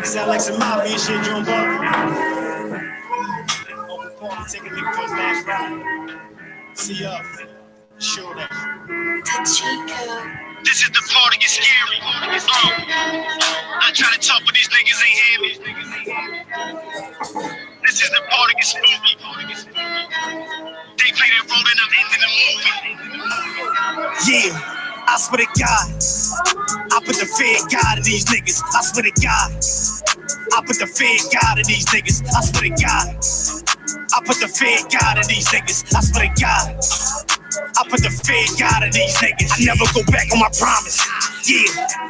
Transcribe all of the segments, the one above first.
Sound like some mafia shit, John Buck. Open party, take a nigga for his last ride. See ya. Show that. This is the part that gets scary. I try to talk, but these niggas ain't hear me. This is the part that gets spooky. They play that role and I'm ending the movie. Yeah, I swear to God, I put the fear of God in these niggas. I swear to God, I put the fear of God in these niggas. I swear to God, I put the fear of God in these niggas. I swear to God, I put the fear of God in these niggas. I never go back on my promise. Yeah,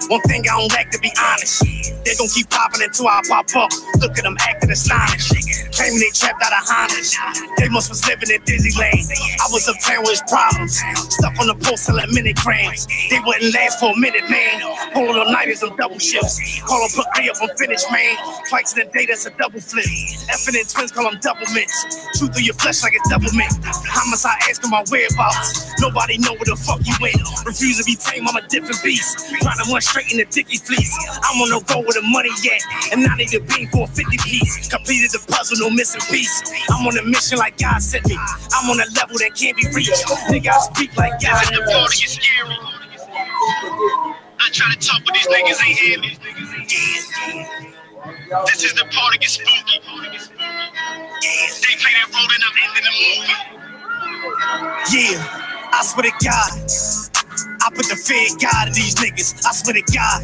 one thing I don't like, to be honest. They gon' keep popping until I pop up. Look at them acting astonished. Claiming they trapped out of Hondas. They must was living in Disneyland. I was uptown with problems. Stuck on the post selling milligrams. They wouldn't last for a minute, man. Pulling all nighters on double shifts. Call them put me up on finish, man. Twice in a day, that's a double flip. Effing and twins call them double mints. Chew through your flesh like it's double mint. Homicide asking my whereabouts. Nobody know where the fuck you went. Refuse to be tame, I'm a different beast. Trying to run straight in the Dickie fleece. I'm on the road with the money yet, and I need a bean for a 50 piece. Completed the puzzle, no missing piece. I'm on a mission like God sent me. I'm on a level that can't be reached. Nigga, I speak like God. The party is scary. I try to talk, but these niggas ain't hear me. This is the party gets spooky. They play that role and I'm ending the movie. Yeah, I swear to God, I put the fear of God in these niggas. I swear to God,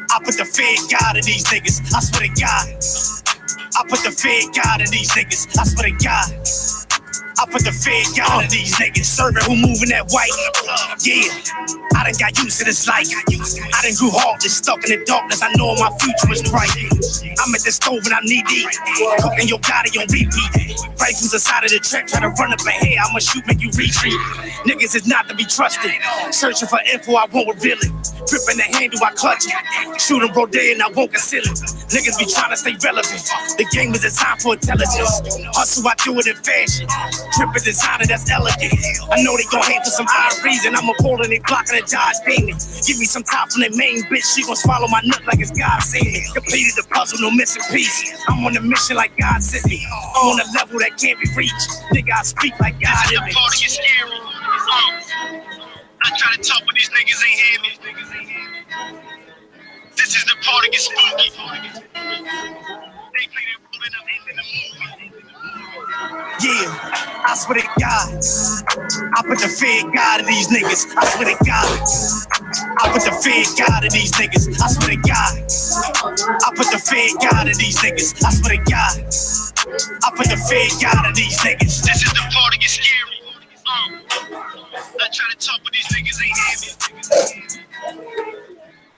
I put the fear of God in these niggas. I swear to God, I put the fear of God in these niggas. I swear to God, I put the fear of God in these niggas. Serving who moving that white. Yeah, I done got used to this life. I done grew heartless, stuck in the darkness. I know my future is bright. I'm at the stove and I'm knee deep. Cooking your body on repeat. Rifles inside of the trap, try to run up ahead. I'ma shoot, make you retreat. Niggas is not to be trusted. Searching for info, I won't reveal it. Gripping the handle, I clutch it. Shoot them bro day and I won't conceal it. Niggas be trying to stay relevant. The game is designed for intelligence. Hustle, I do it in fashion. Trippin' designer, that's elegant. I know they gon' hate for some odd reason. I'm a pulling and blocking a Dodge Demon. Give me some top from that main bitch. She gon' swallow my nut like it's God seen me. Completed the puzzle, no missing piece. I'm on a mission like God sent me. I'm on a level that can't be reached. Nigga, I speak like God in me. The party is scary. I try to talk, but these niggas ain't hear me. This is the party gets spooky. They play that role and I'm ending the movie. Yeah, I swear to God, I put the fear of God in these niggas. I swear to God, I put the fear of God in these niggas. I swear to God, I put the fear of God in these niggas. I swear to God, I put the fear of God in these niggas. This is the party gets scary. I try to talk, but these niggas ain't hear me.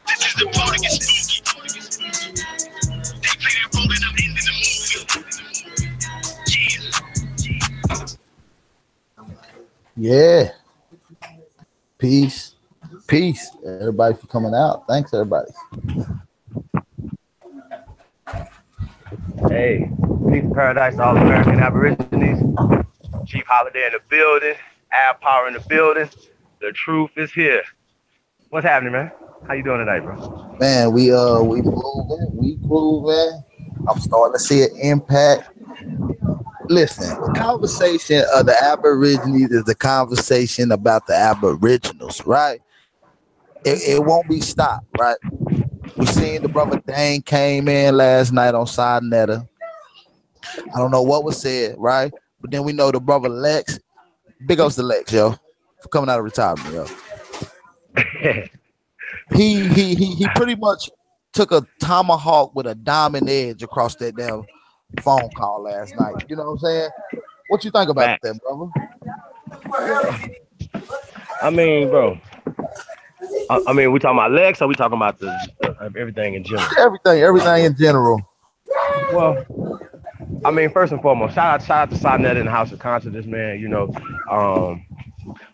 This is the party gets spooky. They play that role and I'm ending the movie. Yeah. Peace. Peace. Everybody for coming out. Thanks, everybody. Hey, peace and paradise to all American Aborigines. Chief Holiday in the building. Ab Power in the building. The truth is here. What's happening, man? How you doing tonight, bro? Man, we grooving. I'm starting to see an impact. Listen, the conversation of the Aborigines is the conversation about the Aboriginals, right? It won't be stopped, right? We seen the brother Dane came in last night on Side Netter. I don't know what was said, right? But then we know the brother Lex. Big ups to Lex, yo, for coming out of retirement, yo. He pretty much took a tomahawk with a diamond edge across that damn phone call last night. You know what I'm saying? What you think about that, brother? I mean, bro. I mean, we talking about Lex, or we talking about the everything in general? Everything in general. Well, I mean, first and foremost, shout out to Sonnet in the House of Consciousness, man. You know,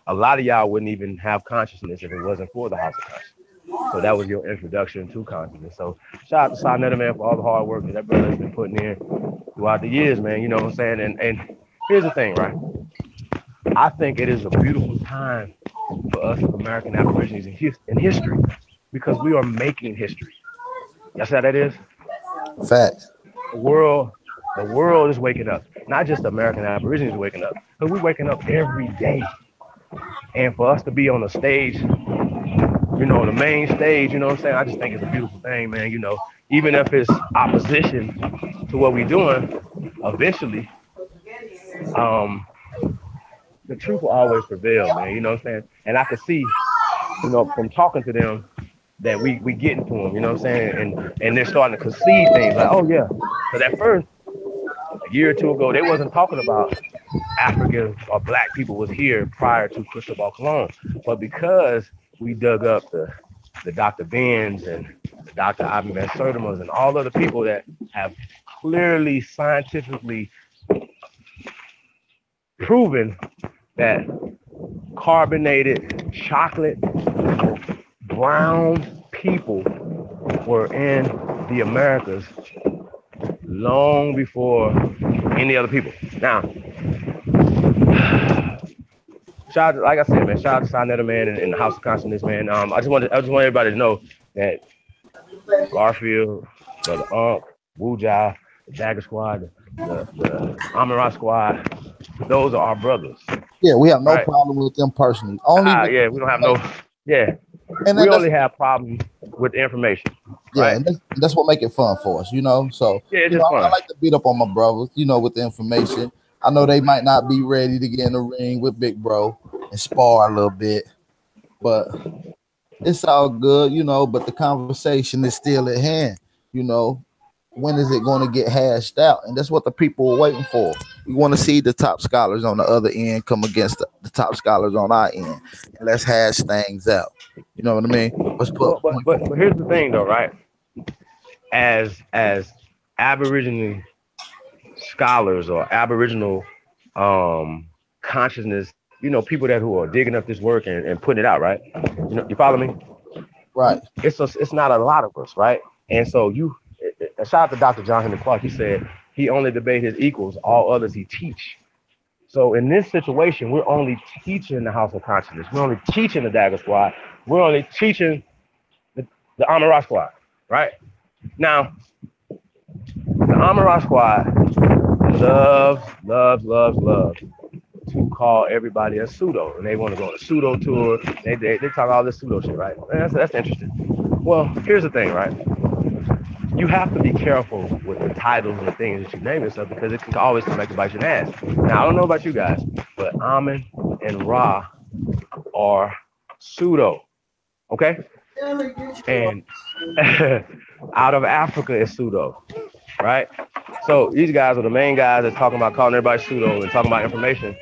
a lot of y'all wouldn't even have consciousness if it wasn't for the House of Consciousness. So that was your introduction to consciousness. So shout out to Sonnet, man, for all the hard work that brother has been putting in throughout the years, man. You know what I'm saying? And here's the thing, right? I think it is a beautiful time for us American Aborigines in history because we are making history. That's how that is. Facts. The world is waking up. Not just American Aborigines are waking up, but we're waking up every day. And for us to be on the stage, the main stage, you know what I'm saying? I just think it's a beautiful thing, man. Even if it's opposition to what we're doing, eventually, the truth will always prevail, man. You know what I'm saying? And I can see, from talking to them that we getting to them, you know what I'm saying? And they're starting to concede things like, oh yeah. Because at first, a year or two ago, they wasn't talking about African or black people was here prior to Cristobal Colon. But because we dug up the Dr. Benz and the Dr. Ivan Sertimas and all of the people that have clearly scientifically proven that carbonated chocolate brown people were in the Americas long before any other people. Now, like I said, man, shout out to Sinetta, man, and the House of Consciousness, man. I just want everybody to know that Garfield, Brother Unc, Wuja, the Dagger Squad, the Amara Squad, those are our brothers. Yeah, we have no problem with them personally. We don't have no. Yeah, and we only have problems with the information. Yeah, right? and that's what make it fun for us, So yeah, it's just fun. I like to beat up on my brothers, with the information. I know they might not be ready to get in the ring with Big Bro and spar a little bit, but it's all good, But the conversation is still at hand, When is it going to get hashed out? And that's what the people are waiting for. We want to see the top scholars on the other end come against the top scholars on our end, and let's hash things out. You know what I mean? But here's the thing, though, right? As Aboriginal scholars or Aboriginal consciousness, people who are digging up this work and putting it out, right? You follow me? Right. It's not a lot of us, right? And so shout out to Dr. John Henry Clark. He said he only debate his equals, all others he teach. So in this situation, we're only teaching the House of Consciousness. We're only teaching the Dagger Squad. We're only teaching the Amara Squad, right? Now, the Amara Squad loves to call everybody a pseudo, and they want to go on a pseudo tour. They talk all this pseudo shit, right? And that's interesting. Well, here's the thing, right? You have to be careful with the titles and the things that you name yourself because it can always come back to bite your ass. Now, I don't know about you guys, but Amen and Ra are pseudo, okay? And out of Africa is pseudo, right? So these guys are the main guys that's talking about calling everybody pseudo and talking about information,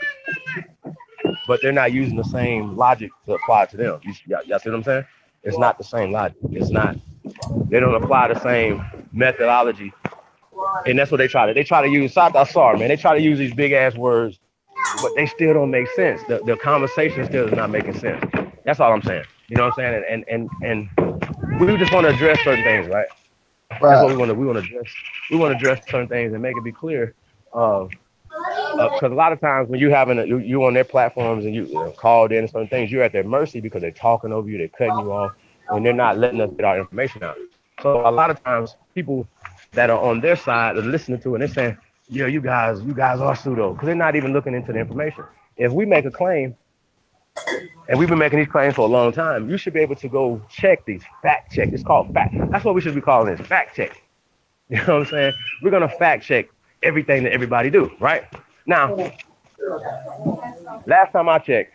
but they're not using the same logic to apply to them. Y'all see what I'm saying? It's not the same logic. It's not. They don't apply the same methodology, and that's what they try to. They try to use Satasar, man. They try to use these big ass words, but they still don't make sense. The conversation still is not making sense. That's all I'm saying. You know what I'm saying? And we just want to address certain things, right? That's what we want to address. We want to address certain things and make it be clear. Because a lot of times when you on their platforms and you called in and certain things, you're at their mercy because they're talking over you, they're cutting you off, and they're not letting us get our information out. So a lot of times people that are on their side are listening to it and they're saying, yeah, you guys are pseudo, because they're not even looking into the information. If we make a claim, and we've been making these claims for a long time, you should be able to go check these, fact check. It's called fact. That's what we should be calling this, fact check. You know what I'm saying? We're going to fact check everything that everybody do, right? Now, last time I checked,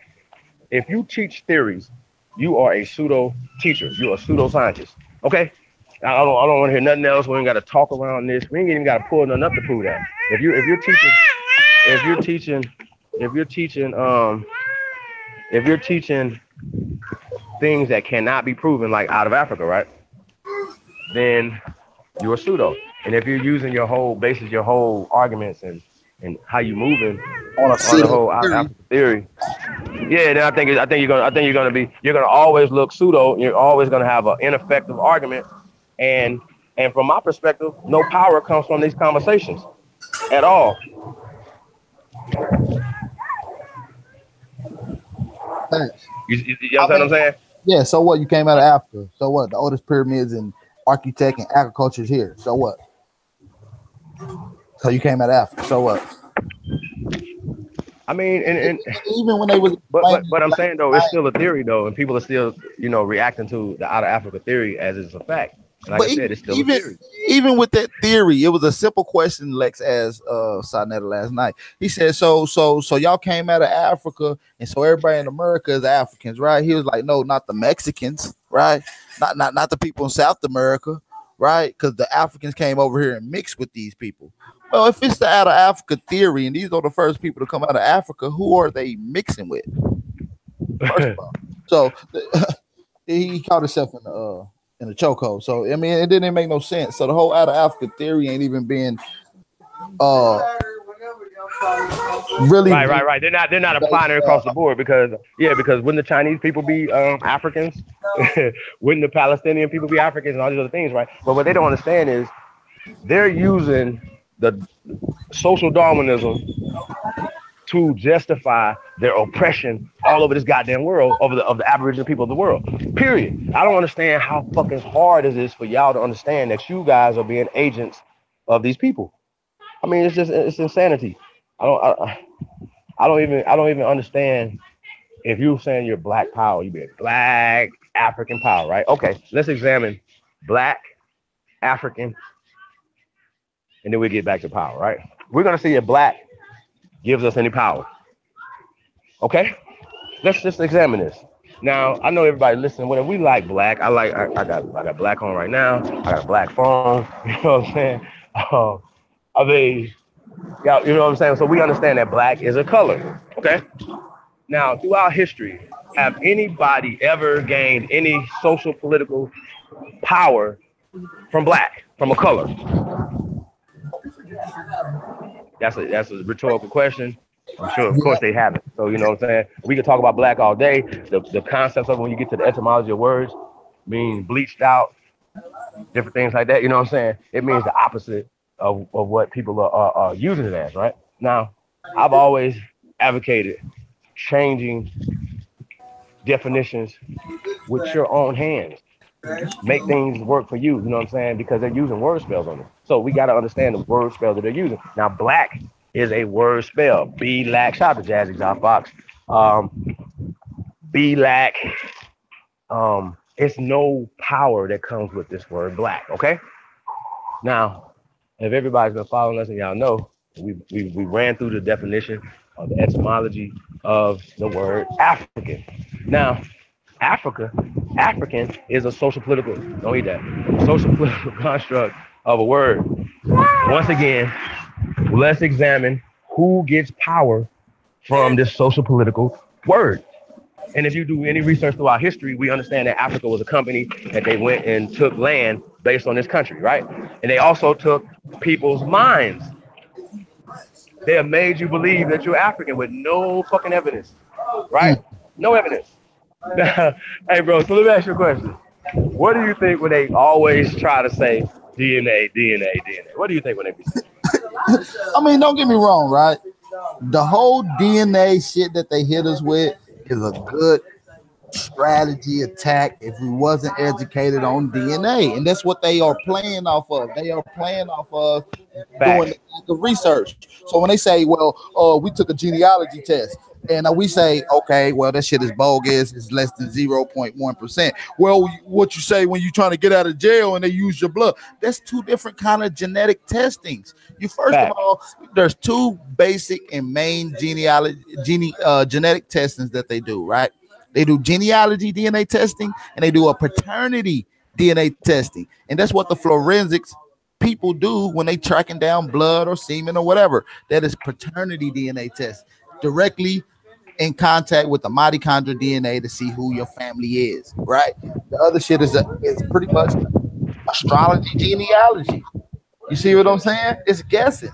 if you teach theories, you are a pseudo teacher. You're a pseudo scientist. Okay? I don't want to hear nothing else. We ain't got to talk around this. We ain't even got to pull nothing up to prove that. If you're teaching things that cannot be proven, like out of Africa, right? Then you're a pseudo. And if you're using your whole arguments and how you moving on the whole African theory, yeah, then I think you're gonna always look pseudo. You're always gonna have an ineffective argument, and from my perspective, no power comes from these conversations at all. Thanks. You know what I'm saying? Yeah. So what? You came out of Africa. So what? The oldest pyramids and architect and agriculture is here. So what? So you came out of Africa. So what? I mean, and even when they was, but I'm saying though, it's still a theory though, and people are still, you know, reacting to the out of Africa theory as it's a fact. Like I said, it's still a theory. Even with that theory, it was a simple question Lex asked Sarnetta last night. He said, so y'all came out of Africa, and so everybody in America is Africans, right? He was like, no, not the Mexicans, right? Not the people in South America, right? Because the Africans came over here and mixed with these people. Well, if it's the out of Africa theory, and these are the first people to come out of Africa, who are they mixing with? First of all, so he caught himself in the chokehold. So I mean, it didn't make no sense. So the whole out of Africa theory ain't even been really right. They're not applying it across the board because wouldn't the Chinese people be Africans? Wouldn't the Palestinian people be Africans and all these other things, right? But what they don't understand is they're using the social Darwinism to justify their oppression all over this goddamn world of the Aboriginal people of the world. Period. I don't understand how fucking hard it is for y'all to understand that you guys are being agents of these people. I mean, it's insanity. I don't even understand. If you're saying you're Black power, you be Black African power, right? Okay, let's examine Black African, and then we get back to power, right? We're gonna see if Black gives us any power. Okay, let's just examine this. Now, I know everybody listening. When we like Black, I got Black on right now. I got a Black phone. You know what I'm saying? I mean, yeah, you know what I'm saying. So we understand that Black is a color. Okay. Now, throughout history, have anybody ever gained any social political power from Black, from a color? That's a rhetorical question. I'm sure, of course, they haven't. So, you know what I'm saying? We can talk about Black all day. The concepts of when you get to the etymology of words, mean bleached out, different things like that. You know what I'm saying? It means the opposite of what people are using it as, right? Now, I've always advocated changing definitions with your own hands. Make things work for you, you know what I'm saying? Because they're using word spells on it. So we got to understand the word spells that they're using. Now, Black is a word spell. B-Lack. Shout out to Jazzy John Fox. B-Lack. It's no power that comes with this word Black, okay? Now, if everybody's been following us and y'all know, we ran through the definition of the etymology of the word African. Now, African is a social political, don't eat that, social political construct of a word. Once again, let's examine who gets power from this social political word. And if you do any research throughout history, we understand that Africa was a company that they went and took land based on this country, right? And they also took people's minds. They have made you believe that you're African with no fucking evidence, right? No evidence. Hey, bro, so let me ask you a question. What do you think when they always try to say DNA? What do you think when they be saying? I mean, don't get me wrong, right? The whole DNA shit that they hit us with is a good strategy attack if we wasn't educated on DNA, and that's what they are playing off of. They are playing off of doing the research. So when they say, well, we took a genealogy test, and we say, okay, well, that shit is bogus, it's less than 0.1%. Well, what you say when you're trying to get out of jail and they use your blood, that's two different kind of genetic testings. You first of all, there's two basic and main genetic testings that they do, right? They do genealogy DNA testing, and they do a paternity DNA testing. And that's what the forensics people do when they tracking down blood or semen or whatever. That is paternity DNA test, directly in contact with the mitochondrial DNA to see who your family is, right? The other shit is pretty much astrology genealogy. You see what I'm saying? It's guessing.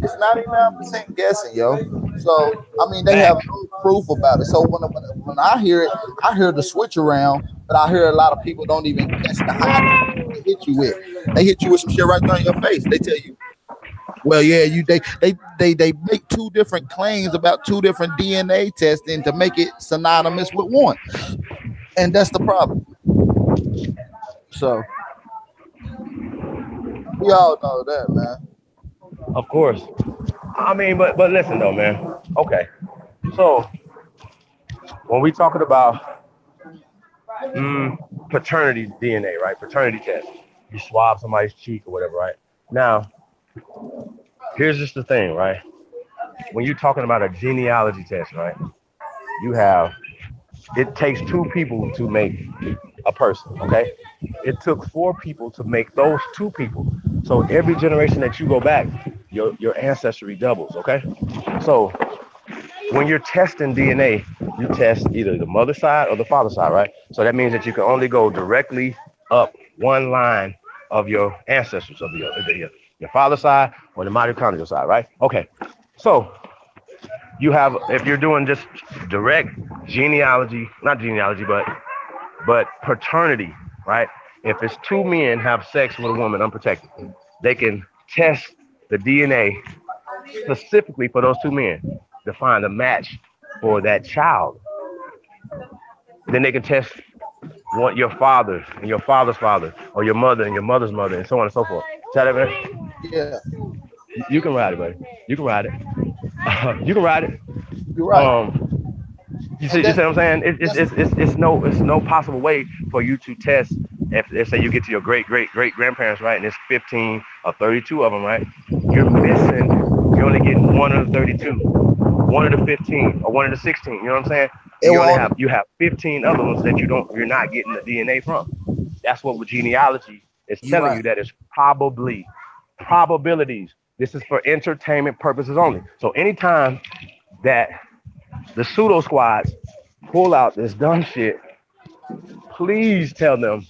It's 99% guessing, yo. So, I mean, they have no proof about it. So when I hear it, I hear the switch around, but I hear a lot of people don't even catch the high they hit you with. They hit you with some shit right there in your face. They tell you, well, yeah, they make two different claims about two different DNA testing to make it synonymous with one. And that's the problem. So we all know that, man. Of course. I mean, but listen though, man. Okay. So when we talking about paternity DNA, right? Paternity test. You swab somebody's cheek or whatever, right? Now, here's just the thing, right? When you're talking about a genealogy test, right? You have it takes two people to make a person, okay? It took four people to make those two people. So every generation that you go back, your ancestry doubles, okay? So when you're testing DNA, you test either the mother side or the father side, right? So that means that you can only go directly up one line of your ancestors of your father side or the mitochondrial side, right? Okay. So you have, if you're doing just direct genealogy, not genealogy, but paternity, right? If it's two men have sex with a woman unprotected, they can test the DNA specifically for those two men to find a match for that child. Then they can test your father and your father's father, or your mother and your mother's mother, and so on and so forth. Is that it, Yeah, you can ride it, buddy. You can ride it. You can ride it. you're right. You see, And you see that, what I'm saying? It's no possible way for you to test. If say you get to your great grandparents, right, and it's 15 or 32 of them, right, you're missing. You're only getting one of the 32, one of the 15, or one of the 16. You know what I'm saying? it will. You have 15 other ones that you're not getting the DNA from. That's what with genealogy is You're telling right. you, that it's probabilities. This is for entertainment purposes only. So anytime that the pseudo squads pull out this dumb shit, please tell them,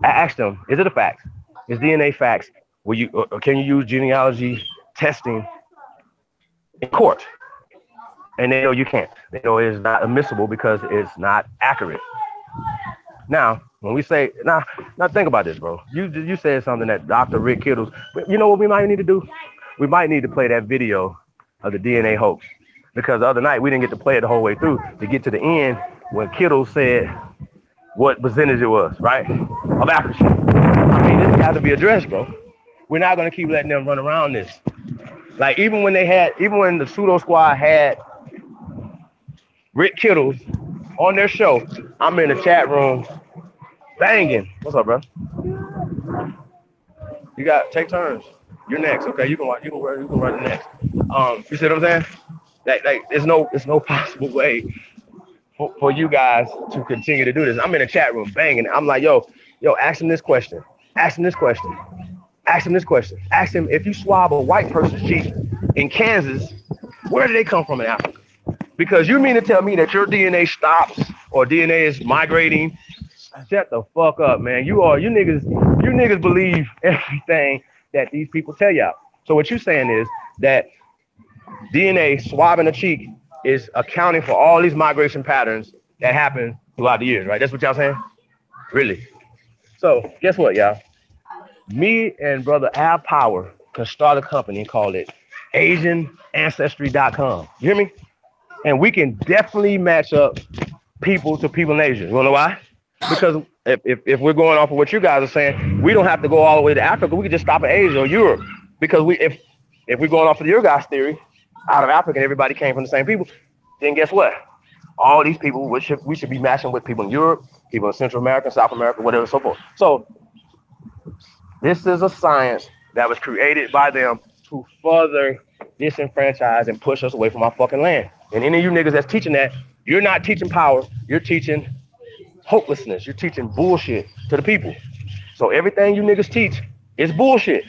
ask them, is it a fact? Is DNA facts? Will you, or can you use genealogy testing in court? And they know you can't. They know it's not admissible because it's not accurate. Now, when we say, now think about this, bro. You said something that Dr. Rick Kittles. You know what we might need to do? We might need to play that video of the DNA hoax, because the other night we didn't get to play it the whole way through to get to the end when Kittles said what percentage it was, right, of accuracy. I mean, this got to be addressed, bro. We're not gonna keep letting them run around this. Like even when the pseudo squad had Rick Kittles on their show, I'm in the chat room banging. What's up, bro? You got take turns. You're next. Okay, you can run the next. You see what I'm saying? Like there's no possible way for you guys to continue to do this. I'm in the chat room banging. I'm like, yo, ask him this question. Ask him this question. Ask him this question. Ask him, if you swab a white person's cheek in Kansas, where do they come from in Africa? Because you mean to tell me that your DNA stops or DNA is migrating? Shut the fuck up, man. You niggas believe everything that these people tell y'all. So what you're saying is that DNA swabbing the cheek is accounting for all these migration patterns that happen throughout the years, right? That's what y'all saying? Really? So guess what, y'all? Me and brother Al Power can start a company and call it AsianAncestry.com. You hear me? And we can definitely match up people to people in Asia. You wanna know why? Because if we're going off of what you guys are saying, we don't have to go all the way to Africa. We can just stop in Asia or Europe. Because if we're going off of your guys' theory, out of Africa and everybody came from the same people, then guess what? All these people, we should be matching with people in Europe, people in Central America, South America, whatever, so forth. So this is a science that was created by them to further disenfranchise and push us away from our fucking land. And any of you niggas that's teaching that, you're not teaching power, you're teaching hopelessness. You're teaching bullshit to the people. So everything you niggas teach is bullshit.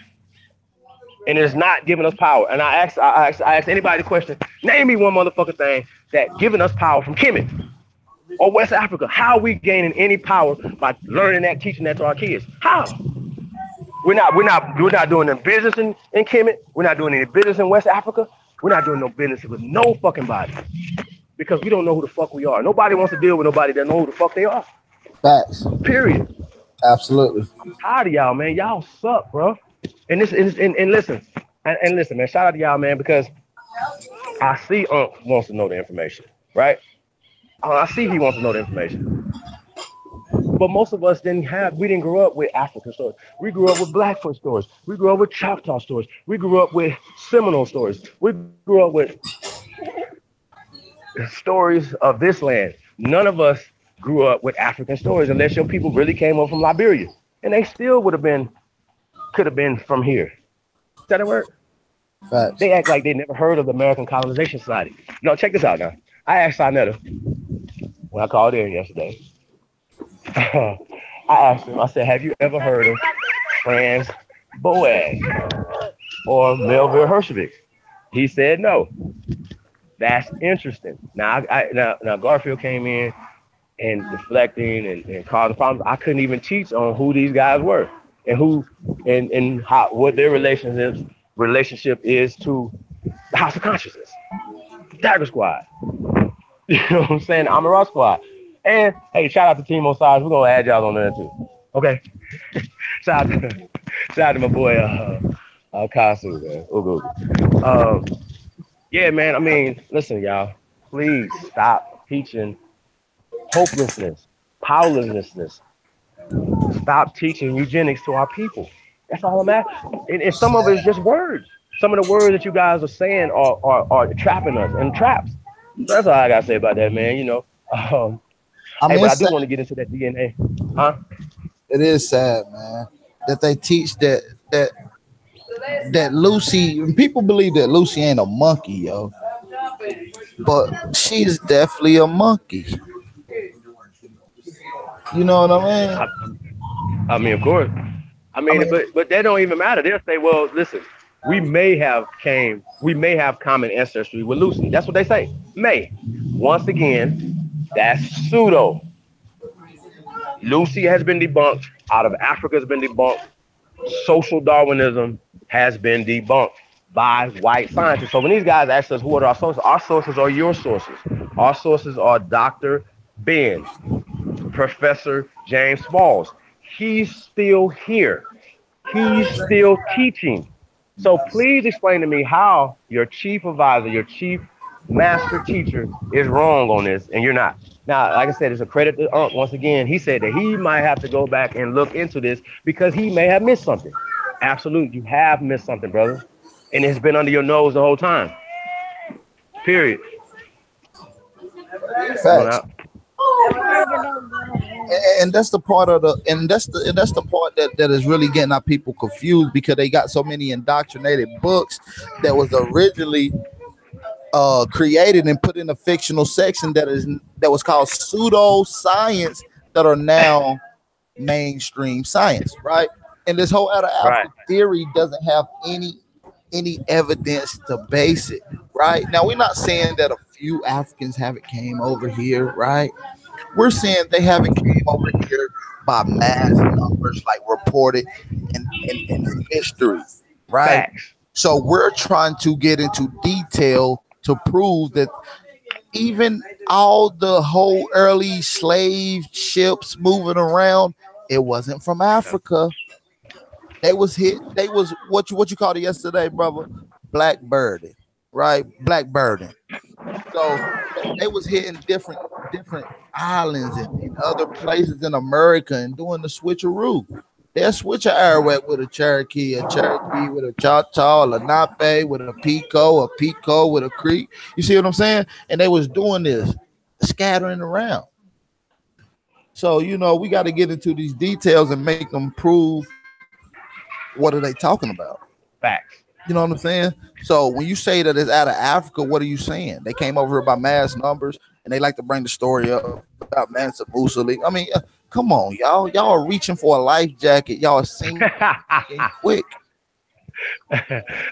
And it's not giving us power. And I asked anybody the question, name me one motherfucking thing that giving us power from Kemet or West Africa. How are we gaining any power by learning that, teaching that to our kids? How? We're not doing any business in Kemet. We're not doing any business in West Africa. We're not doing no business with no fucking body. Because we don't know who the fuck we are. Nobody wants to deal with nobody that know who the fuck they are. Facts. Period. Absolutely. I'm tired of y'all, man. Y'all suck, bro. And listen, man. Shout out to y'all, man, because I see wants to know the information, right? I see he wants to know the information. But most of us we didn't grow up with African stories. We grew up with Blackfoot stories. We grew up with Choctaw stories. We grew up with Seminole stories. We grew up with stories of this land. None of us grew up with African stories unless your people really came up from Liberia. And they still could have been from here. Does that work? Facts. They act like they never heard of the American Colonization Society. No, check this out now. I asked Sinetta when I called in yesterday. I asked him, I said, have you ever heard of Franz Boas or Melville Hershevich? He said no. That's interesting. Now Garfield came in and deflecting and causing problems. I couldn't even teach on who these guys were and who and how what their relationship is to the House of Consciousness, Dagger Squad. You know what I'm saying? Amara Squad. And hey, shout out to Team Osiris. We're gonna add y'all on there too. Okay. shout out to my boy Kasu, man. OOGA. Yeah, man. I mean, listen, y'all. Please stop teaching hopelessness, powerlessness. Stop teaching eugenics to our people. That's all I'm asking. And some of it is just words. Some of the words that you guys are saying are trapping us and traps. So that's all I gotta say about that, man. You know. I mean, but I do want to get into that DNA. Huh? It is sad, man, that they teach that Lucy, and people believe that Lucy ain't a monkey, yo. But she's definitely a monkey. You know what I mean? I mean, of course. I mean, but that don't even matter. They'll say, well, listen, we may have common ancestry with Lucy. That's what they say. May. Once again, that's pseudo. Lucy has been debunked. Out of Africa has been debunked. Social Darwinism has been debunked by white scientists. So when these guys ask us, what are our sources are your sources. Our sources are Dr. Ben, Professor James Smalls. He's still here. He's still teaching. So please explain to me how your chief advisor, your chief master teacher is wrong on this, and you're not. Now, like I said, it's a credit to Unc. Once again, he said that he might have to go back and look into this because he may have missed something. Absolutely, you have missed something, brother. And it's been under your nose the whole time. Period. Facts. And that's the part of that's the part that is really getting our people confused because they got so many indoctrinated books that was originally created and put in a fictional section that was called pseudoscience that are now mainstream science, right? And this whole out of Africa theory doesn't have any evidence to base it, right? Now we're not saying that a few Africans haven't came over here, right? We're saying they haven't came over here by mass numbers like reported in history, right? Facts. So we're trying to get into detail to prove that even all the whole early slave ships moving around, it wasn't from Africa. They was what you called it yesterday, brother? Blackbirding, right? Blackbirding. So they was hitting different islands and other places in America and doing the switcheroo. They'll switch an Arawak with a Cherokee with a Choctaw, a Lenape with a Pico with a Creek. You see what I'm saying? And they was doing this, scattering around. So, you know, we got to get into these details and make them prove what are they talking about. Facts. You know what I'm saying? So when you say that it's out of Africa, what are you saying? They came over here by mass numbers, and they like to bring the story up about Mansa Musa. I mean, come on, y'all. Y'all are reaching for a life jacket. Y'all are singing quick.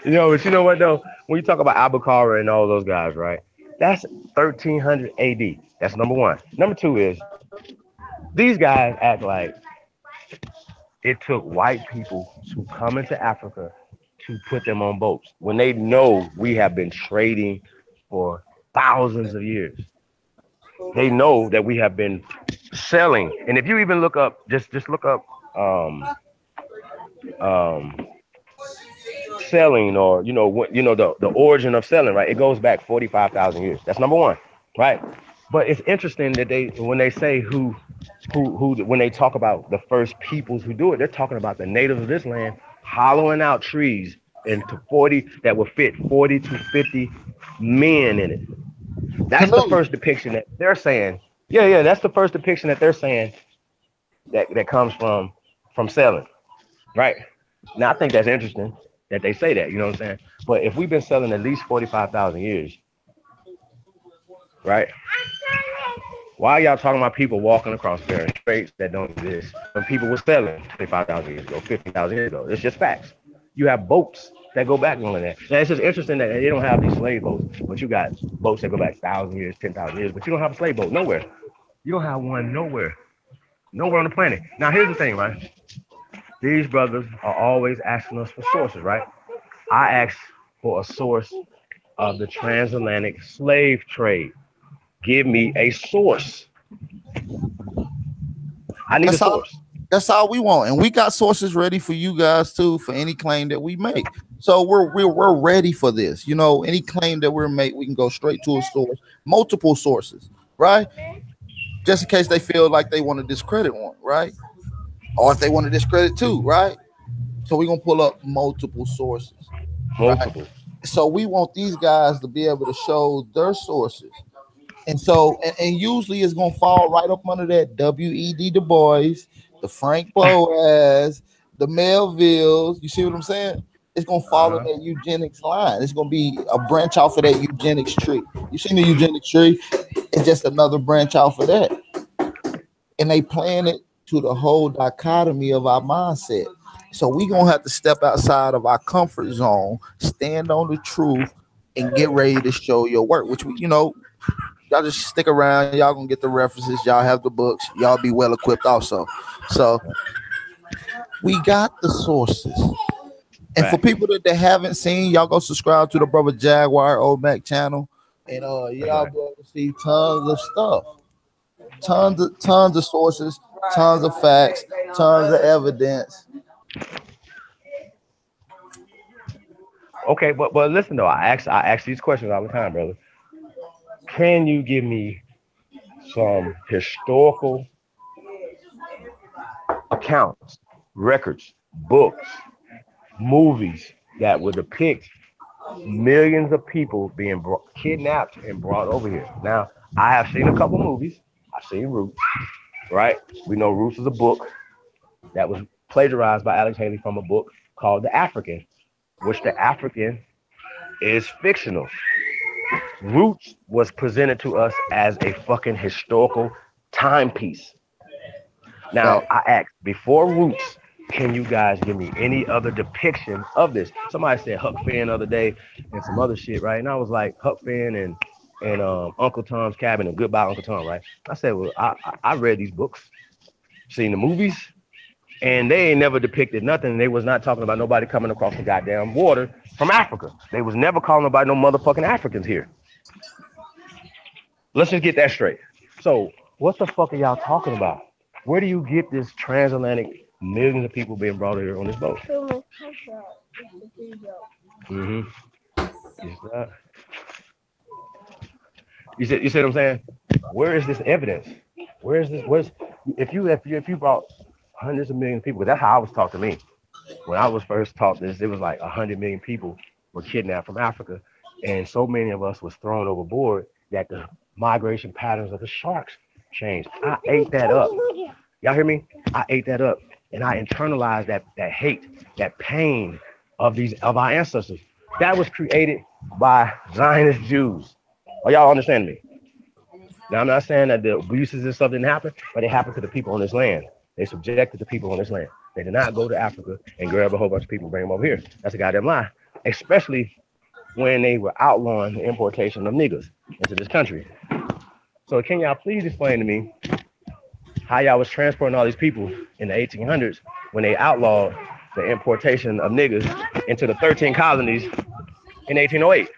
You know, but you know what though? When you talk about Abukara and all those guys, right? That's 1300 AD. That's number one. Number two is these guys act like it took white people to come into Africa to put them on boats when they know we have been trading for thousands of years. They know that we have been selling. And if you even look up, just look up selling, or the origin of selling, right? It goes back 45,000 years. That's number one, right? But it's interesting that when they say who, when they talk about the first peoples who do it, they're talking about the natives of this land hollowing out trees into 40 that would fit 40 to 50 men in it. That's the Canoe. first depiction that they're saying. Yeah, that's the first depiction that they're saying that comes from selling, right? Now I think that's interesting that they say that, you know what I'm saying? But if we've been selling at least 45,000 years, right? Why are y'all talking about people walking across barren straits that don't exist when people were selling 25,000 years ago, 50,000 years ago? It's just facts. You have boats that go back on that. Now, it's just interesting that they don't have these slave boats, but you got boats that go back 1,000 years, 10,000 years, but you don't have a slave boat nowhere. You don't have one nowhere on the planet. Now, here's the thing, right? These brothers are always asking us for sources, right? I asked for a source of the transatlantic slave trade. Give me a source. I need a source. That's all we want, and we got sources ready for you guys too for any claim that we make. So we're ready for this. You know, any claim that we're make, we can go straight to a source, multiple sources, right? Just in case they feel like they want to discredit one, right? Or if they want to discredit two, right? So we're gonna pull up multiple sources, Multiple. right? So we want these guys to be able to show their sources. And so, and usually it's gonna fall right up under that W.E.D. Du Bois, the Frank Boas, the Melvilles. You see what I'm saying? It's gonna fall in that eugenics line. It's gonna be a branch off of that eugenics tree. You seen the eugenics tree? It's just another branch off of that. And they plan it to the whole dichotomy of our mindset. So we gonna have to step outside of our comfort zone, stand on the truth, and get ready to show your work. Which we, y'all just stick around. Y'all gonna get the references. Y'all have the books. Y'all be well equipped also. So we got the sources. And for people that haven't seen, y'all go subscribe to the brother Jaguar Old Mac channel, and y'all be able to see tons of stuff, tons of sources, tons of facts, tons of evidence. Okay, but listen though, I ask these questions all the time, brother. Can you give me some historical accounts, records, books, movies that would depict millions of people being kidnapped and brought over here? Now, I have seen a couple movies. I've seen Roots, right? We know Roots is a book that was plagiarized by Alex Haley from a book called The African, which The African is fictional. Roots was presented to us as a fucking historical timepiece. Now, I asked, before Roots, can you guys give me any other depiction of this? Somebody said Huck Finn the other day and some other shit, right? And I was like, Huck Finn and Uncle Tom's Cabin and Goodbye Uncle Tom, right? I said, well, I read these books, seen the movies, and they ain't never depicted nothing. They was not talking about nobody coming across the goddamn water from Africa. They was never calling nobody no motherfucking Africans here. Let's just get that straight. So what the fuck are y'all talking about? Where do you get this transatlantic millions of people being brought here on this boat? Mm-hmm. You see what I'm saying? Where is this evidence? Where is this? If you brought hundreds of millions of people, that's how I was taught to me. When I was first taught this, it was like 100 million people were kidnapped from Africa, and so many of us was thrown overboard that the migration patterns of the sharks changed. I ate that up. Y'all hear me? I ate that up, and I internalized that hate, that pain of our ancestors. That was created by Zionist Jews. Are y'all understand me? Now, I'm not saying that the abuses and stuff didn't happen, but it happened to the people on this land. They subjected the people on this land. They did not go to Africa and grab a whole bunch of people and bring them over here. That's a goddamn lie, especially when they were outlawing the importation of niggas into this country. So can y'all please explain to me how y'all was transporting all these people in the 1800s when they outlawed the importation of niggas into the 13 colonies in 1808?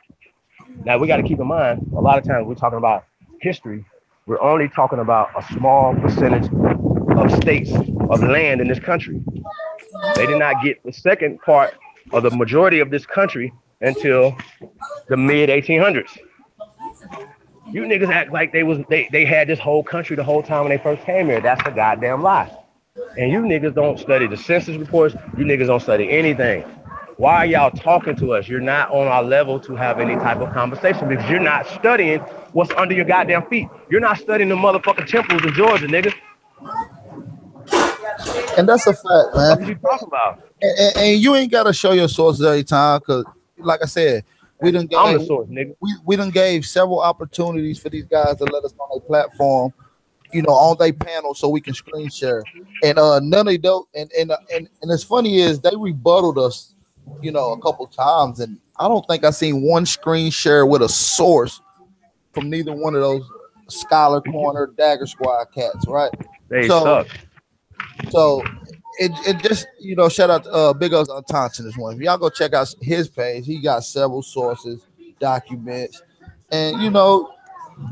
Now, we got to keep in mind, a lot of times we're talking about history, we're only talking about a small percentage of states of land in this country. They did not get the second part of the majority of this country until the mid 1800s. You niggas act like they had this whole country the whole time when they first came here. That's a goddamn lie. And you niggas don't study the census reports. You niggas don't study anything. Why are y'all talking to us? You're not on our level to have any type of conversation because you're not studying what's under your goddamn feet. You're not studying the motherfucking temples in Georgia, nigga. And that's a fact, man. What are you talking about? And you ain't gotta show your sources every time, cause like I said, we done gave, I'm the source, nigga. We done gave several opportunities for these guys to let us on their platform, you know, on their panel so we can screen share. And none of those and it's funny is they rebutted us, you know, a couple times, and I don't think I seen one screen share with a source from neither one of those Scholar Corner Dagger Squad cats, right? They suck. So it just, you know, shout out to Big Ups on Thompson this one. If y'all go check out his page, he got several sources, documents, and you know,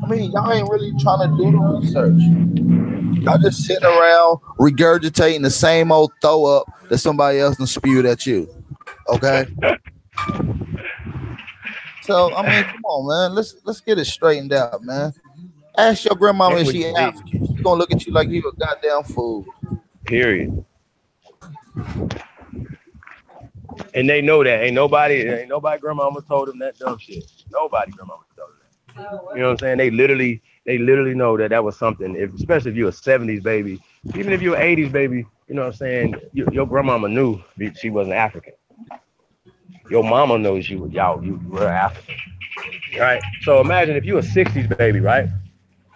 I mean, y'all ain't really trying to do the research. Y'all just sitting around regurgitating the same old throw up that somebody else done spewed at you. Okay. So I mean, come on, man. Let's get it straightened out, man. Ask your grandmama if she African. She's gonna look at you like you a goddamn fool. Period. And they know that. Ain't nobody grandmama told them that dumb shit. Nobody grandmama told them that. You know what I'm saying? They literally know that was something. Especially if you're a 70s baby, even if you're an 80s baby, you know what I'm saying? Your grandmama knew she wasn't African. Your mama knows you were African. Right? So imagine if you're a 60s baby, right?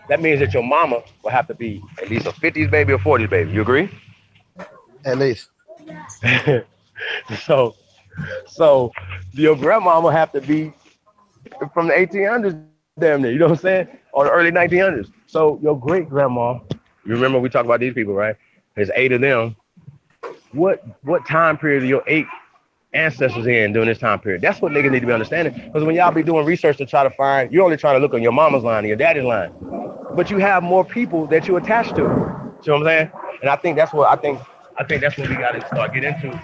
That means that your mama will have to be at least a 50s baby or 40s baby. You agree? At least. So your grandma will have to be from the 1800s, damn near, you know what I'm saying? Or the early 1900s. So your great grandma, you remember we talked about these people, right? There's 8 of them. What time period are your 8 ancestors in during this time period? That's what niggas need to be understanding. Because when y'all be doing research to try to find, you're only trying to look on your mama's line and your daddy's line. But you have more people that you attach to. You know what I'm saying? And I think that's what I think that's what we got to start getting into.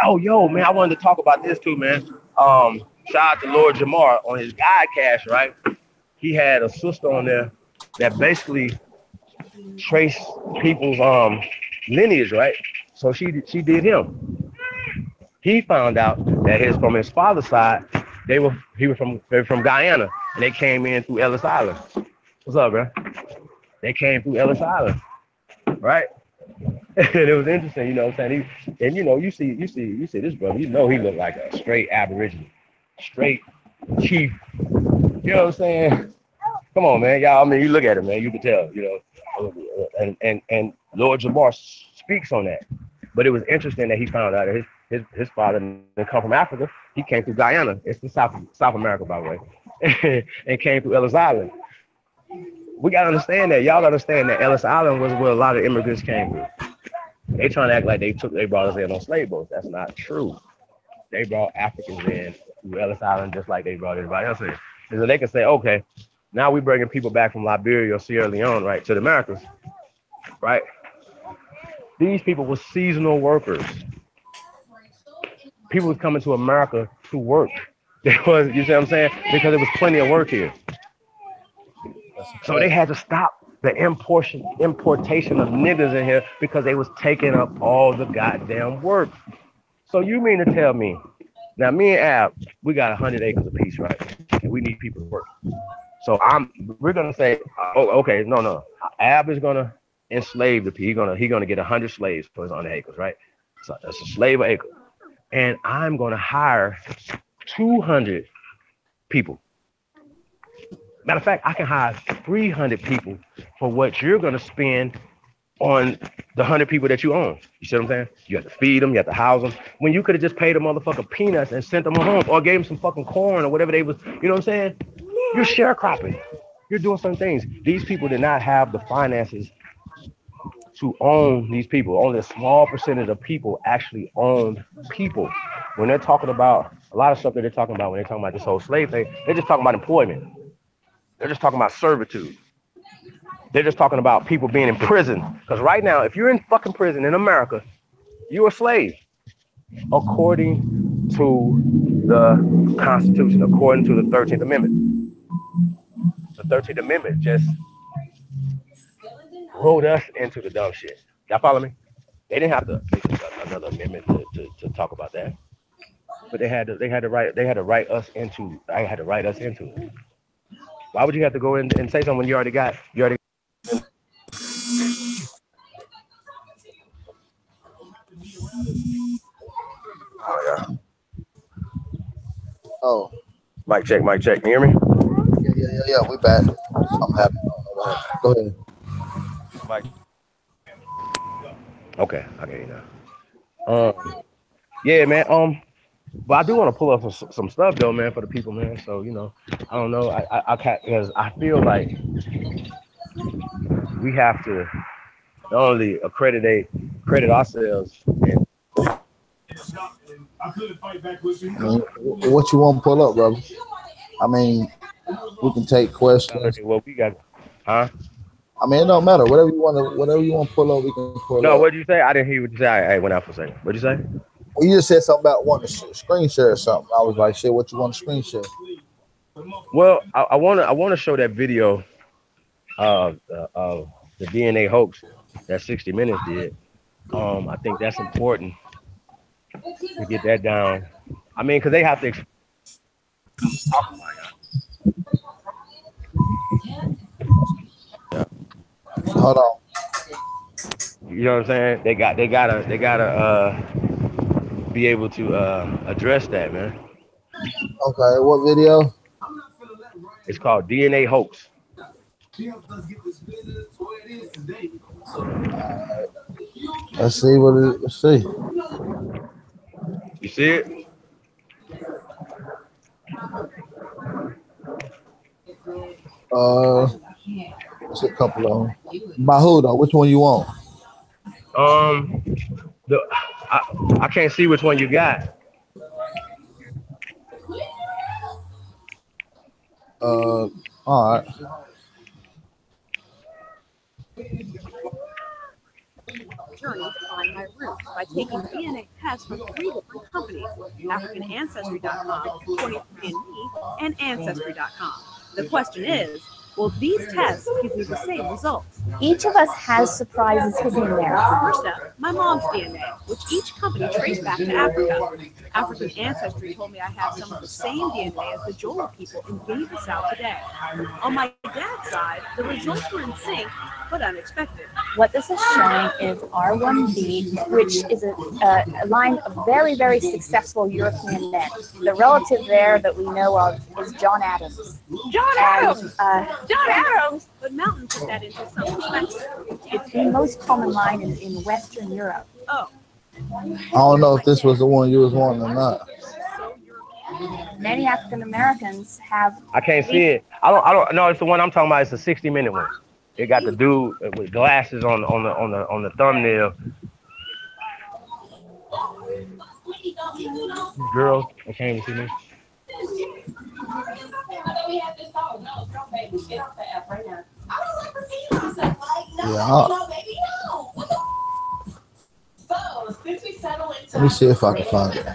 Oh, yo, man, I wanted to talk about this too, man. Shout out to Lord Jamar on his Godcast, right? He had a sister on there that basically traced people's lineage, right? So she did him. He found out that from his father's side, they were from Guyana, and they came in through Ellis Island. What's up, bro? They came through Ellis Island, right? And it was interesting, you know what I'm saying? You see this brother, you know he looked like a straight Aboriginal, straight chief. You know what I'm saying? Come on, man, y'all. I mean, you look at him, man, you can tell, you know. And Lord Jamar speaks on that. But it was interesting that he found out that his father didn't come from Africa. He came through Guyana. It's in South America, by the way, and came through Ellis Island. We gotta understand that. Y'all understand that Ellis Island was where a lot of immigrants came through. They trying to act like they brought us in on slave boats. That's not true. They brought Africans in through Ellis Island just like they brought everybody else in. And so they can say, okay, now we're bringing people back from Liberia or Sierra Leone, right, to the Americas, right? These people were seasonal workers. People was coming to America to work. There was, you see what I'm saying? Because there was plenty of work here. So they had to stop the importation of niggas in here because they was taking up all the goddamn work. So you mean to tell me, now me and Ab, we got 100 acres apiece, right? And we need people to work. So we're gonna say, oh, okay, no. Ab is gonna enslave the people. He's gonna get 100 slaves for his 100 acres, right? So that's a slave an acre. And I'm gonna hire 200 people. Matter of fact, I can hire 300 people for what you're gonna spend on the 100 people that you own. You see what I'm saying? You have to feed them, you have to house them. When you could have just paid them motherfucking peanuts and sent them home, or gave them some fucking corn or whatever they was, you know what I'm saying? You're sharecropping. You're doing some things. These people did not have the finances to own these people. Only a small percentage of people actually owned people. When they're talking about a lot of stuff that they're talking about when they're talking about this whole slave thing, they're just talking about employment. They're just talking about servitude. They're just talking about people being in prison. Because right now, if you're in fucking prison in America, you're a slave. According to the Constitution, according to the 13th Amendment. 13th Amendment just wrote us into the dumb shit. Y'all follow me? They didn't have to make another amendment to talk about that, but they had to write us into. I had to write us into it. Why would you have to go in and say something when you already got? Oh yeah. Oh. Mic check. Can you hear me? Yeah. We back. I'm happy. Go ahead. Mike. Okay, I get you now. Yeah, man. But I do want to pull up some stuff though, man, for the people, man. So I don't know. I can't, because I feel like we have to not only credit ourselves. What you want to pull up, brother? I mean, we can take questions. Well, we got, huh? I mean, it don't matter. Whatever you want to pull up, we can pull up. No, what'd you say? I didn't hear what you say. I went out for a second. What'd you say? Well, you just said something about wanting to screen share or something. I was like, shit, what you want to screen share? Well, I want to show that video of the DNA hoax that 60 Minutes did. I think that's important to get that down. I mean, because they have to. Hold on. You know what I'm saying? They gotta be able to address that, man. Okay, what video? It's called DNA hoax. Let's see what it. Let's see. You see it? It's a couple of them. By who though? Which one you want? I can't see which one you got. All right. Journey to find my roots by taking DNA tests from 3 different companies: AfricanAncestry.com, 23andMe, and Ancestry.com. The question is, will these tests give me the same results? Each of us has surprises hidden there. First up, my mom's DNA, which each company traced back to Africa. African Ancestry told me I have some of the same DNA as the Joel people and gave this out today. On my dad's side, the results were in sync, but unexpected. What this is showing is R1b, which is a line of very, very successful European men. The relative there that we know of is John Adams. John Adams! John Adams! But Mountain put that into some perspective. It's the most common line in Western Europe. Oh. I don't know if this was the one you was wanting or not. Many African Americans have. I can't see it. I don't know. It's the one I'm talking about. It's a 60-minute one. It got the dude with glasses on the thumbnail. Girls, I can't even see me. Yeah. Let me see if I can find it.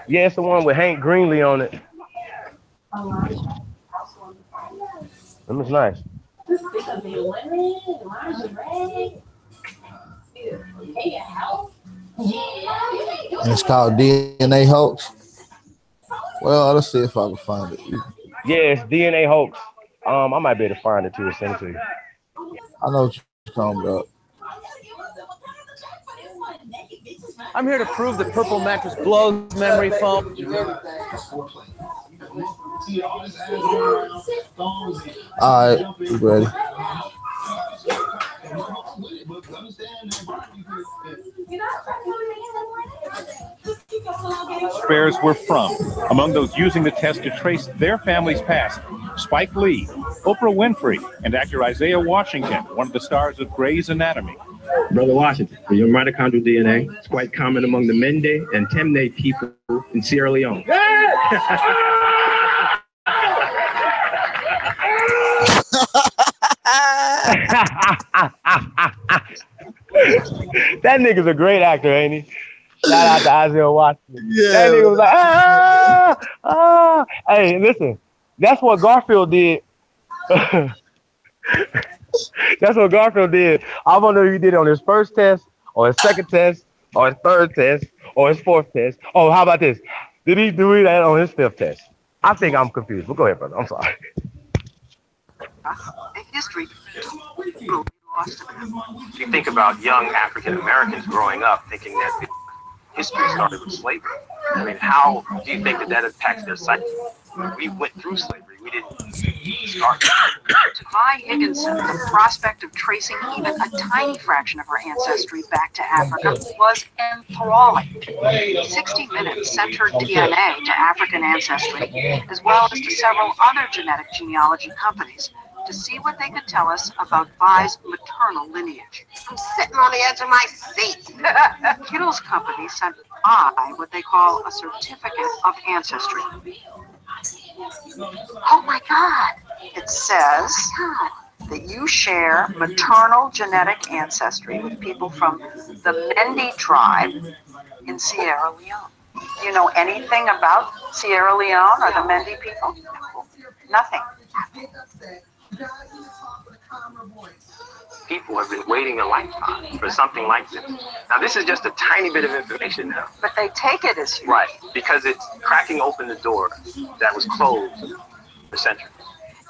Yeah, it's the one with Hank Greenlee on it. That looks nice. And it's called DNA hoax. Well, let's see if I can find it. Yeah, it's DNA hoax. I might be able to find it too and send it to you. I know what you're talking about. I'm here to prove that Purple Mattress blows memory foam. All right, you ready? Spares were from. Among those using the test to trace their family's past, Spike Lee, Oprah Winfrey, and actor Isaiah Washington, one of the stars of Grey's Anatomy. Brother Washington, for your mitochondrial DNA, it's quite common among the Mende and Temne people in Sierra Leone. That nigga's a great actor, ain't he? Shout out to Isaiah Washington. Yeah. That nigga was like, Hey, listen, that's what Garfield did That's what Garfield did. I wonder if he did it on his first test, or his second test, or his third test, or his fourth test. Oh, how about this? Did he do that on his fifth test? I think I'm confused. But go ahead, brother. I'm sorry. History lost. If you think about young African Americans growing up thinking that history started with slavery, I mean, how do you think that impacts their psyche? We went through slavery. We didn't start. To Vi Higginson, the prospect of tracing even a tiny fraction of her ancestry back to Africa was enthralling. 60 Minutes sent her DNA to African ancestry, as well as to several other genetic genealogy companies, to see what they could tell us about Vi's maternal lineage. I'm sitting on the edge of my seat. Kittle's company sent Vi what they call a certificate of ancestry. Oh my God. It says that you share maternal genetic ancestry with people from the Mende tribe in Sierra Leone. Do you know anything about Sierra Leone or the Mende people? Nothing. People have been waiting a lifetime for something like this. Now, this is just a tiny bit of information now. But they take it as huge. Right, because it's cracking open the door that was closed for centuries.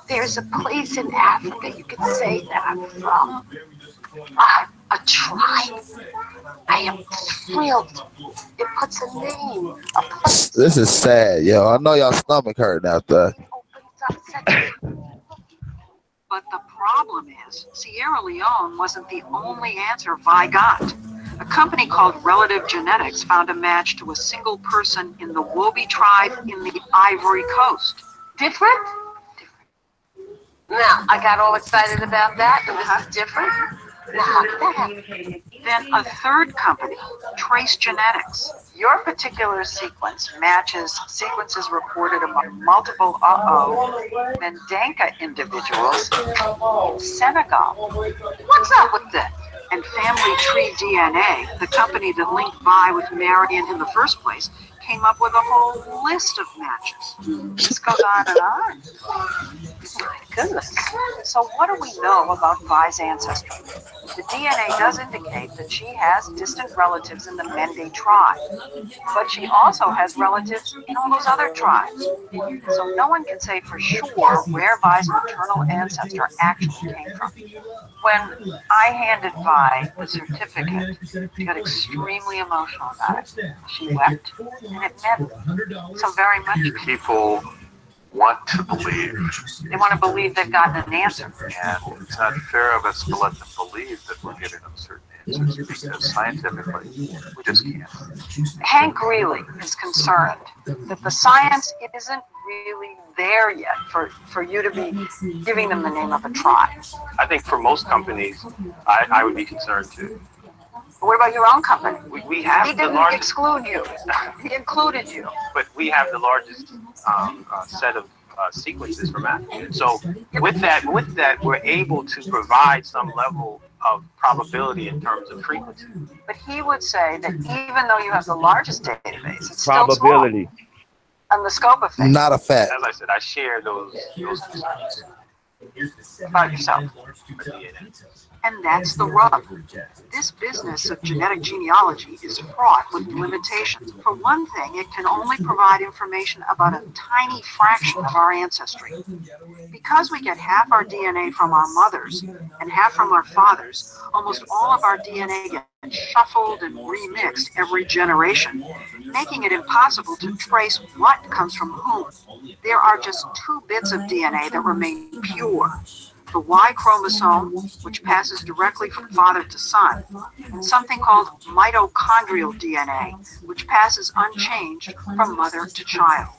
There's a place in Africa you could say that I'm from. A tribe. I am thrilled. It puts a name, a place. This is sad, yo. I know y'all stomach hurting out there. But the problem is, Sierra Leone wasn't the only answer Vi got. A company called Relative Genetics found a match to a single person in the Wobi tribe in the Ivory Coast. Different? Now, I got all excited about that, and this is different. Now, how did that happen? Then a third company, Trace Genetics. Your particular sequence matches sequences reported among multiple Mendenka individuals in Senegal. What's up with that? And Family Tree DNA, the company that linked Vi with Marion in the first place, came up with a whole list of matches. This goes on and on. My goodness. So what do we know about Vi's ancestry? The DNA does indicate that she has distant relatives in the Mende tribe, but she also has relatives in all those other tribes. So no one can say for sure where Vi's maternal ancestor actually came from. When I handed Vi the certificate, she got extremely emotional about it. She wept, and it meant so very much. People want to believe. They want to believe they've gotten an answer. And it's not fair of us to let them believe that we're giving them certain answers, because scientifically, we just can't. Hank Greeley is concerned that the science isn't really there yet for you to be giving them the name of a tribe. I think for most companies, I would be concerned too. What about your own company? We have He the didn't largest, exclude you. He included you. but we have the largest set of sequences from Africa. So with that, we're able to provide some level of probability in terms of frequency. But he would say that even though you have the largest database, it's Probability. still small. And the scope of things. Not a fact. As I said, I share those concerns About yourself. And that's the rub. This business of genetic genealogy is fraught with limitations. For one thing, it can only provide information about a tiny fraction of our ancestry. Because we get half our DNA from our mothers and half from our fathers, almost all of our DNA gets shuffled and remixed every generation, making it impossible to trace what comes from whom. There are just 2 bits of DNA that remain pure. The Y chromosome, which passes directly from father to son, and something called mitochondrial DNA, which passes unchanged from mother to child.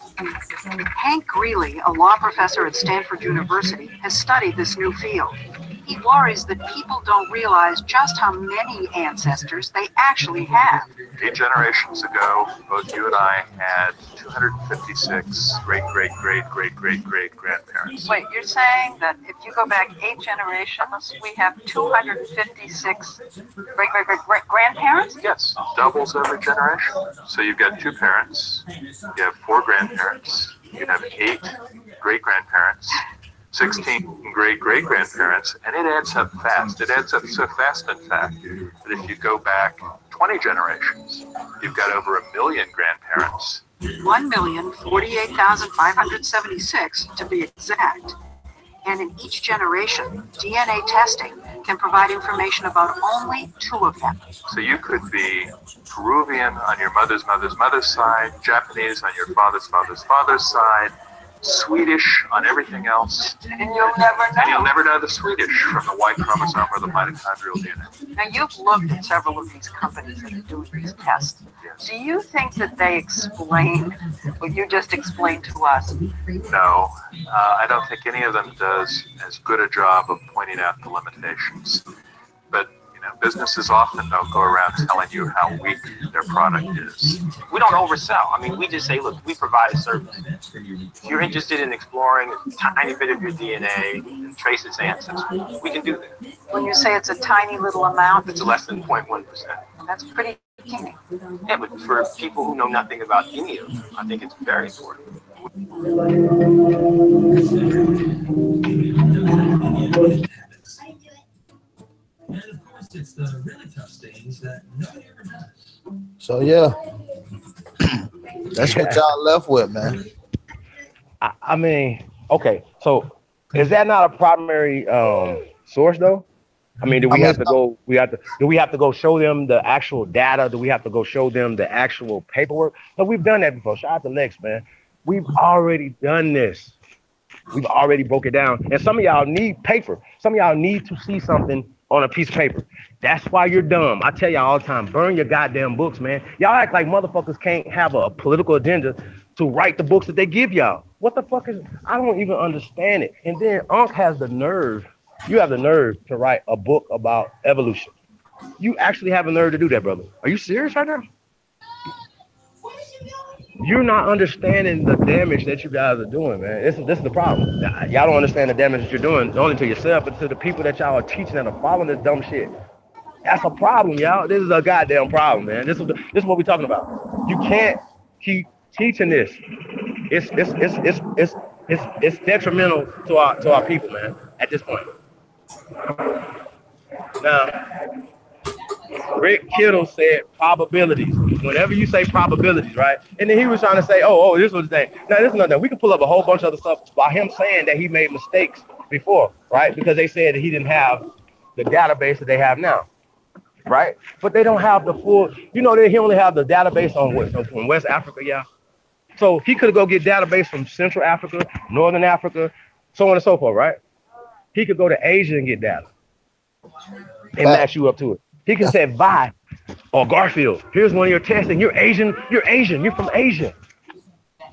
Hank Greeley, a law professor at Stanford University, has studied this new field. He worries that people don't realize just how many ancestors they actually have. 8 generations ago, both you and I had 256 great-great-great-great-great-great-grandparents. Wait, you're saying that if you go back 8 generations, we have 256 great-great-great-grandparents? Yes, doubles every generation. So you've got 2 parents, you have 4 grandparents, you have 8 great-grandparents, 16 great-great-grandparents, and it adds up fast. It adds up so fast, in fact, that if you go back 20 generations, you've got over 1 million grandparents. 1,048,576 to be exact. And in each generation, DNA testing can provide information about only 2 of them. So you could be Peruvian on your mother's side, Japanese on your father's side, Swedish on everything else. And you'll never know. And you'll never know the Swedish from the Y chromosome or the mitochondrial DNA. Now, you've looked at several of these companies that are doing these tests. Yes. Do you think that they explain what you just explained to us? No, I don't think any of them does as good a job of pointing out the limitations. But businesses often don't go around telling you how weak their product is. We don't oversell. I mean, we just say, look, we provide a service. If you're interested in exploring a tiny bit of your DNA and trace its ancestry, we can do that. When you say it's a tiny little amount, It's less than 0.1%. that's pretty teeny. Yeah, but for people who know nothing about any of them, I think it's very important. It's the really tough things that nobody ever does. So yeah, that's what y'all left with, man. I mean, okay, so is that not a primary source though? I mean, do we have to go show them the actual data? Do we have to go show them the actual paperwork? No, we've done that before. Shout out to Lex, man. We've already done this. We've already broke it down. And some of y'all need paper. Some of y'all need to see something on a piece of paper. That's why you're dumb. I tell y'all all the time, burn your goddamn books, man. Y'all act like motherfuckers can't have a political agenda to write the books that they give y'all. What the fuck is, I don't even understand it. And then Unc has the nerve, you have the nerve to write a book about evolution. You actually have a nerve to do that, brother. Are you serious right now? You're not understanding the damage that you guys are doing, man. This is the problem. Y'all don't understand the damage that you're doing, not only to yourself, but to the people that y'all are teaching that are following this dumb shit. That's a problem, y'all. This is a goddamn problem, man. This is what we're talking about. You can't keep teaching this. It's detrimental to our people, man, at this point. Now, Rick Kittle said probabilities. Whenever you say probabilities, right? And then he was trying to say, oh, this was the thing. Now, this is nothing. We could pull up a whole bunch of other stuff by him saying that he made mistakes before, right? Because they said that he didn't have the database that they have now, right? But they don't have the full, he only have the database on West Africa, yeah. So he could go get database from Central Africa, Northern Africa, so on and so forth, right? He could go to Asia and get data and match you up to it. He can say, Vi or Garfield, here's one of your tests, and you're Asian, you're from Asia.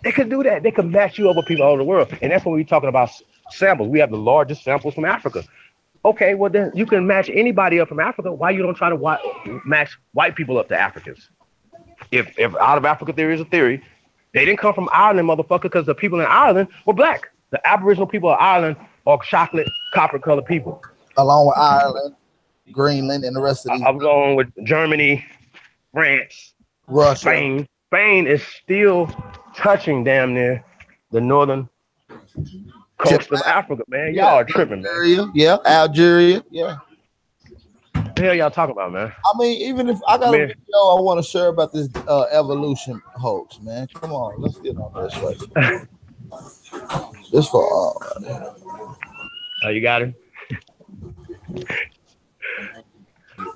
They could do that. They could match you up with people all over the world. And that's when we're talking about samples. We have the largest samples from Africa. Okay, well then you can match anybody up from Africa. Why you don't try to match white people up to Africans? If out of Africa theory is a theory, they didn't come from Ireland, motherfucker, because the people in Ireland were black. The Aboriginal people of Ireland are chocolate, copper-colored people. Along with Ireland, Greenland, and the rest of these. I'm going with Germany, France, Russia. Spain. Spain is still touching damn near the northern coast of Africa, man. Y'all are tripping, man. Yeah, Algeria, yeah. What the hell y'all talking about, man? I mean, even if I got a video I want to share about this evolution hoax, man. Come on, let's get on this right. This for all. Oh, you got it?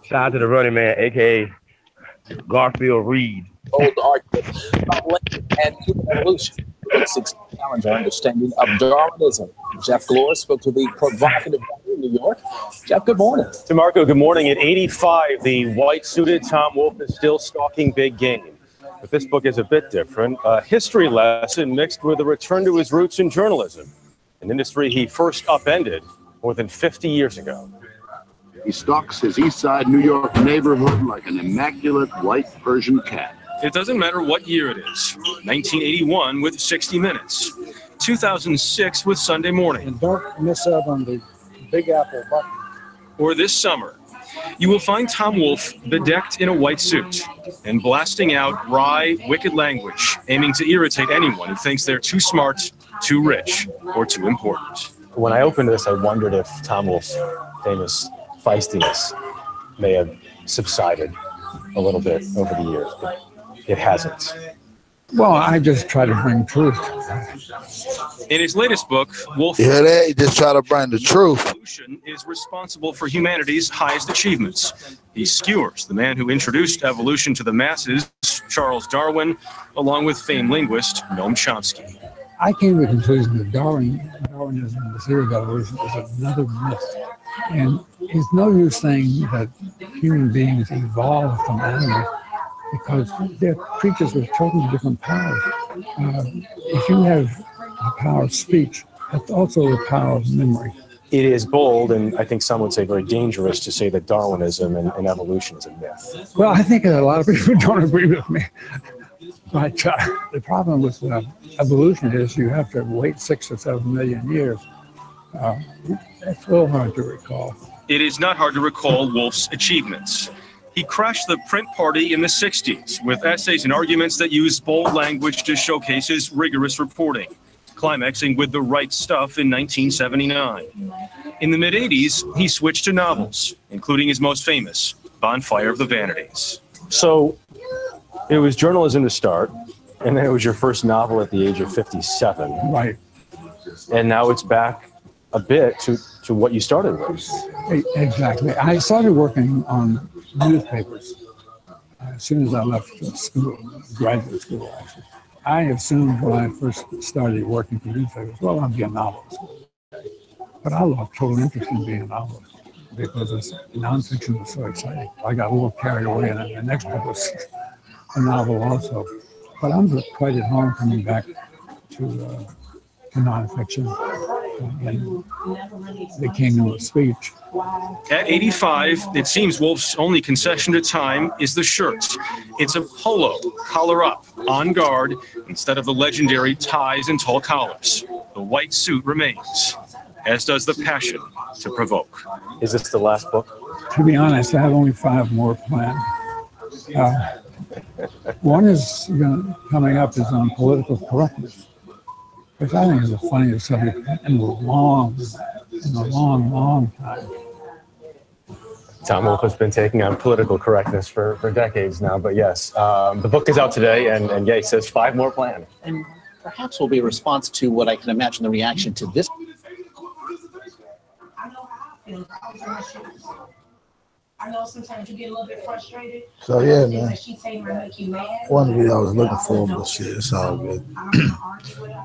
Shout out to the running man, aka Garfield Reed. Old argument about life and human evolution. Basic challenge our understanding of Darwinism. Jeff Glore spoke to the provocative in New York. Jeff, good morning. DeMarco, good morning. At 85, the white-suited Tom Wolfe is still stalking big game. But this book is a bit different. A history lesson mixed with a return to his roots in journalism, an industry he first upended more than 50 years ago. He stalks his East Side New York neighborhood like an immaculate white Persian cat. It doesn't matter what year it is. 1981 with 60 Minutes. 2006 with Sunday Morning. And don't miss out on the Big Apple button. Or this summer. You will find Tom Wolfe bedecked in a white suit and blasting out wry, wicked language, aiming to irritate anyone who thinks they're too smart, too rich, or too important. When I opened this, I wondered if Tom Wolfe's famous feistiness may have subsided a little bit over the years, but it hasn't. Well, I just try to bring truth. In his latest book, Wolfe They just try to bring the truth. is responsible for humanity's highest achievements. He skewers the man who introduced evolution to the masses, Charles Darwin, along with famed linguist Noam Chomsky. I came to the conclusion that Darwinism, the theory of evolution, is another myth. And it's no use saying that human beings evolved from animals because they're creatures with totally different powers. If you have the power of speech, that's also the power of memory. It is bold, and I think some would say very dangerous, to say that Darwinism and evolution is a myth. Well, I think a lot of people don't agree with me. But the problem with evolution is you have to wait 6 or 7 million years. It's a little hard to recall. It is not hard to recall Wolfe's achievements. He crashed the print party in the 60s with essays and arguments that used bold language to showcase his rigorous reporting, climaxing with The Right Stuff in 1979. In the mid-80s, he switched to novels, including his most famous, Bonfire of the Vanities. So it was journalism to start, and then it was your first novel at the age of 57. Right. And now it's back a bit to what you started with. Exactly. I started working on newspapers as soon as I left school, graduate school, actually. I assumed when I first started working for newspapers, well, I'd be a novelist. But I lost total interest in being a novelist because nonfiction was so exciting. I got a little carried away, and the next book was a novel also. But I'm quite at home coming back to nonfiction and the kingdom of speech. At 85, it seems Wolfe's only concession to time is the shirt. It's a polo, collar up, on guard, instead of the legendary ties and tall collars. The white suit remains, as does the passion to provoke. Is this the last book? To be honest, I have only 5 more planned. One is coming up is on political correctness, which I think is the funniest subject in a long time. Tom Wolfe has been taking on political correctness for decades now, but yes, the book is out today, and yeah, he says 5 more planned. And perhaps will be a response to what I can imagine the reaction to this. I know sometimes you get a little bit frustrated. So yeah, man. That she say might make you mad. One of the I was looking for, but shit, it's all good.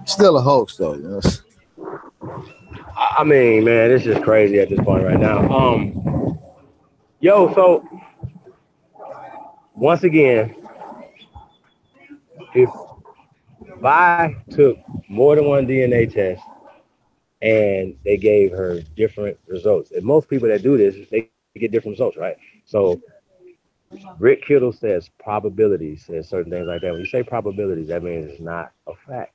Still a hoax, though. You know? I mean, man, it's just crazy at this point right now. Yo, so once again, if I took more than one DNA test and they gave her different results, and most people that do this, they get different results, right? So Rick Kittle says probabilities, says certain things like that. When you say probabilities, that means it's not a fact.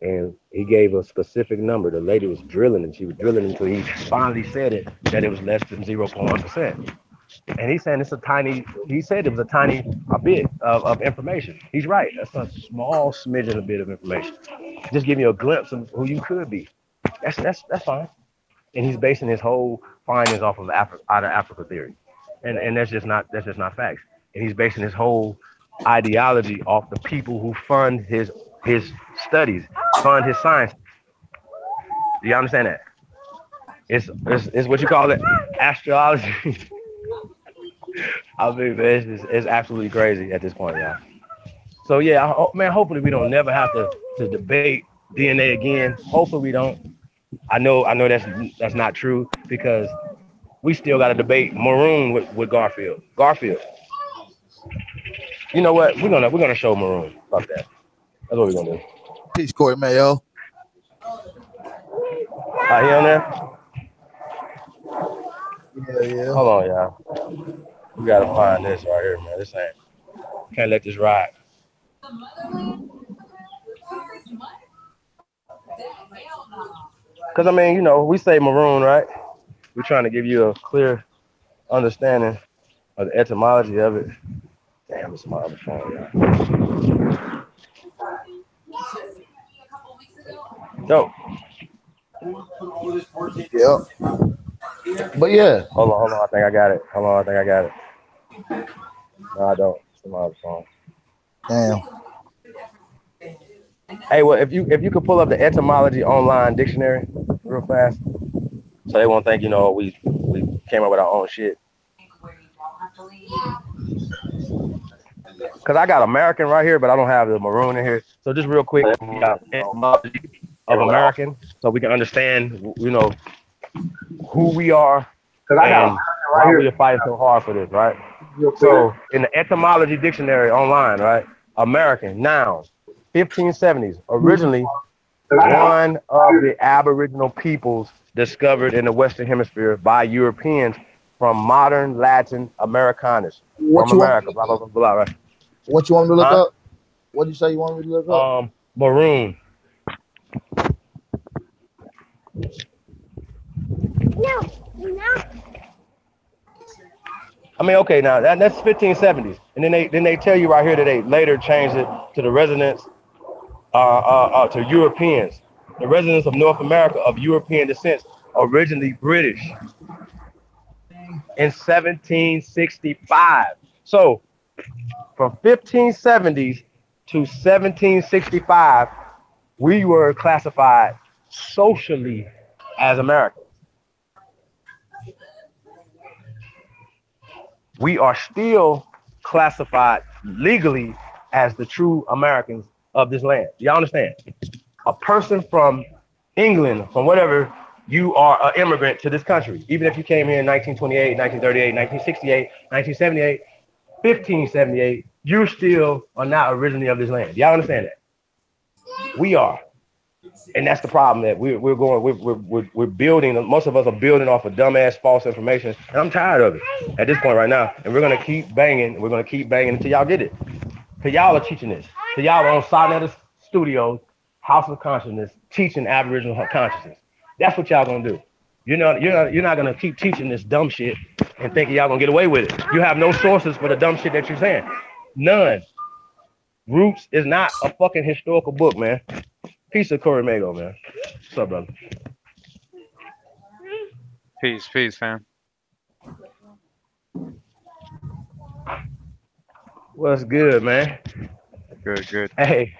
And he gave a specific number. The lady was drilling, and she was drilling until he finally said it, that it was less than 0.1%. And he's saying it's a tiny, he said it was a tiny bit of information. He's right. That's a small smidgen, a bit of information. Just give you a glimpse of who you could be. That's fine. And he's basing his whole findings off of out of Africa theory. And that's just not facts. And he's basing his whole ideology off the people who fund his studies, fund his science. Do you understand that? It's what you call it, astrology. I mean, man, it's absolutely crazy at this point, y'all. So yeah, man, hopefully we don't never have to debate DNA again. Hopefully we don't. I know that's not true, because we still got to debate Maroon with Garfield. Garfield. You know what? We're gonna show Maroon. Fuck that. That's what we're gonna do. Peace, Corey Mayo. He on there? Yeah. Hold on, y'all. We gotta find this right here, man. This ain't. Can't let this ride. Because I mean, you know, we say Maroon, right? We're trying to give you a clear understanding of the etymology of it. Damn, it's my other phone, y'all. Yo. Yep. But yeah. Hold on. I think I got it. No, I don't. Somebody's phone. Damn. Hey, well, if you could pull up the etymology online dictionary real fast, so they won't think we came up with our own shit. Cause I got American right here, but I don't have the maroon in here. So just real quick, we got etymology of American, so we can understand, who we are and why we are fighting so hard for this, right? So in the etymology dictionary online, right? American, noun, 1570s, originally one of the Aboriginal peoples discovered in the Western Hemisphere by Europeans from modern Latin Americanus, from America, blah, blah, blah, blah, right? What you want me to look up? What did you say you want me to look up? Maroon. No. I mean, okay, now that's 1570s, and then they tell you right here that they later changed it to the residents, to Europeans, the residents of North America of European descent, originally British, in 1765. So from 1570s to 1765, we were classified socially as Americans. We are still classified legally as the true Americans of this land. Y'all understand? A person from England, from whatever, you are an immigrant to this country. Even if you came here in 1928, 1938, 1968, 1978, 1578, you still are not originally of this land. Y'all understand that? We are. And that's the problem, that we're building, most of us are building off of dumbass false information. And I'm tired of it at this point right now. And we're going to keep banging. We're going to keep banging until y'all get it. Till y'all are teaching this. Till y'all are on Sonetta Studios, House of Consciousness, teaching Aboriginal consciousness. That's what y'all going to do. You're not going to keep teaching this dumb shit and thinking y'all going to get away with it. You have no sources for the dumb shit that you're saying. None. Roots is not a fucking historical book, man. Peace of Corey Mago, man. What's up, brother? Peace, fam. What's good, man? Good. Hey,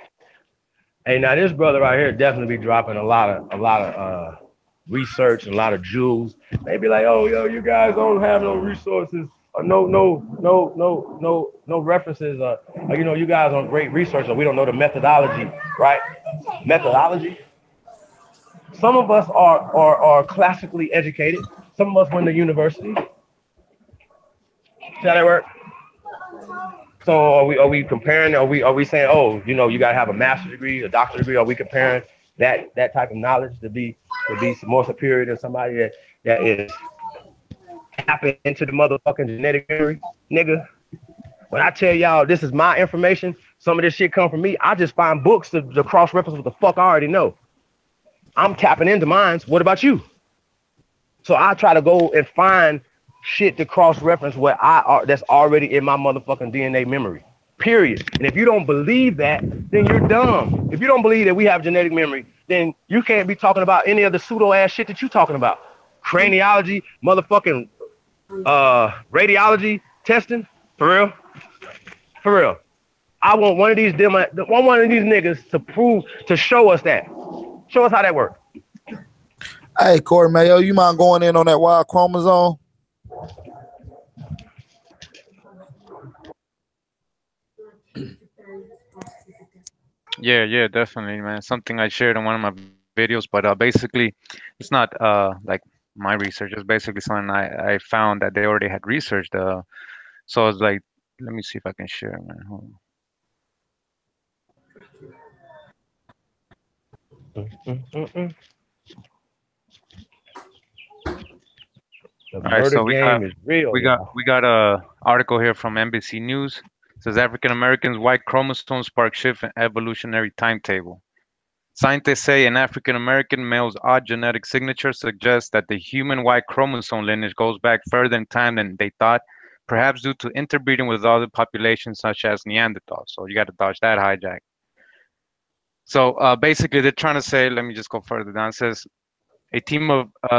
now this brother right here definitely be dropping a lot of research and a lot of jewels. They be like, oh, yo, you guys don't have no resources or no references. You guys aren't great research, or we don't know the methodology, right? Methodology. Some of us are classically educated. Some of us went to university. See how that work? So are we comparing? Are we saying, oh, you gotta have a master's degree, a doctorate degree? Are we comparing that type of knowledge to be more superior than somebody that is tapping into the motherfucking genetic memory, nigga? When I tell y'all this is my information, some of this shit come from me. I just find books to cross-reference what the fuck I already know. I'm tapping into mine. What about you? So I try to go and find shit to cross-reference what that's already in my motherfucking DNA memory. Period. And if you don't believe that, then you're dumb. If you don't believe that we have genetic memory, then you can't be talking about any of the pseudo-ass shit that you're talking about. Craniology, motherfucking radiology testing. For real? For real. I want one of these niggas to show us that. Show us how that works. Hey, Corey Mayo, you mind going in on that Y chromosome? Yeah, definitely, man. Something I shared in one of my videos, but basically, it's not like my research. It's basically something I found that they already had researched. So it's like, let me see if I can share, man. Hold on. All right, so we got a article here from NBC News. It says African Americans' white chromosomes spark shift in evolutionary timetable. Scientists say an African American male's odd genetic signature suggests that the human Y chromosome lineage goes back further in time than they thought, perhaps due to interbreeding with other populations such as Neanderthals. So you got to dodge that hijack. So basically, they're trying to say, let me just go further down. It says A team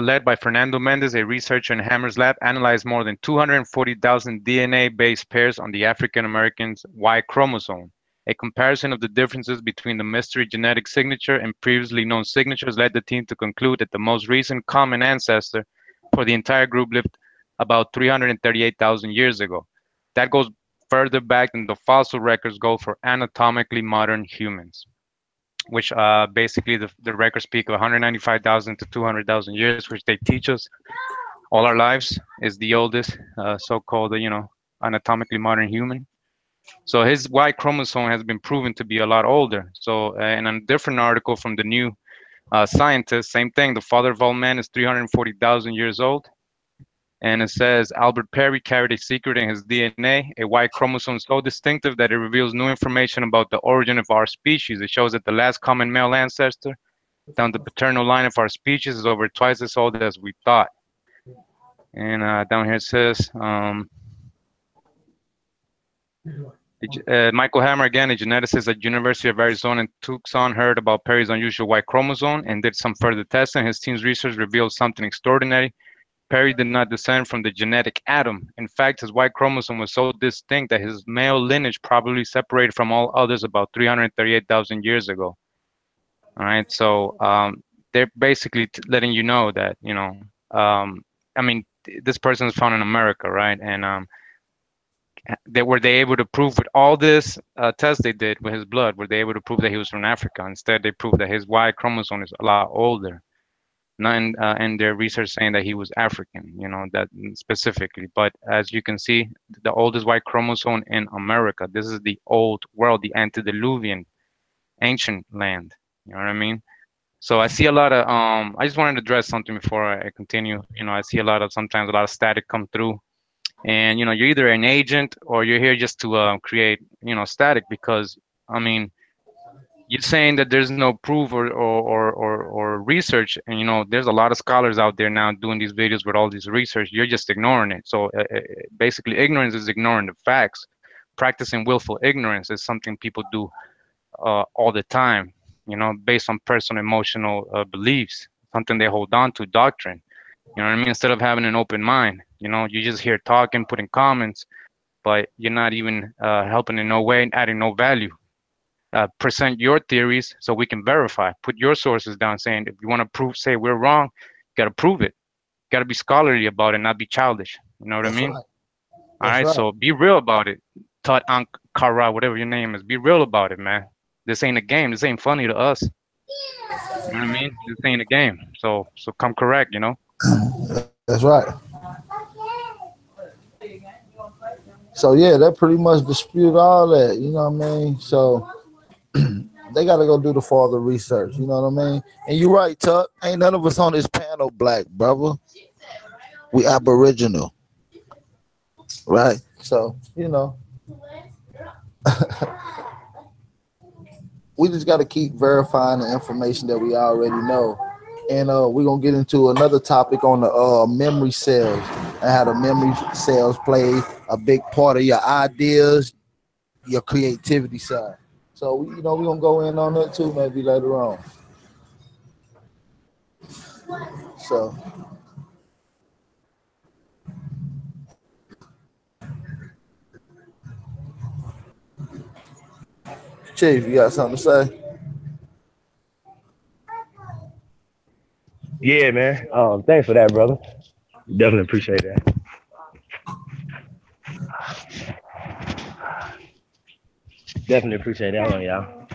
led by Fernando Mendez, a researcher in Hammer's lab, analyzed more than 240,000 DNA-based pairs on the African American's Y chromosome. A comparison of the differences between the mystery genetic signature and previously known signatures led the team to conclude that the most recent common ancestor for the entire group lived about 338,000 years ago. That goes further back than the fossil records go for anatomically modern humans, which basically the records speak of 195,000 to 200,000 years, which they teach us all our lives is the oldest so-called, anatomically modern human. So his Y chromosome has been proven to be a lot older. So in a different article from the New Scientist, same thing. The father of all men is 340,000 years old. And it says Albert Perry carried a secret in his DNA, a Y chromosome so distinctive that it reveals new information about the origin of our species. It shows that the last common male ancestor down the paternal line of our species is over twice as old as we thought. And down here it says, Michael Hammer, again, a geneticist at University of Arizona in Tucson, heard about Perry's unusual Y chromosome and did some further testing. His team's research revealed something extraordinary. Perry did not descend from the genetic Adam. In fact, his Y chromosome was so distinct that his male lineage probably separated from all others about 338,000 years ago. All right, so they're basically letting you know that, I mean, this person is found in America, right? And were they able to prove with all this test they did with his blood, were they able to prove that he was from Africa? Instead, they proved that his Y chromosome is a lot older. And their research saying that he was African, that specifically. But as you can see, the oldest Y chromosome in America. This is the old world, the antediluvian, ancient land. You know what I mean? So I see a lot of. I just wanted to address something before I continue. I see sometimes a lot of static come through, and you're either an agent or you're here just to create static, because I mean, you're saying that there's no proof or research, and there's a lot of scholars out there now doing these videos with all this research. You're just ignoring it. So basically, ignorance is ignoring the facts. Practicing willful ignorance is something people do all the time, based on personal emotional beliefs, something they hold on to, doctrine. You know what I mean? Instead of having an open mind, you just hear talking, putting comments, but you're not even helping in no way, adding no value. Present your theories so we can verify. Put your sources down, saying if you want to say we're wrong, you got to prove it. You got to be scholarly about it, not be childish. You know what I mean? Right. All right, so be real about it. Tut Ankara, whatever your name is, be real about it, man. This ain't a game. This ain't funny to us. You know what I mean? This ain't a game. So come correct, That's right. So yeah, that pretty much dispute all that. You know what I mean? So they got to go do the further research. You know what I mean? And you're right, Tuck. Ain't none of us on this panel black, brother. We Aboriginal, right? So we just got to keep verifying the information that we already know. And we're going to get into another topic on the memory cells and how the memory cells play a big part of your ideas, your creativity side. So, we're going to go in on that too, maybe later on. So, Chief, you got something to say? Yeah, man. Thanks for that, brother. Definitely appreciate that. Definitely appreciate that one, y'all.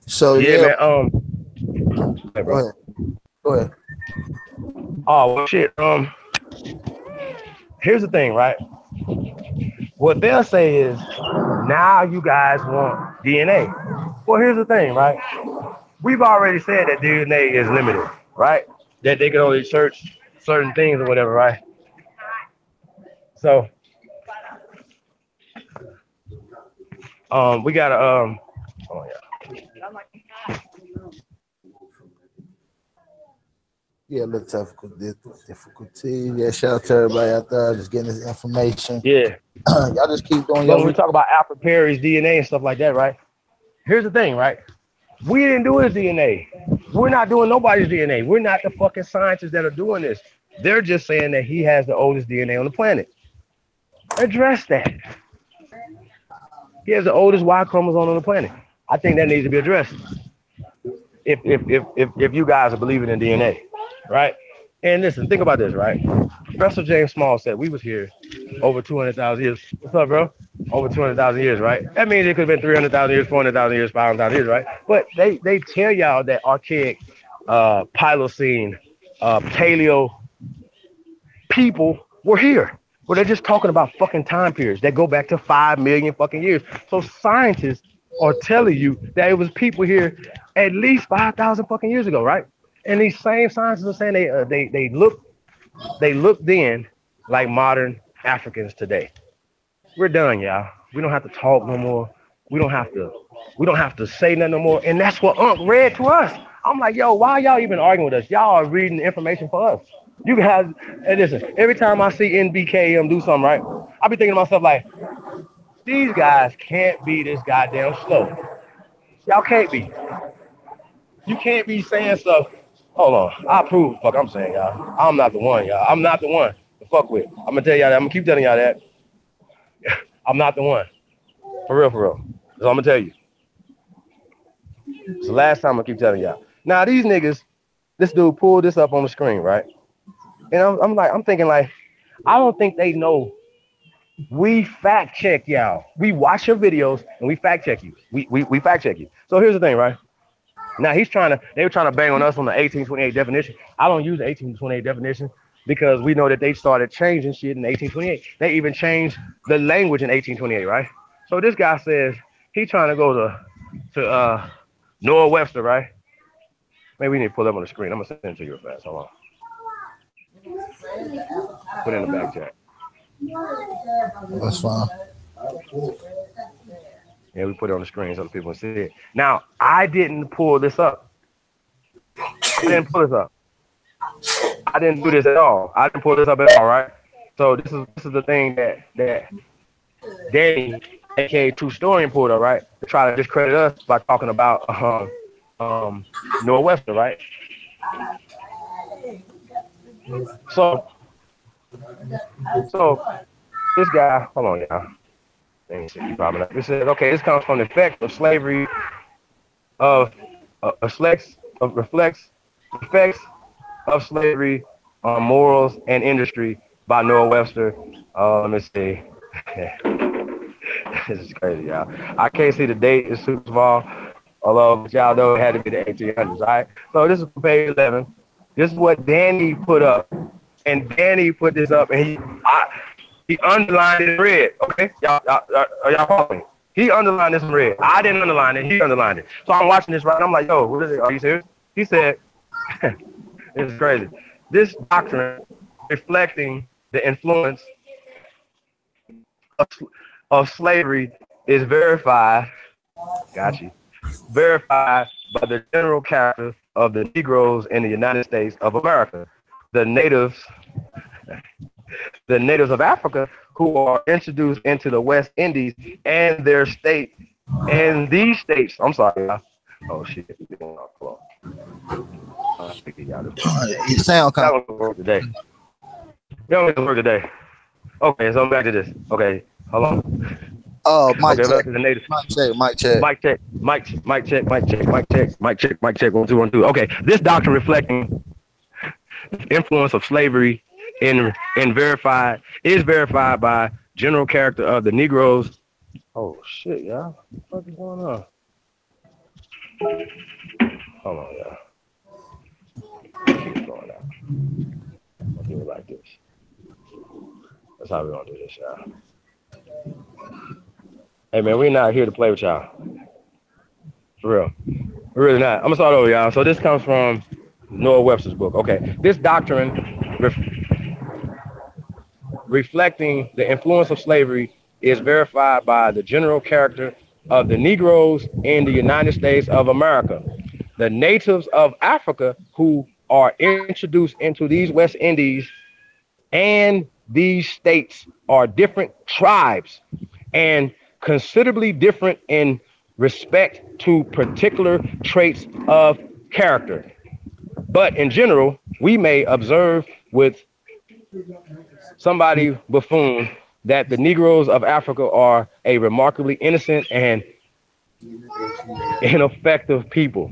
So yeah, man. Hey, bro. Go ahead. Oh well, shit. Here's the thing, right? What they'll say is, now you guys want DNA. Well, here's the thing, right? We've already said that DNA is limited, right? That they can only search certain things or whatever, right? So, we gotta oh yeah. Yeah, a little difficulty. Yeah, shout out to everybody out there just getting this information. Yeah. Y'all just keep doing When your we talk about Alfred Perry's DNA and stuff like that, right? Here's the thing, right? We didn't do his DNA. We're not doing nobody's DNA. We're not the fucking scientists that are doing this. They're just saying that he has the oldest DNA on the planet. Address that. He has the oldest Y chromosome on the planet. I think that needs to be addressed. If you guys are believing in DNA, right? And listen, think about this, right? Professor James Small said we was here over 200,000 years. What's up, bro? Over 200,000 years, right? That means it could have been 300,000 years, 400,000 years, 500,000 years, right? But they tell y'all that archaic Paleocene, Paleo people were here. Well, they're just talking about fucking time periods that go back to 5 million fucking years. So scientists are telling you that it was people here at least 5,000 fucking years ago, right? And these same scientists are saying they look then like modern Africans today. We're done, y'all. We don't have to talk no more. We don't have to say nothing no more. And that's what Unc read to us. I'm like, yo, why y'all even arguing with us? Y'all are reading the information for us. You guys, and listen, every time I see NBKM do something right, I be thinking to myself like, these guys can't be this goddamn slow. Y'all can't be. You can't be saying stuff. Hold on, I prove the fuck I'm saying, y'all. I'm not the one, y'all. I'm not the one to fuck with. I'm gonna tell y'all that. I'm gonna keep telling y'all that. I'm not the one. For real, for real. So I'm gonna tell you. It's the last time I keep telling y'all. Now these niggas, this dude pulled this up on the screen, right? And I'm thinking like, I don't think they know. We fact check y'all. We watch your videos and we fact check you. We fact check you. So here's the thing, right? Now they were trying to bang on us on the 1828 definition. I don't use the 1828 definition because we know that they started changing shit in 1828. They even changed the language in 1828, right? So this guy says he's trying to go to Noah Webster, right? Maybe we need to pull up on the screen. I'm gonna send it to you real fast. Hold on. Put it in the back chat. That's fine. Yeah, we put it on the screen so the people can see it. Now, I didn't pull this up. I didn't pull this up. I didn't do this at all. I didn't pull this up at all, right? So this is the thing that Danny, aka True Historian, pulled up, right? To try to discredit us by talking about Noah Webster, right? So this guy, hold on, y'all. This says, okay, this comes from the effect of slavery reflects effects of slavery on morals and industry by Noah Webster. Let me see. This is crazy, y'all. I can't see the date. It's super small. Although y'all know it had to be the 1800s, right? So this is page 11. This is what Danny put up. And Danny put this up, and he underlined it in red. Okay, y'all following me? He underlined this in red. I didn't underline it. He underlined it. So I'm watching this right. I'm like, yo, what is it? Are you serious? He said, "This is crazy. This doctrine reflecting the influence of slavery is verified. Got you. Verified by the general character of the Negroes in the United States of America, the natives of Africa who are introduced into the West Indies and their state and these states. I'm sorry, y'all. Oh shit. You sound kind of work today. You don't work today. Okay, so I'm back to this. Okay, hold on. Oh, mic okay, check. Mic check. 1 2 1 2. Okay, this doctrine reflecting influence of slavery is verified by general character of the Negroes. Oh shit, y'all. What the fuck is going on? Hold on, y'all. What's going on? I'll do it like this. That's how we're gonna do this, y'all. Hey man, we're not here to play with y'all. For real. We're really not. I'm gonna start over, y'all. So this comes from Noah Webster's book. Okay. This doctrine reflecting the influence of slavery is verified by the general character of the Negroes in the United States of America, the natives of Africa who are introduced into these West Indies, and these states are different tribes and considerably different in respect to particular traits of character. But in general, we may observe with somebody buffoon that the Negroes of Africa are a remarkably innocent and ineffective people.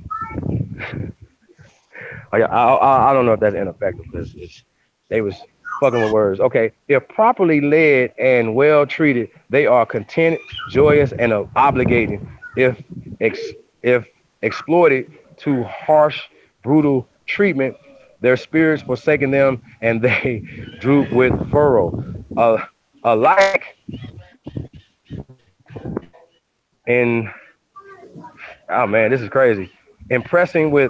I don't know if that's ineffective because they was fucking with words. Okay, if properly led and well treated, they are content, joyous, and obligating. If exploited to harsh, brutal treatment, their spirits forsaken them, and they droop with furrow. Alike in, oh man, this is crazy. Impressing with,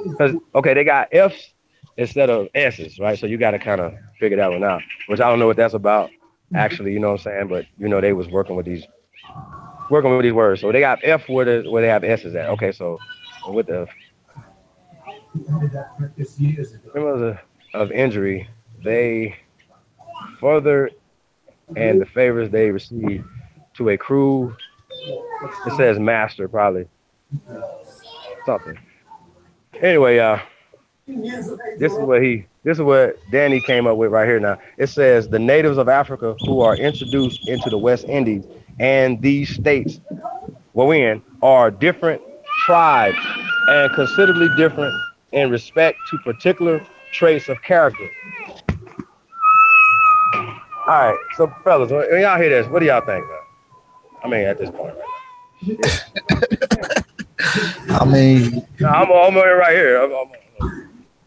because okay, they got F's instead of S's, right? So you got to kind of figure that one out, which I don't know what that's about, actually. You know what I'm saying? But you know, they was working with these words. So they got F where they have S's at. Okay, so with the criminals of injury, they further and the favors they receive to a crew. It says master, probably something. Anyway, this is what Danny came up with right here. Now it says the natives of Africa who are introduced into the West Indies and these states where we in are different tribes and considerably different in respect to particular traits of character. All right, so fellas, when y'all hear this, what do y'all think, man? I mean, at this point right now. I mean, no, I'm right here.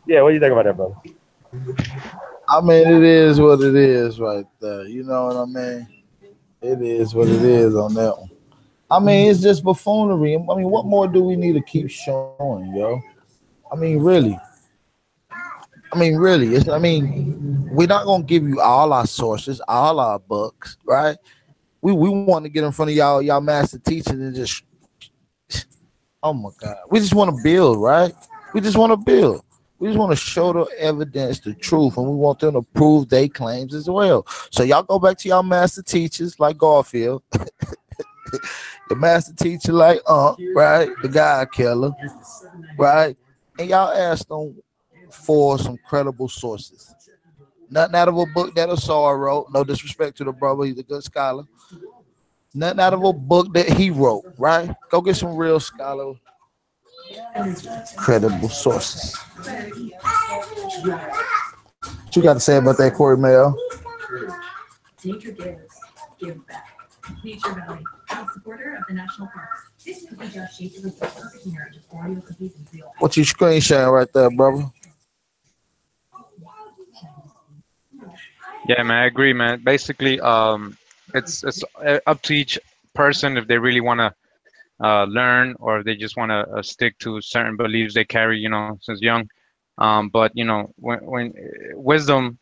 Yeah, what do you think about that, brother? I mean, it is what it is right there. You know what I mean? It is what it is on that one. I mean, it's just buffoonery. I mean, what more do we need to keep showing, yo? I mean, really. We're not gonna give you all our sources, all our books, right? We want to get in front of y'all master teachers and just, oh my God, we just want to build, right? We just want to build. We just want to show the evidence, the truth, and we want them to prove their claims as well. So y'all go back to y'all master teachers like Garfield, the master teacher like right, the God killer, right, and y'all ask them for some credible sources. Nothing out of a book that Asar wrote. No disrespect to the brother, he's a good scholar. Nothing out of a book that he wrote, right? Go get some real scholar, credible sources. What you got to say about that, Corey Mel? Nature gives, give back. Nature Valley, proud supporter of the national parks. This cookie jar shaped with the perfect marriage of Oreo cookies and seal. What you screen sharing right there, brother? Yeah, man, I agree, man. Basically, it's up to each person if they really want to learn or if they just want to stick to certain beliefs they carry, you know, since young. But you know, when wisdom,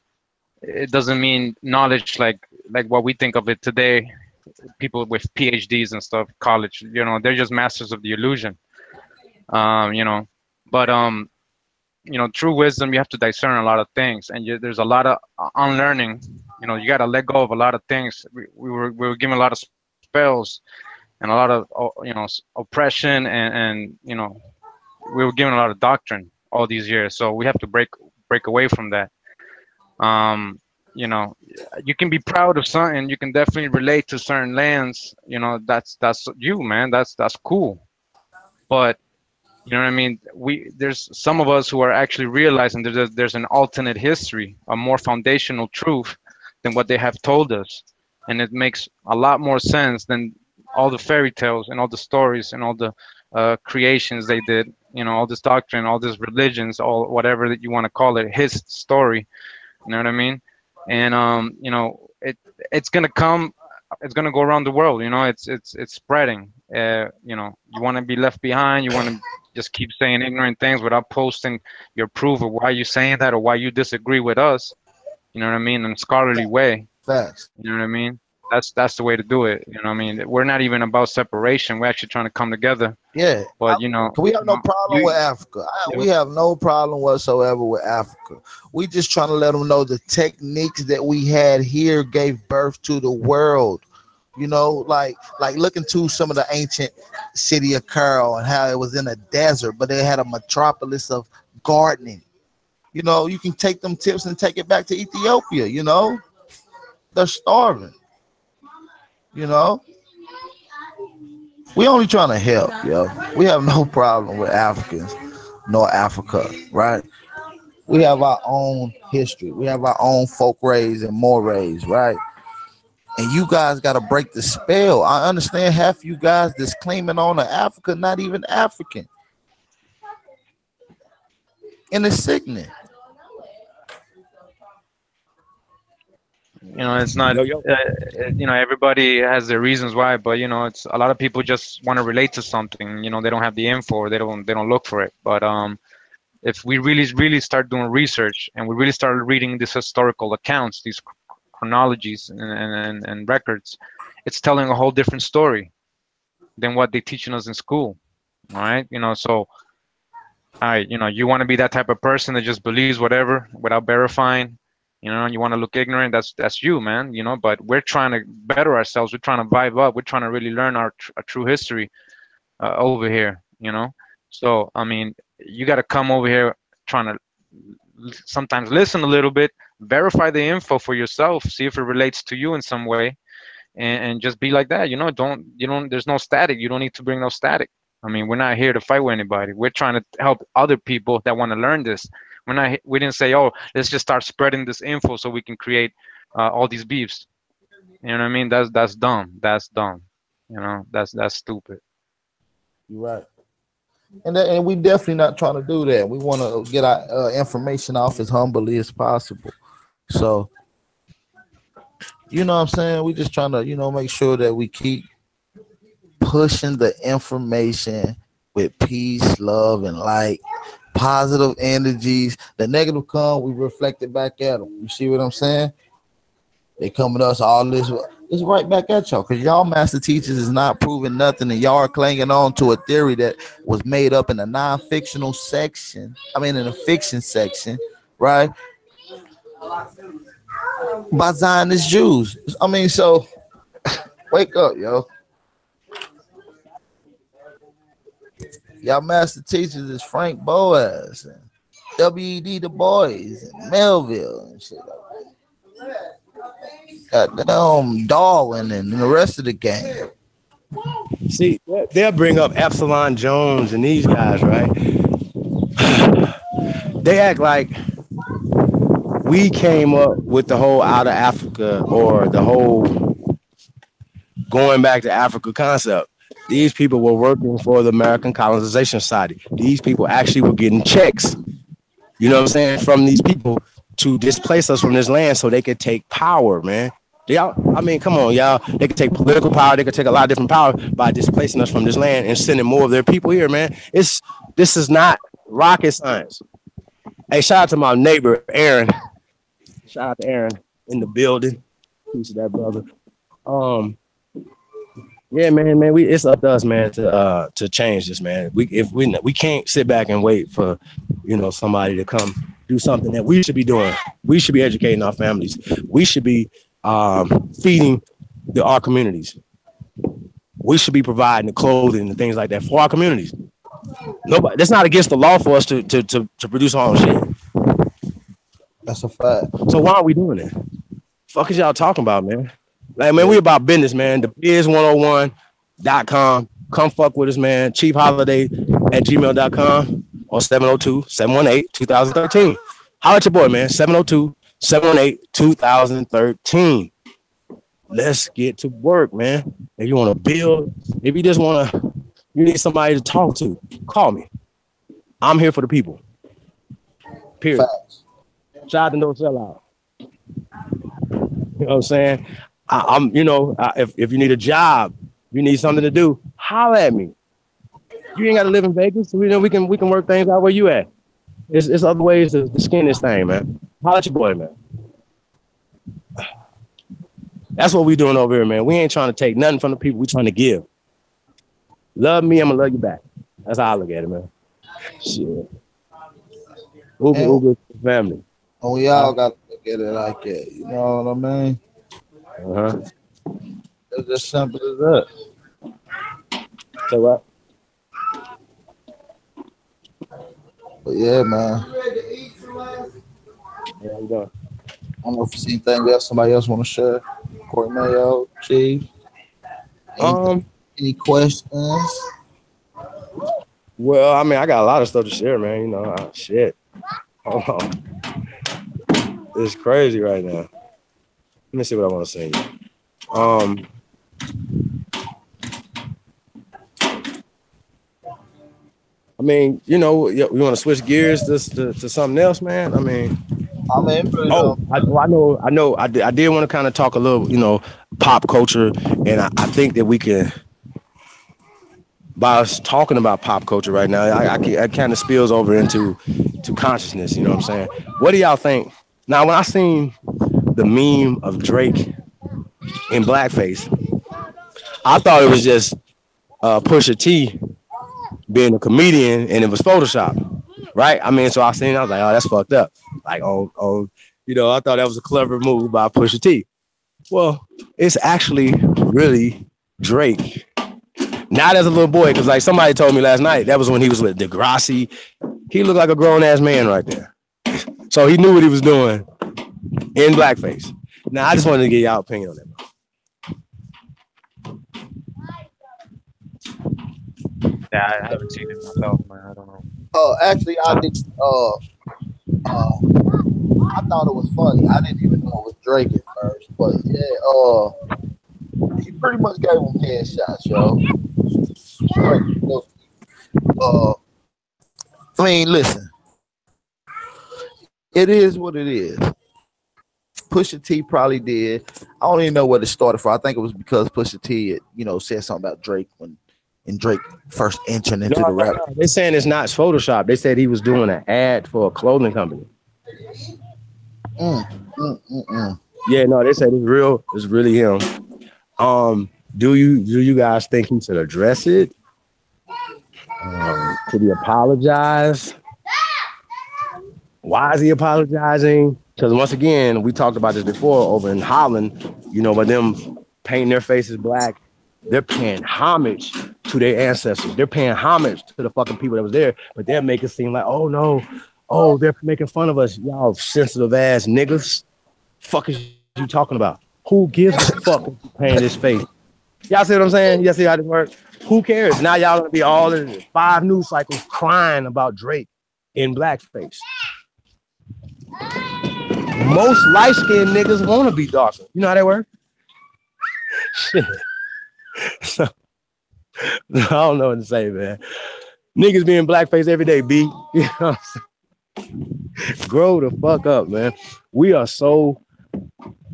it doesn't mean knowledge like what we think of it today. People with PhDs and stuff, college, you know, they're just masters of the illusion. You know, but you know, true wisdom, you have to discern a lot of things, and there's a lot of unlearning. You know, you got to let go of a lot of things. We were given a lot of spells and a lot of you know, oppression, and you know, we were given a lot of doctrine all these years. So we have to break away from that. You know, you can be proud of something. You can definitely relate to certain lands. You know, that's you, man. That's cool. But you know what I mean? There's some of us who are actually realizing there's an alternate history, a more foundational truth than what they have told us, and it makes a lot more sense than all the fairy tales and all the stories and all the creations they did. You know, all this doctrine, all these religions, all whatever that you want to call it, his story. You know what I mean? And you know, it's gonna come. It's gonna go around the world. You know, it's spreading. You know, you want to be left behind. You want to just keep saying ignorant things without posting your proof of why you're saying that or why you disagree with us. You know what I mean? In a scholarly way. Facts. You know what I mean? that's the way to do it. You know what I mean? We're not even about separation. We're actually trying to come together. Yeah. But you know, We have no problem with Africa. We have no problem whatsoever with Africa. We just trying to let them know the techniques that we had here gave birth to the world. You know, like look into some of the ancient city of Cairo and how it was in a desert, but they had a metropolis of gardening. You know, you can take them tips and take it back to Ethiopia. You know, they're starving. You know, we only trying to help, yo. We have no problem with Africans nor Africa, right? We have our own history. We have our own folk ways and mores, right? And you guys got to break the spell. I understand half you guys that's claiming on to Africa, not even African. And it's sickening. You know, it's not. You know, everybody has their reasons why, but you know, it's a lot of people just want to relate to something. You know, they don't have the info, or they don't look for it. But if we really start doing research and we really start reading these historical accounts, these chronologies and records, it's telling a whole different story than what they're teaching us in school. All right, you know, so all right, you know, you want to be that type of person that just believes whatever without verifying. You know, you want to look ignorant. That's you, man. You know, but we're trying to better ourselves. We're trying to vibe up. We're trying to really learn our true history over here. You know, so I mean, you got to come over here trying to sometimes listen a little bit, verify the info for yourself, see if it relates to you in some way, and just be like that. You know, there's no static. You don't need to bring no static. I mean, we're not here to fight with anybody. We're trying to help other people that want to learn this. We didn't say, oh, let's just start spreading this info so we can create all these beefs. You know what I mean? That's dumb. That's dumb. You know, that's stupid. You're right. And we definitely not trying to do that. We want to get our information off as humbly as possible. So, you know what I'm saying? We just trying to, you know, make sure that we keep pushing the information with peace, love, and light, positive energies. The negative come, we reflect it back at them. You see what I'm saying? They coming to us all this. It's right back at y'all, because y'all master teachers is not proving nothing, and y'all are clinging on to a theory that was made up in a non-fictional section. I mean, in a fiction section, right? By Zionist Jews. I mean, so wake up, yo. Y'all master teachers is Frank Boas and W.E.D. Du Bois and Melville and shit like that. Darwin and the rest of the gang. See, they'll bring up Epsilon Jones and these guys, right? They act like we came up with the whole out of Africa or the whole going back to Africa concept. These people were working for the American Colonization Society. These people actually were getting checks, you know what I'm saying, from these people to displace us from this land so they could take power, man. Y'all, I mean, come on, y'all. They could take political power. They could take a lot of different power by displacing us from this land and sending more of their people here, man. This is not rocket science. Hey, shout out to my neighbor, Aaron. Shout out to Aaron in the building. Peace to that brother. Yeah, man, it's up to us, man, to change this, man. We can't sit back and wait for, you know, somebody to come do something that we should be doing. We should be educating our families. We should be feeding our communities. We should be providing the clothing and things like that for our communities. Nobody. That's not against the law for us to produce our own shit. That's a fact. So why are we doing it? Fuck is y'all talking about, man? Like, man, we about business, man. The biz101.com. Come fuck with us, man. chiefholiday@gmail.com or 702-718-2013. Holla at your boy, man. 702-718-2013. Let's get to work, man. If you want to build, if you just want to, you need somebody to talk to, call me. I'm here for the people. Period. Facts. Shout out to No Sellout. You know what I'm saying? I'm, you know, if you need a job, you need something to do, holla at me. You ain't got to live in Vegas. So we know we can work things out where you at. It's other ways to skin this thing, man. Holla at your boy, man. That's what we doing over here, man. We ain't trying to take nothing from the people. We trying to give. Love me, I'm gonna love you back. That's how I look at it, man. Shit. Ooga family. Oh, we all got to look at it like that. You know what I mean? It's as simple as that. So what? But yeah, man. Yeah, how you doing? I don't know if you see anything else somebody else want to share. Corey Mayo, Chief. Any questions? Well, I mean, I got a lot of stuff to share, man. You know, shit. Hold on. It's crazy right now. Let me see what I want to say. I mean, you know, we want to switch gears to something else, man. I mean, I did want to kind of talk a little, you know, pop culture, and I think that we can, by us talking about pop culture right now, I kind of spills over into consciousness. You know what I'm saying? What do y'all think? Now, when I seen the meme of Drake in blackface, I thought it was just Pusha T being a comedian, and it was Photoshop, right? I mean, so I was like, oh, that's fucked up. Like, you know, I thought that was a clever move by Pusha T. Well, it's actually really Drake. Not as a little boy, because like somebody told me last night, that was when he was with Degrassi. He looked like a grown-ass man right there. So he knew what he was doing in blackface. Now, I just wanted to get y'all opinion on that. Yeah, I haven't seen it myself, man. I don't know. Actually, I did. I thought it was funny. I didn't even know it was Drake at first, but yeah, he pretty much gave him headshots, yo. I mean, listen, it is what it is. Pusha T probably did. I don't even know where it started from. I think it was because Pusha T, you know, said something about Drake when Drake first entered into the rap. They're saying it's not Photoshop. They said he was doing an ad for a clothing company. Yeah, no, they said it's real. It's really him. Do you guys think he should address it? Could he apologize? Why is he apologizing? Because once again, we talked about this before over in Holland, you know, by them painting their faces black, they're paying homage to their ancestors. They're paying homage to the fucking people that was there, but they're making it seem like, oh no, they're making fun of us, y'all sensitive ass niggas. Fuck is you talking about? Who gives a fuck if you paint his face? Y'all see what I'm saying? Y'all see how this works? Who cares? Now y'all gonna be all in 5 news cycles crying about Drake in blackface. Most light-skinned niggas want to be darker. You know how that works? Shit. So, I don't know what to say, man. Niggas being blackface every day, B. You know what I'm saying? Grow the fuck up, man. We are so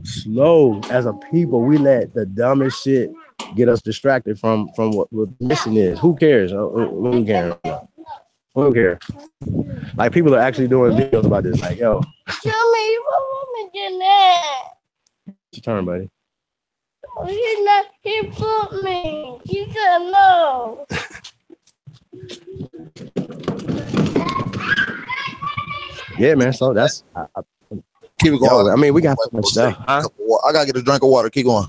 slow as a people. We let the dumbest shit get us distracted from what the mission is. Who cares? Who cares? Who cares? Like, people are actually doing videos about this. Like, yo. Tell me, you want me to that? It's your turn, buddy. He put me. He said no. Yeah, man. So that's keep it going. I mean, we got so much stuff. Huh? I gotta get a drink of water. Keep going.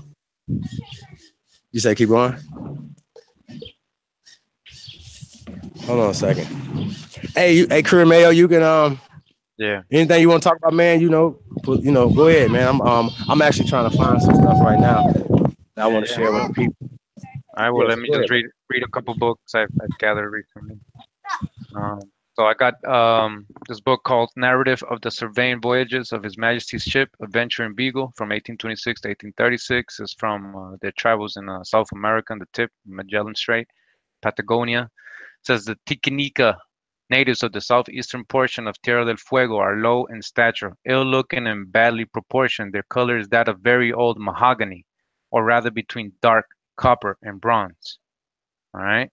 You say keep going? Hold on a second. Hey, Career Mayo, you can yeah. Anything you want to talk about, man? You know, go ahead, man. I'm actually trying to find some stuff right now that I want to share with the people. All right, well, let me just read a couple books I've gathered recently. So I got this book called Narrative of the Surveying Voyages of His Majesty's Ship, Adventure and Beagle, from 1826 to 1836. It's from their travels in South America, on the tip, Magellan Strait, Patagonia. It says the Tiquinica natives of the southeastern portion of Tierra del Fuego are low in stature, ill-looking and badly proportioned. Their color is that of very old mahogany, or rather between dark copper and bronze. All right.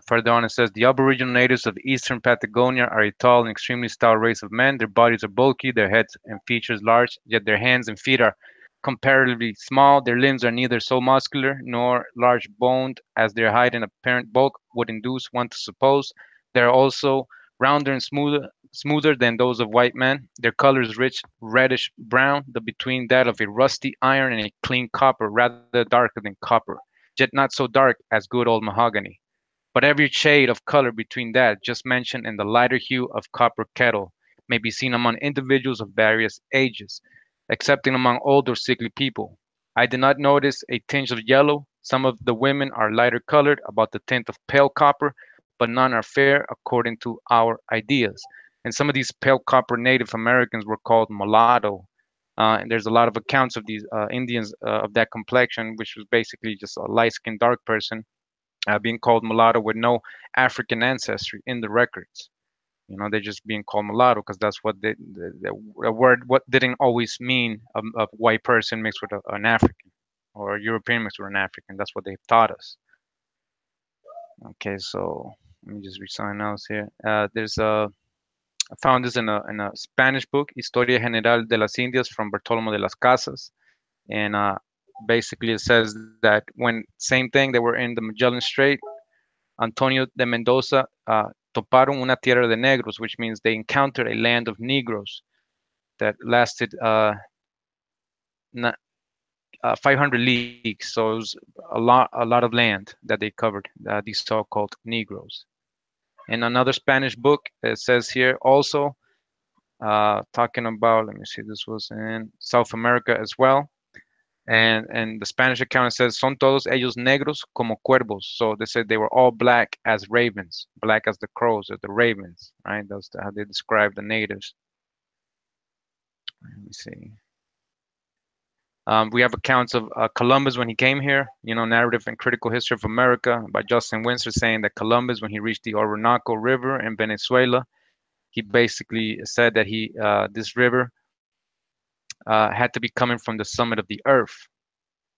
Further on, it says the aboriginal natives of eastern Patagonia are a tall and extremely stout race of men. Their bodies are bulky, their heads and features large, yet their hands and feet are comparatively small. Their limbs are neither so muscular nor large boned as their height and apparent bulk would induce one to suppose. They are also rounder and smoother than those of white men. Their color is rich reddish brown, the between that of a rusty iron and a clean copper, rather darker than copper, yet not so dark as good old mahogany. But every shade of color between that just mentioned and the lighter hue of copper kettle may be seen among individuals of various ages, excepting among old or sickly people. I did not notice a tinge of yellow. Some of the women are lighter colored, about the tint of pale copper, but none are fair according to our ideas. And some of these pale copper Native Americans were called mulatto. And there's a lot of accounts of these Indians of that complexion, which was basically just a light-skinned dark person being called mulatto with no African ancestry in the records. They're just being called mulatto because that's what the word what didn't always mean a white person mixed with an African or a European mixed with an African. That's what they've taught us. Okay, so let me just read something else here. I found this in a Spanish book, Historia General de las Indias from Bartolomé de las Casas, and basically it says that when same thing they were in the Magellan Strait, Antonio de Mendoza toparon una tierra de negros, which means they encountered a land of Negroes that lasted 500 leagues. So it was a lot of land that they covered, these so-called Negroes. In another Spanish book, it says here also, talking about, let me see, this was in South America as well. And the Spanish account says, son todos ellos negros como cuervos. So they said they were all black as ravens, black as the crows or the ravens, right? That's how they describe the natives. Let me see. We have accounts of Columbus when he came here, Narrative and Critical History of America by Justin Winsor, saying that Columbus, when he reached the Orinoco River in Venezuela, he basically said that this river had to be coming from the summit of the earth,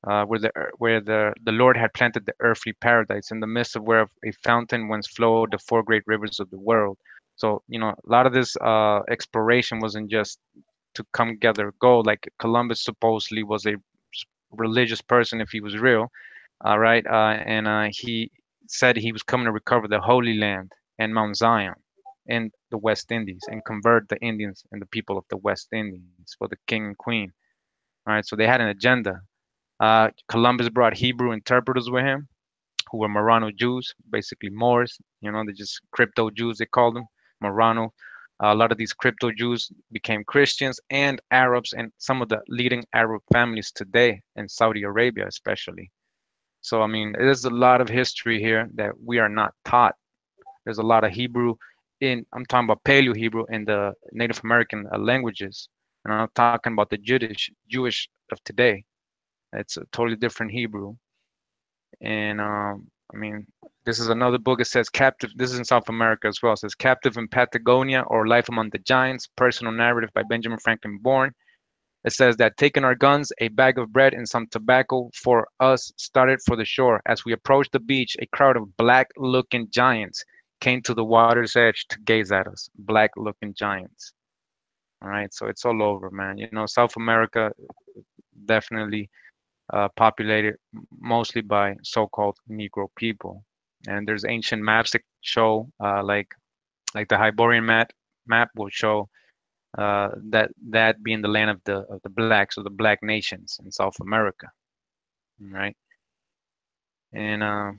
where the Lord had planted the earthly paradise, in the midst of where a fountain once flowed the four great rivers of the world. So, a lot of this exploration wasn't just to come gather gold. Like Columbus supposedly was a religious person if he was real, right? And he said he was coming to recover the Holy Land and Mount Zion in the West Indies and convert the Indians and the people of the West Indies for the king and queen. All right, so they had an agenda. Columbus brought Hebrew interpreters with him, who were Marrano Jews, basically Moors. They just crypto Jews, they called them Marrano. A lot of these crypto Jews became Christians and Arabs, and some of the leading Arab families today in Saudi Arabia, especially. So, I mean, there's a lot of history here that we are not taught. There's a lot of Hebrew I'm talking about Paleo Hebrew in the Native American languages, and I'm talking about the Jewish of today. It's a totally different Hebrew. And I mean, this is another book. It says Captive. This is in South America as well. It says Captive in Patagonia, or Life Among the Giants, personal narrative by Benjamin Franklin Bourne. It says that taking our guns, a bag of bread, and some tobacco for us, started for the shore. As we approached the beach, a crowd of black-looking giants came to the water's edge to gaze at us. Black-looking giants. All right, so it's all over, man. South America definitely populated mostly by so-called Negro people. And there's ancient maps that show, like the Hyborian map will show that being the land of the blacks, or the black nations in South America, right? And yeah,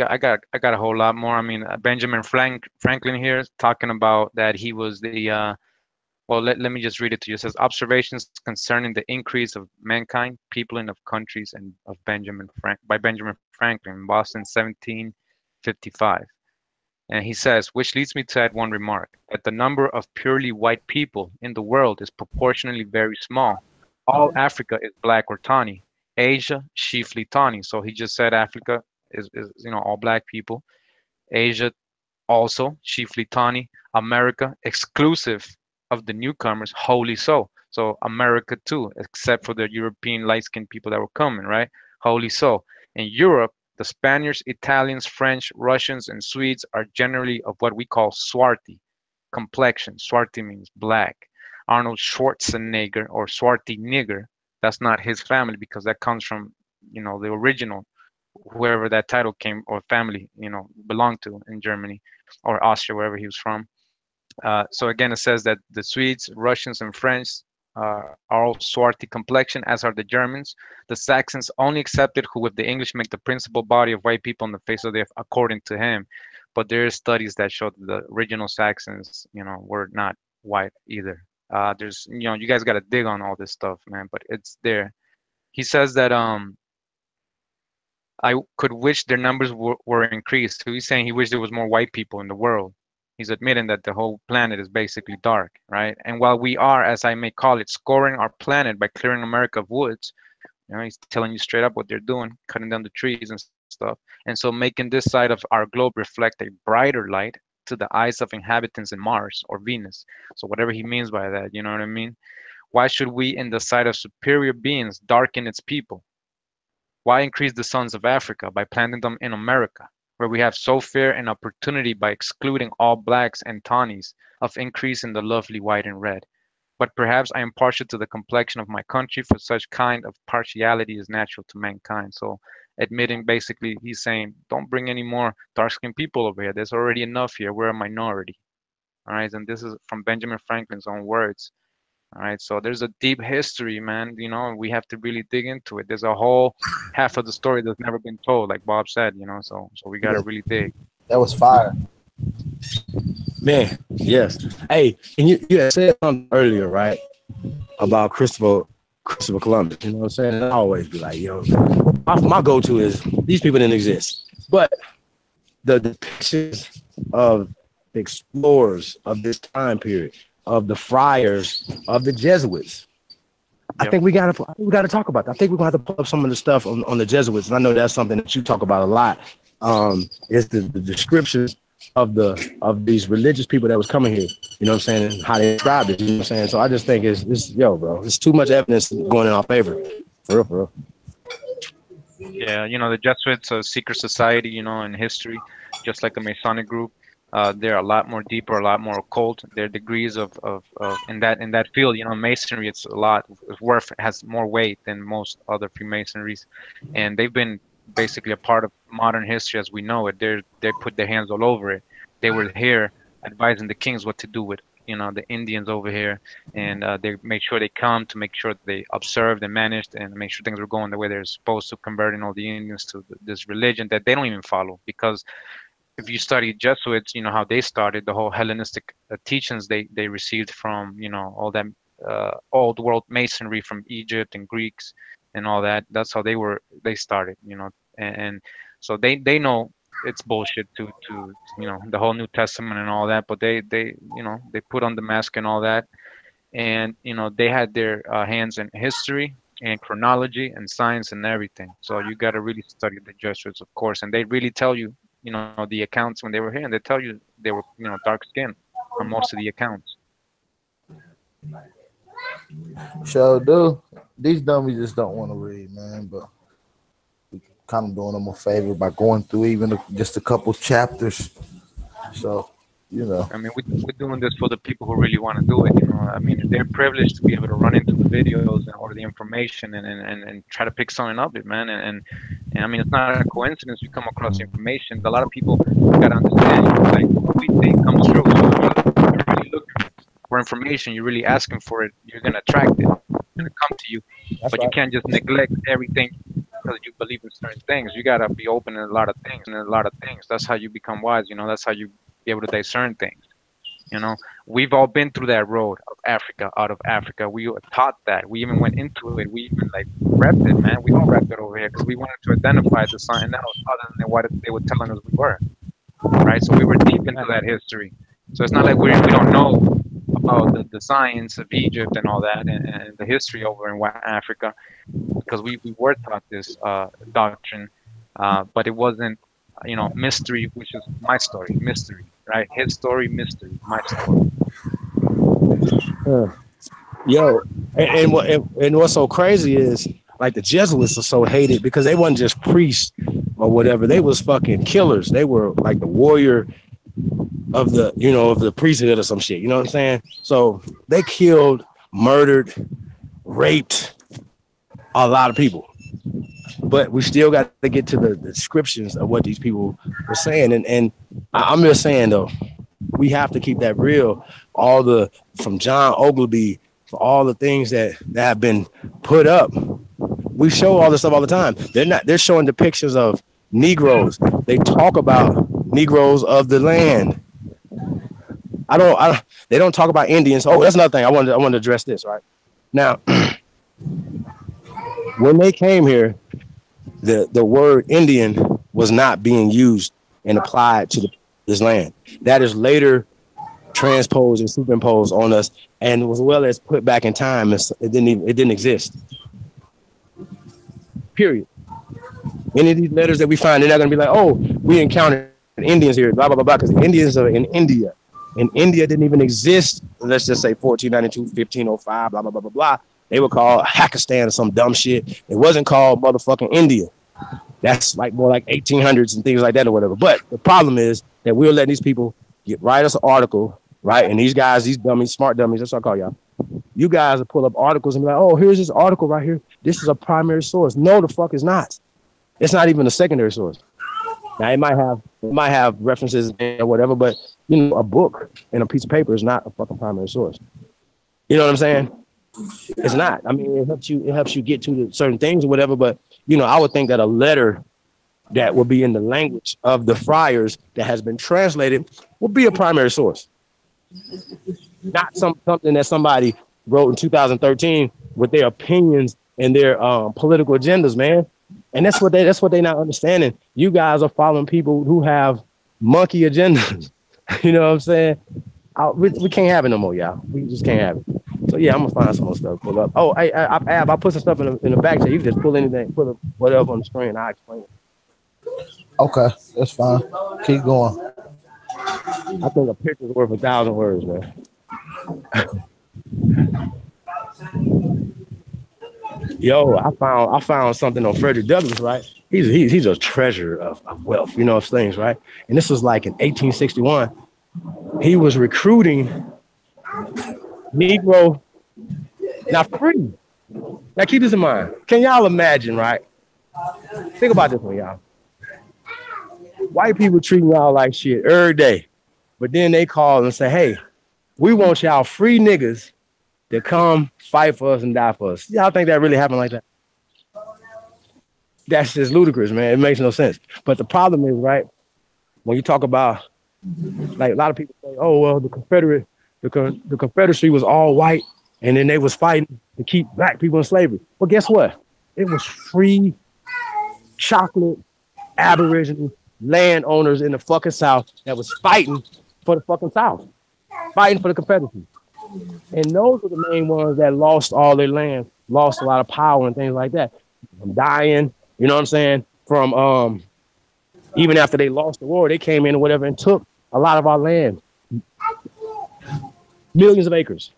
I got a whole lot more. I mean, Benjamin Franklin here is talking about that he was the well, let me just read it to you. It says, observations concerning the increase of mankind, peopling of countries, and of by Benjamin Franklin, Boston, 1755. And he says, which leads me to add one remark, that the number of purely white people in the world is proportionally very small. All Africa is black or tawny. Asia, chiefly tawny. So he just said Africa is all black people. Asia, also chiefly tawny. America, exclusive of the newcomers, wholly so. So America too, except for the European light-skinned people that were coming, right? Wholly so. In Europe, the Spaniards, Italians, French, Russians, and Swedes are generally of what we call swarthy complexion. Swarthy means black. Arnold Schwarzenegger, or Swarthy nigger, That's not his family because that comes from, you know, the original, whoever that title came or family, you know, belonged to in Germany or Austria, wherever he was from. So again, it says that the Swedes, Russians, and French are all swarthy complexion, as are the Germans. The Saxons only accepted who, with the English, make the principal body of white people on the face of the earth, according to him. But there are studies that show that the original Saxons, you know, were not white either. There's, you know, you guys got to dig on all this stuff, man, but it's there. He says that I could wish their numbers were increased. So he's saying he wished there was more white people in the world. He's admitting that the whole planet is basically dark, right? And while we are, as I may call it, scoring our planet by clearing America of woods, you know, he's telling you straight up what they're doing, cutting down the trees and stuff. And so making this side of our globe reflect a brighter light to the eyes of inhabitants in Mars or Venus. So whatever he means by that, you know what I mean? Why should we, in the sight of superior beings, darken its people? Why increase the sons of Africa by planting them in America, where we have so fair an opportunity by excluding all blacks and tawnies of increasing the lovely white and red? But perhaps I am partial to the complexion of my country, for such kind of partiality is natural to mankind. So admitting basically, he's saying, don't bring any more dark-skinned people over here. There's already enough here. We're a minority. All right, and this is from Benjamin Franklin's own words. All right, so there's a deep history, man. You know, we have to really dig into it. There's a whole half of the story that's never been told, like Bob said. You know, so we gotta really dig. That was fire, man. Yes. Hey, and you had said something earlier, right, about Christopher Columbus. You know what I'm saying? I always be like, yo, my go-to is these people didn't exist, but the depictions of explorers of this time period, of the friars, of the Jesuits. I think we gotta talk about that. I think we're gonna have to pull up some of the stuff on the Jesuits, and I know that's something that you talk about a lot. Is the descriptions of these religious people that was coming here. You know what I'm saying? And how they described it. You know what I'm saying? So I just think it's yo, bro. It's too much evidence going in our favor. For real. Yeah, you know, the Jesuits, a secret society, you know, in history, just like the Masonic group. They're a lot more deeper, a lot more occult. Their degrees of in that field, you know, Masonry, it's a lot worth, has more weight than most other Freemasonries, and they've been basically a part of modern history as we know it. They put their hands all over it. They were here advising the kings what to do with, you know, the Indians over here, and they made sure they come to make sure they observed and managed and make sure things were going the way they're supposed to, converting all the Indians to this religion that they don't even follow. Because if you study Jesuits, you know how they started, the whole Hellenistic teachings they received from, you know, all that old world masonry from Egypt and Greeks and all that. That's how they started, you know, and so they know it's bullshit to you know, the whole New Testament and all that, but they you know, they put on the mask and all that, and you know, they had their hands in history and chronology and science and everything. So you got to really study the Jesuits, of course, and they really tell you, you know, the accounts when they were here, and they tell you they were, you know, dark skinned on most of the accounts. So do these dummies just don't want to read, man, but we kind of doing them a favor by going through even just a couple chapters. So, you know, I mean, we're doing this for the people who really want to do it. You know, I mean, they're privileged to be able to run into the videos or the information and try to pick something up, man. And I mean, it's not a coincidence you come across information. A lot of people got to understand, you know, like what we think comes true. So you're really looking for information. You're really asking for it. You're gonna attract it. It's gonna come to you. That's but right. You can't just neglect everything because you believe in certain things. You gotta be open in a lot of things. That's how you become wise. You know, that's how you be able to discern things. You know, we've all been through that road of Africa, out of Africa. We were taught that. We even went into it. We even like repped it, man. We all repped it over here because we wanted to identify the something else other than what they were telling us we were. Right? So we were deep into that history. So it's not like we don't know about the science of Egypt and all that and the history over in Africa, because we were taught this doctrine, but it wasn't, you know, mystery, which is my story, mystery, right? His story, mystery, my story. Yo, and what's so crazy is, like, the Jesuits are so hated because they wasn't just priests or whatever. They was fucking killers. They were like the warrior of the, you know, of the priesthood or some shit. You know what I'm saying? So they killed, murdered, raped, a lot of people. But we still got to get to the descriptions of what these people were saying. And I'm just saying, though, we have to keep that real. From John Ogilvy, for all the things that have been put up. We show all this stuff all the time. They're showing depictions of Negroes. They talk about Negroes of the land. They don't talk about Indians. Oh, that's another thing. I wanted to address this right now. When they came here, the word Indian was not being used and applied to this land. That is later transposed and superimposed on us, and as well as put back in time. It didn't exist. Period. Any of these letters that we find, they're not going to be like, oh, we encountered Indians here, blah, blah, blah, blah, because Indians are in India. And India didn't even exist, let's just say 1492, 1505, blah, blah, blah, blah, blah. They were called Pakistan or some dumb shit. It wasn't called motherfucking India. That's like more like 1800s and things like that or whatever. But the problem is that we're letting these people write us an article, right? And these guys, these dummies, smart dummies, that's what I call y'all. You guys will pull up articles and be like, oh, here's this article right here. This is a primary source. No, the fuck is not. It's not even a secondary source. Now it might have references or whatever, but you know, a book and a piece of paper is not a fucking primary source. You know what I'm saying? It's not. I mean, it helps you get to certain things or whatever, but you know, I would think that a letter that will be in the language of the friars that has been translated will be a primary source. Not something that somebody wrote in 2013 with their opinions and their political agendas, man. And that's what they're not understanding. You guys are following people who have monkey agendas. You know what I'm saying? We can't have it no more, y'all. We just can't have it. So yeah, I'm gonna find some more stuff. Pull up. Oh, I put some stuff in the back so you can just pull anything, put whatever on the screen. I explain it. Okay, that's fine. Keep going. I think a picture's worth 1,000 words, man. Yo, I found something on Frederick Douglass, right? He's a treasure of wealth, you know, of things, right? And this was like in 1861. He was recruiting Negro, not free. Now keep this in mind. Can y'all imagine, right? Think about this one, y'all. White people treating y'all like shit every day, but then they call and say, hey, we want y'all free niggas to come fight for us and die for us. Y'all think that really happened like that? That's just ludicrous, man. It makes no sense. But the problem is, right, when you talk about, like a lot of people say, oh, well, the Confederacy was all white, and then they was fighting to keep black people in slavery. Well, guess what? It was free, chocolate, aboriginal landowners in the fucking South that was fighting for the fucking South, fighting for the Confederacy. And those were the main ones that lost all their land, lost a lot of power and things like that. From dying, you know what I'm saying? From even after they lost the war, they came in or whatever and took a lot of our land. Millions of acres.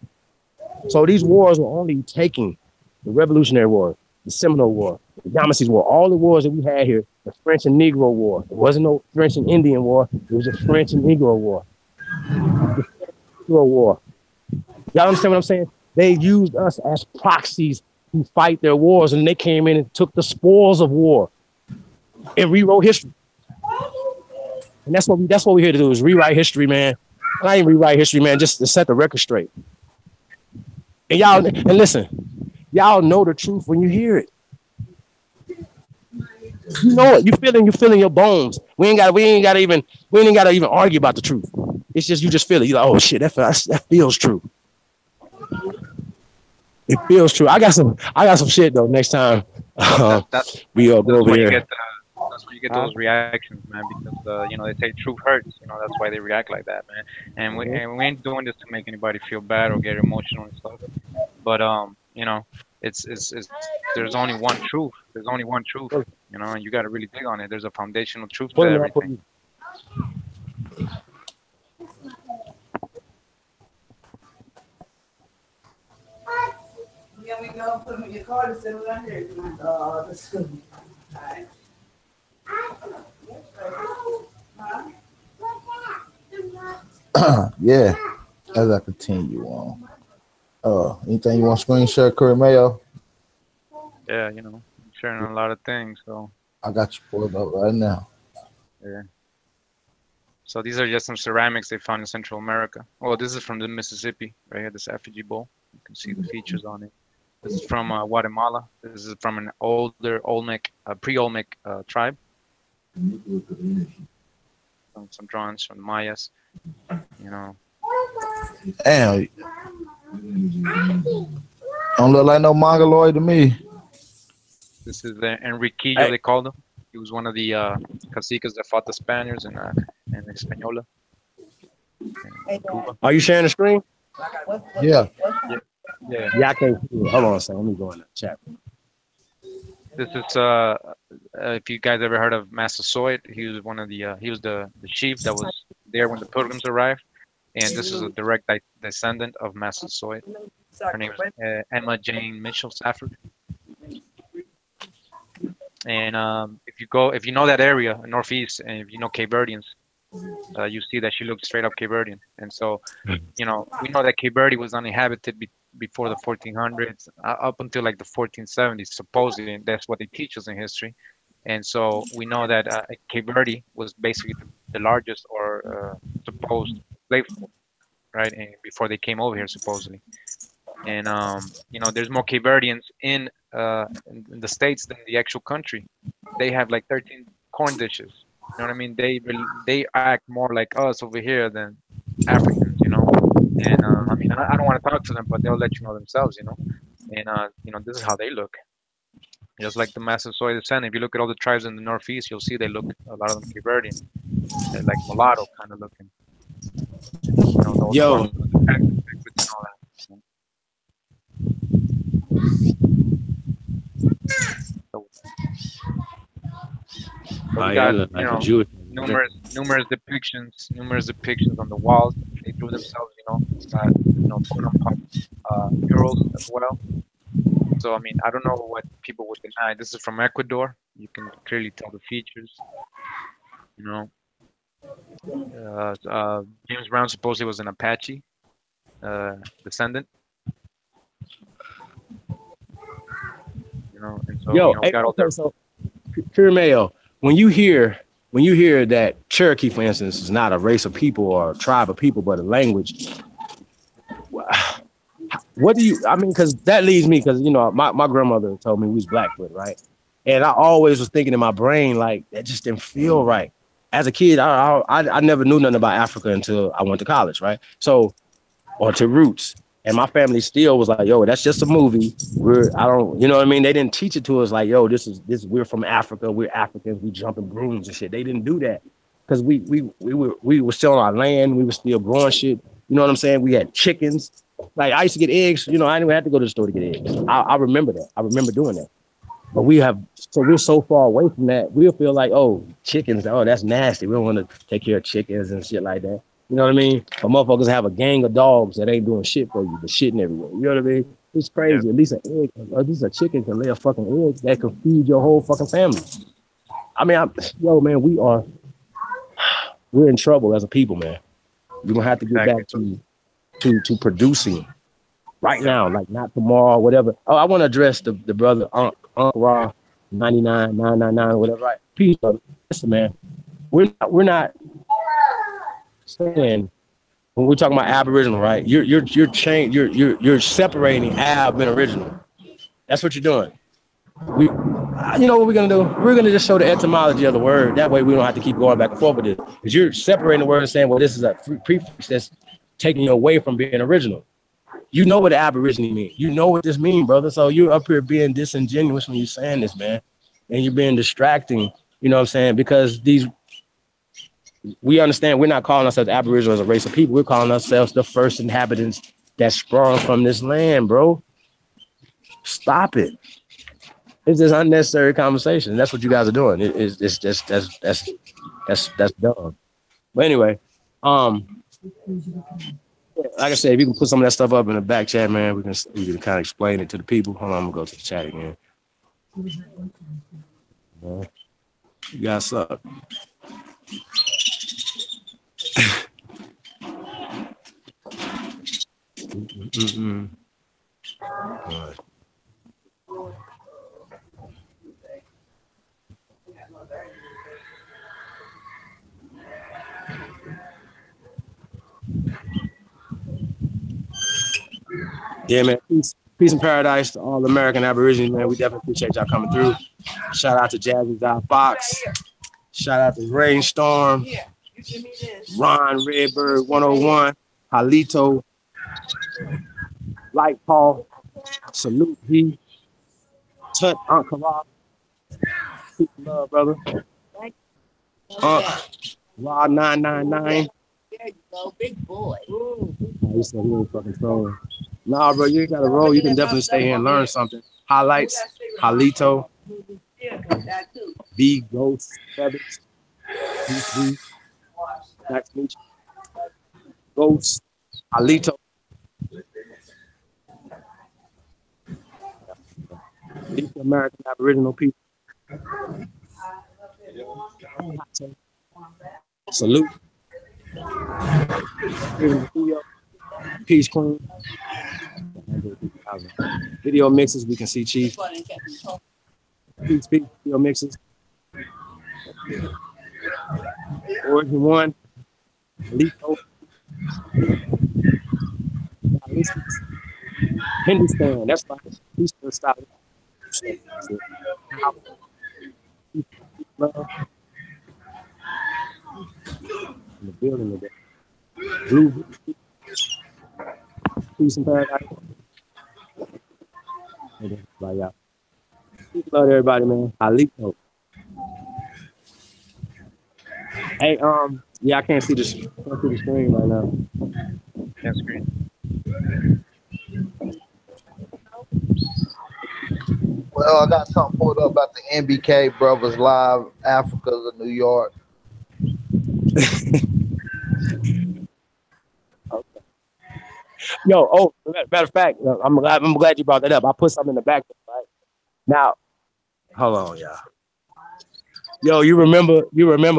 So these wars were only taking the Revolutionary War, the Seminole War, the Yamasees War, all the wars that we had here, the French and Negro War. There wasn't no French and Indian War. It was a French and Negro War. The Negro War. Y'all understand what I'm saying? They used us as proxies to fight their wars, and they came in and took the spoils of war and rewrote history. And that's what we're here to do, is rewrite history, man. And I ain't rewrite history, man, just to set the record straight. And y'all, and listen, y'all know the truth when you hear it. You know it. You feeling your bones. We ain't gotta even argue about the truth. It's just you just feel it. You're like, oh shit, that feels true. It feels true. I got some shit though. Next time we go over here. That's where you get those reactions, man, because you know, they say truth hurts. You know, that's why they react like that, man. And we ain't doing this to make anybody feel bad or get emotional and stuff. But you know, it's there's only one truth. There's only one truth. You know, and you got to really dig on it. There's a foundational truth to everything. Yeah, we go put them in your car to sit down here. The school. All right. Yeah, as I continue on. Anything you want to screen share, Curry Mayo? Yeah, you know, sharing a lot of things. So I got you pulled up right now. yeah. So these are just some ceramics they found in Central America. Oh, this is from the Mississippi, right here. This effigy bowl. You can see the features on it. This is from Guatemala. This is from an older Olmec, pre-Olmec tribe. Some drawings from Mayas. You know. Damn. Don't look like no mongoloid to me. This is the Enriquillo, they called him. He was one of the caciques that fought the Spaniards in Española. Are you sharing the screen? Yeah. Yeah, I can't see it. Hold on a second. Let me go in the chat. This is if you guys ever heard of Massasoit, he was one of the he was the chief that was there when the Pilgrims arrived, and this is a direct descendant of Massasoit. Her name is Emma Jane Mitchell Safford. And if you know that area, Northeast, and if you know Cape Verdeans, you see that she looks straight up Cape Verdean. And so, you know, we know that Cape Verde was uninhabited before the 1400s, up until like the 1470s, supposedly. And that's what they teach us in history. And so we know that Cape Verde was basically the largest or supposed slave port, right? And before they came over here, supposedly. And you know, there's more Cape Verdeans in the States than the actual country. They have like 13 corn dishes. You know what I mean? They act more like us over here than Africans, you know. And I mean, I don't want to talk to them, but they'll let you know themselves, you know. And you know, this is how they look. Just like the Massasoit descent. If you look at all the tribes in the Northeast, you'll see they look, a lot of them Cape Verdean. They're like mulatto kind of looking. You know, Yo. And all that. So we got, you know, numerous depictions on the walls. They drew themselves, you know, murals as well. So I mean, I don't know what people would deny. This is from Ecuador. You can clearly tell the features. You know, James Brown supposedly was an Apache descendant. You know, and so Yo, you know, we got all their. So Pure Mayo, when you hear that Cherokee, for instance, is not a race of people or a tribe of people, but a language, what do you? I mean, because that leads me, because you know, my grandmother told me we was Blackfoot, right? And I always was thinking in my brain like that just didn't feel right. As a kid, I never knew nothing about Africa until I went to college, right? So, or to Roots. And my family still was like, yo, that's just a movie. You know what I mean? They didn't teach it to us like, yo, we're from Africa, we're Africans, we jumping brooms and shit. They didn't do that. Because we were still on our land, we were still growing shit. You know what I'm saying? We had chickens. Like I used to get eggs, you know, I didn't even have to go to the store to get eggs. I remember that. I remember doing that. But we're so far away from that, we'll feel like, oh, chickens, oh, that's nasty. We don't want to take care of chickens and shit like that. You know what I mean? But motherfuckers have a gang of dogs that ain't doing shit for you, but shitting everywhere. You know what I mean? It's crazy. Yeah. At least a chicken can lay a fucking egg that can feed your whole fucking family. I mean, man, we're in trouble as a people, man. We're gonna have to get back to producing right now, like not tomorrow, whatever. Oh, I want to address the brother Uncle Ra 99999, whatever. Right? Peace, brother. Listen, man. We're not saying when we're talking about Aboriginal, right? You're separating Ab and original. That's what you're doing. You know what we're gonna do? We're gonna just show the etymology of the word. That way we don't have to keep going back and forth with it. Because you're separating the word and saying, well, this is a prefix that's taking you away from being original. You know what Aborigine means. You know what this means, brother. So you're up here being disingenuous when you're saying this, man. And you're being distracting, you know what I'm saying? Because we understand we're not calling ourselves Aboriginal as a race of people. We're calling ourselves the first inhabitants that sprung from this land, bro. Stop it. It's just unnecessary conversation. That's what you guys are doing. It's just that's dumb. But anyway, like I said, if you can put some of that stuff up in the back chat, man, we can kind of explain it to the people. Hold on, I'm gonna go to the chat again. You guys suck. Yeah, man. Peace and paradise to all American Aborigines, man. We definitely appreciate y'all coming through. Shout out to Jazzy Fox. Shout out to Rainstorm. Ron Redbird 101. Halito. Light Paul. Salute He. Tut Ankara. Peace and love, brother. Rod 999. There you go, big boy. He said he ain't fucking trolling. Nah, bro, you ain't got to roll. You can definitely stay here and learn something. Highlights, Halito, B Ghost Feathers, B Nice to meet you. Ghost, Halito. These are American Aboriginal people. Salute. Peace, Queen. Video mixes, we can see Chief. Peace, video mixes. Origin 1. Lito. Hindustan, that's right. Peace to the style. In the building today. Blue. Peace and paradise. Love everybody, man. Halito. Hey, yeah, I can't see the screen right now. Can't screen. Well, I got something pulled up about the NBK Brothers Live, Africa to New York. Okay. Yo, matter of fact, I'm glad you brought that up. I put something in the back right now. Hold on, y'all. Yo, you remember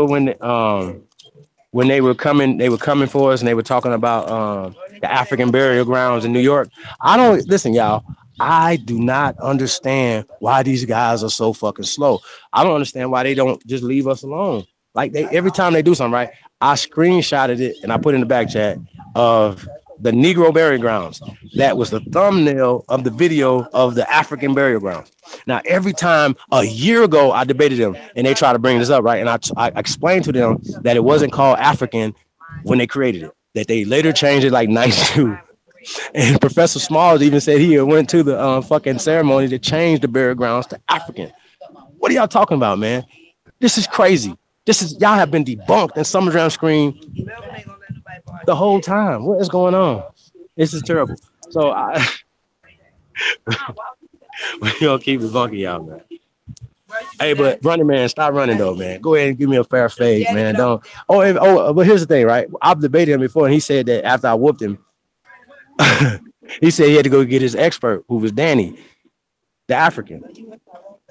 when they were coming for us and they were talking about the African burial grounds in New York. Listen, y'all. I do not understand why these guys are so fucking slow. I don't understand why they don't just leave us alone. Like every time they do something, right? I screenshotted it and I put in the back chat of the Negro burial grounds. That was the thumbnail of the video of the African burial grounds. Now, every time a year ago, I debated them and they try to bring this up, right? And I explained to them that it wasn't called African when they created it, that they later changed it like 92. And Professor Smalls even said he went to the fucking ceremony to change the burial grounds to African. What are y'all talking about, man? This is crazy. Y'all have been debunked in Summer Jam Screen the whole time. What is going on? This is terrible. So we're gonna keep debunking y'all, man. Hey, but running man, stop running though, man. Go ahead and give me a fair fade, man. Don't. But here's the thing, right? I've debated him before, and he said that after I whooped him, he said he had to go get his expert, who was Danny, the African.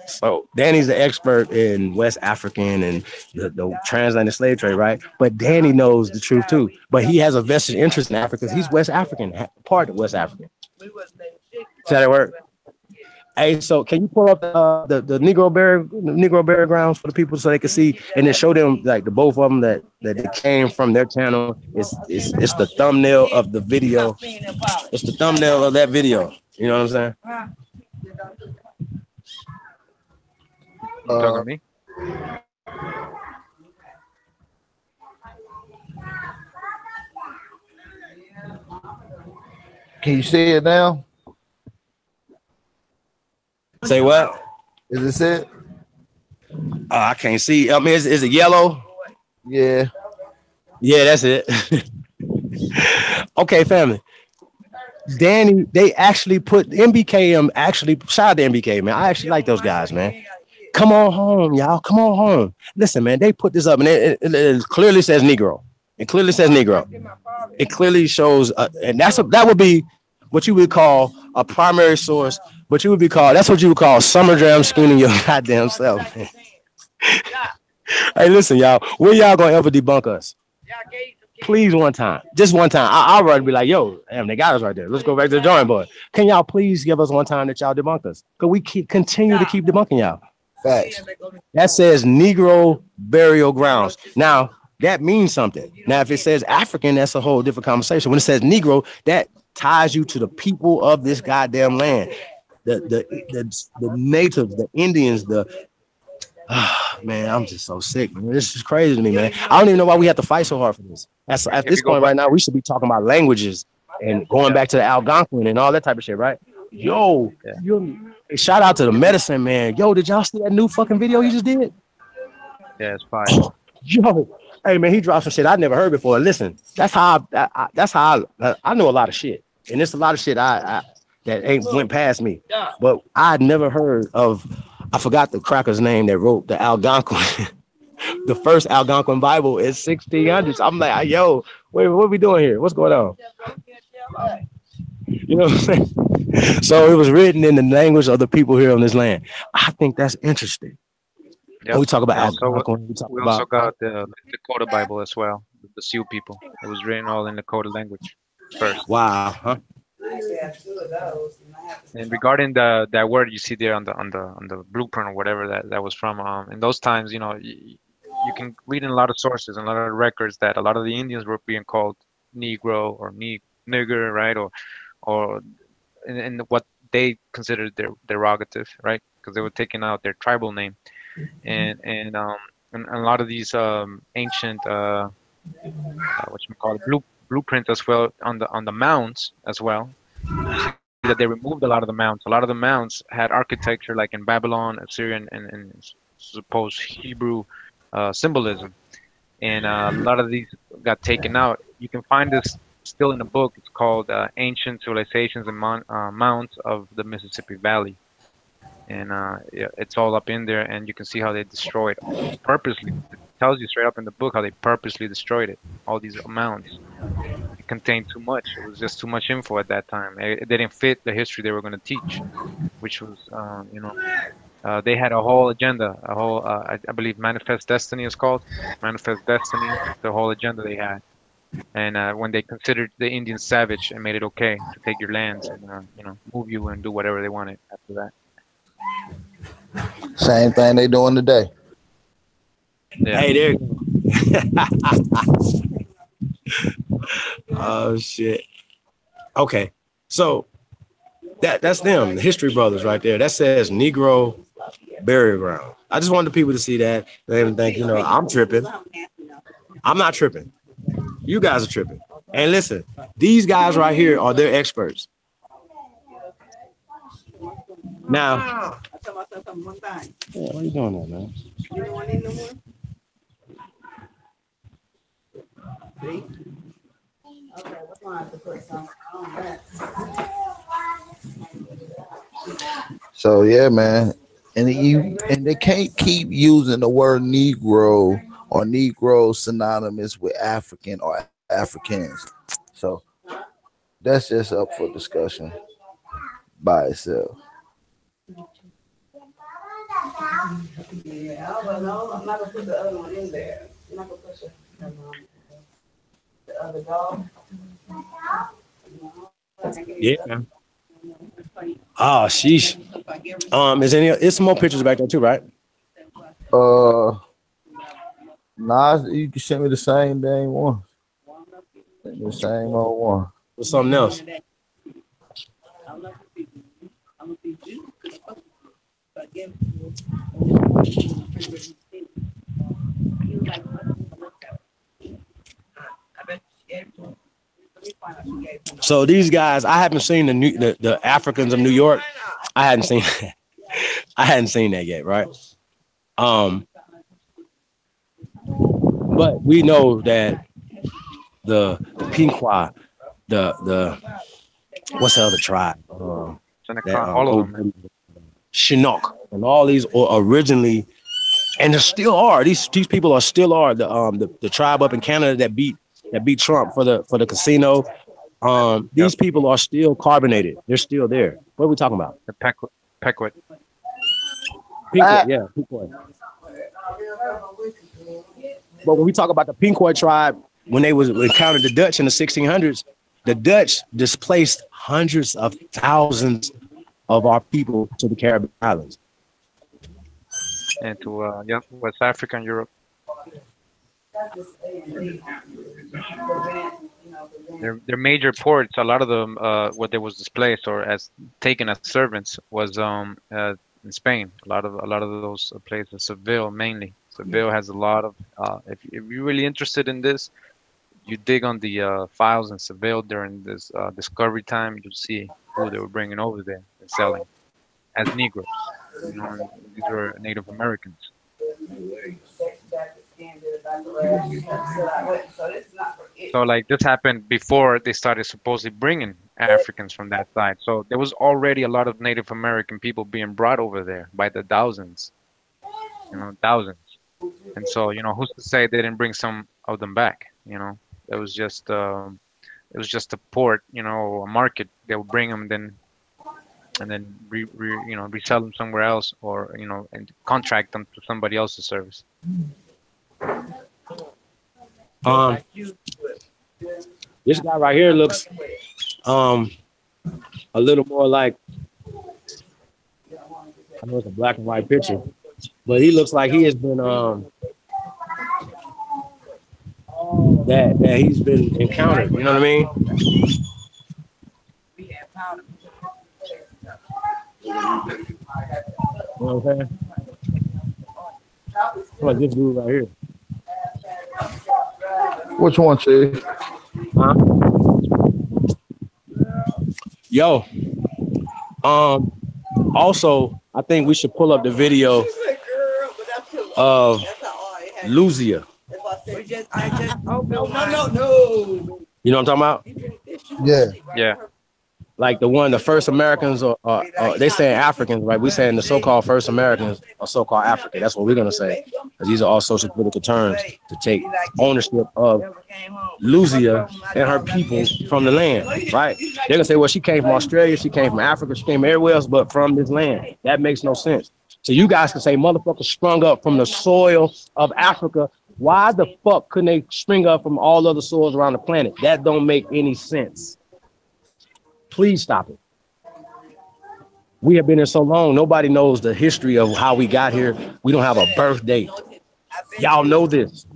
So Danny's the expert in West African and the transatlantic slave trade, right? But Danny knows the truth too. But he has a vested interest in Africa because he's West African, part of West African. See how that work? Hey, so can you pull up the Negro burial grounds for the people so they can see and then show them like the both of them that they came from their channel? It's the thumbnail of the video. It's the thumbnail of that video. You know what I'm saying? You talking to me? Can you see it now? Say what? Is this it? I can't see. I mean, is it yellow? Yeah. Yeah, that's it. Okay, family. Danny, they actually put MBK. Shout out to MBK, man. I actually like those guys, man. Come on home, y'all. Come on home. Listen, man, they put this up and it clearly says Negro. It clearly says Negro. It clearly shows, and that would be what you would call a primary source. That's what you would call Summer Jam schooling your goddamn self, man. Hey, listen, y'all. When y'all gonna ever debunk us? Please, one time. Just one time. I'd rather be like, yo, damn, they got us right there. Let's go back to the drawing board. Can y'all please give us one time that y'all debunked us? Because we continue to keep debunking y'all. Facts. That says Negro burial grounds. Now, that means something. Now, if it says African, that's a whole different conversation. When it says Negro, that ties you to the people of this goddamn land. The natives, the Indians, man, I'm just so sick, man. This is crazy to me, man. I don't even know why we have to fight so hard for this. At this point right now, we should be talking about languages and going back to the Algonquin and all that type of shit, right? Yo, shout out to the medicine man. Yo, did y'all see that new fucking video he just did? Yeah, it's fine. Yo, hey man, he dropped some shit I never heard before. Listen, that's how I know a lot of shit, and it's a lot of shit that ain't went past me. But I'd never heard of. I forgot the cracker's name that wrote the Algonquin, the first Algonquin Bible in 1600s. I'm like, yo, wait, what are we doing here? What's going on? You know what I'm saying? So it was written in the language of the people here on this land. I think that's interesting. Yep. When we talk about Algonquin, we also got the Dakota Bible as well, the Sioux people. It was written all in Dakota language first. Wow, huh? And regarding that word you see there on the blueprint or whatever that was from, in those times, you know, you can read in a lot of sources and a lot of records that a lot of the Indians were being called Negro or nigger, right, or in what they considered their derogative, right, because they were taking out their tribal name, and a lot of these ancient blueprints as well on the mounds as well. That they removed a lot of the mounds. A lot of the mounds had architecture like in Babylon, Assyrian, and supposed Hebrew symbolism, and a lot of these got taken out. You can find this still in the book. It's called Ancient Civilizations and Mounds of the Mississippi Valley, and it's all up in there, and you can see how they destroyed purposely. It tells you straight up in the book how they purposely destroyed it. All these mounds. It contained too much. It was just too much info at that time. It didn't fit the history they were going to teach, which was, they had a whole agenda, a whole, I believe Manifest Destiny is called. Manifest Destiny, the whole agenda they had. And when they considered the Indians savage and made it okay to take your lands and, move you and do whatever they wanted after that. Same thing they doing today. Yeah. Hey, there you go. Oh shit. Okay, so that's them, the History Brothers right there. That says Negro burial ground. I just wanted the people to see that. They didn't think, I'm tripping. I'm not tripping. You guys are tripping. And listen, these guys right here are their experts. Now, what are you doing there, man? So yeah, man, and they can't keep using the word Negro or Negro synonymous with African or Africans. So that's just up for discussion by itself. Yeah, but no, I'm not gonna put the other one in there. I'm not gonna put the other dog. Yeah. Oh, sheesh. It's some more pictures back there too, right? Nah, you can send me the same dang one. The same old one. What's something else? So these guys, I haven't seen the Africans of New York. I hadn't seen that yet, right? But we know that the Pequot, the what's the other tribe? All of them. Chinook, and all these originally, and there still are these people are still the tribe up in Canada that beat Trump for the casino. These people are still carbonated. They're still there. What are we talking about? The Pequot. Yeah, Pequot. But when we talk about the Pequot tribe, when they encountered the Dutch in the 1600s, the Dutch displaced hundreds of thousands of our people to the Caribbean islands. And to West Africa and Europe. Their major ports, a lot of them, what they was displaced or as taken as servants was in Spain. A lot of those places, Seville mainly. Seville has a lot of. If you're really interested in this, you dig on the files in Seville during this discovery time, you'll see who they were bringing over there and selling as Negroes. You know, and these were Native Americans. So like this happened before they started supposedly bringing Africans from that side. So there was already a lot of Native American people being brought over there by the thousands, thousands. And so, who's to say they didn't bring some of them back? It was just a port, a market. They would bring them and then resell them somewhere else, or and contract them to somebody else's service. This guy right here looks a little more like, I know it's a black and white picture, but he looks like he has been that he's been encountered. You know what I mean? You know what I'm saying? Like this dude right here. Which one, Chief? Huh? Yo. Also, I think we should pull up the video of Luzia. You know what I'm talking about? Yeah. Yeah. Like the first Americans, or they saying Africans, right? We saying the so-called first Americans are so-called African. That's what we're gonna say, because these are all social political terms to take ownership of Luzia and her people from the land, right? They're gonna say, well, she came from Australia, she came from Africa, she came everywhere else, but from this land. That makes no sense. So you guys can say motherfuckers sprung up from the soil of Africa. Why the fuck couldn't they spring up from all other soils around the planet? That don't make any sense. Please stop it. We have been here so long, nobody knows the history of how we got here. We don't have a birth date. Y'all know this,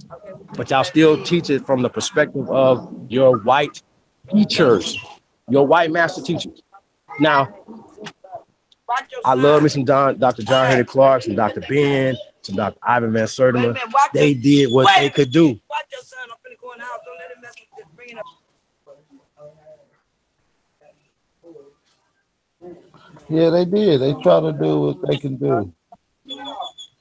but y'all still teach it from the perspective of your white teachers, your white master teachers. Now, I love me some Dr. John Henry Clark, some Dr. Ben, some Dr. Ivan Van Sertima. They did what they could do. Yeah, they did. They try to do what they can do.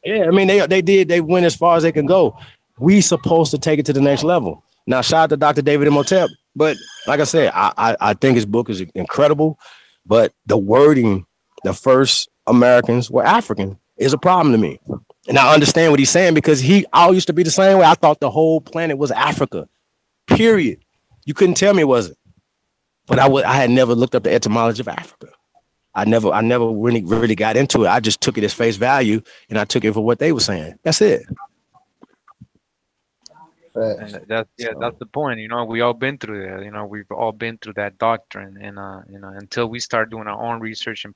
Yeah, I mean, they did. They went as far as they can go. We supposed to take it to the next level. Now, shout out to Dr. David Imhotep. But like I said, I think his book is incredible. But the wording, the first Americans were African, is a problem to me. And I understand what he's saying, because I used to be the same way. I thought the whole planet was Africa, period. You couldn't tell me it wasn't. But I had never looked up the etymology of Africa. I never really got into it. I just took it as face value, and I took it for what they were saying. That's it. And that's the point. We all been through that. We've all been through that doctrine, and until we start doing our own research and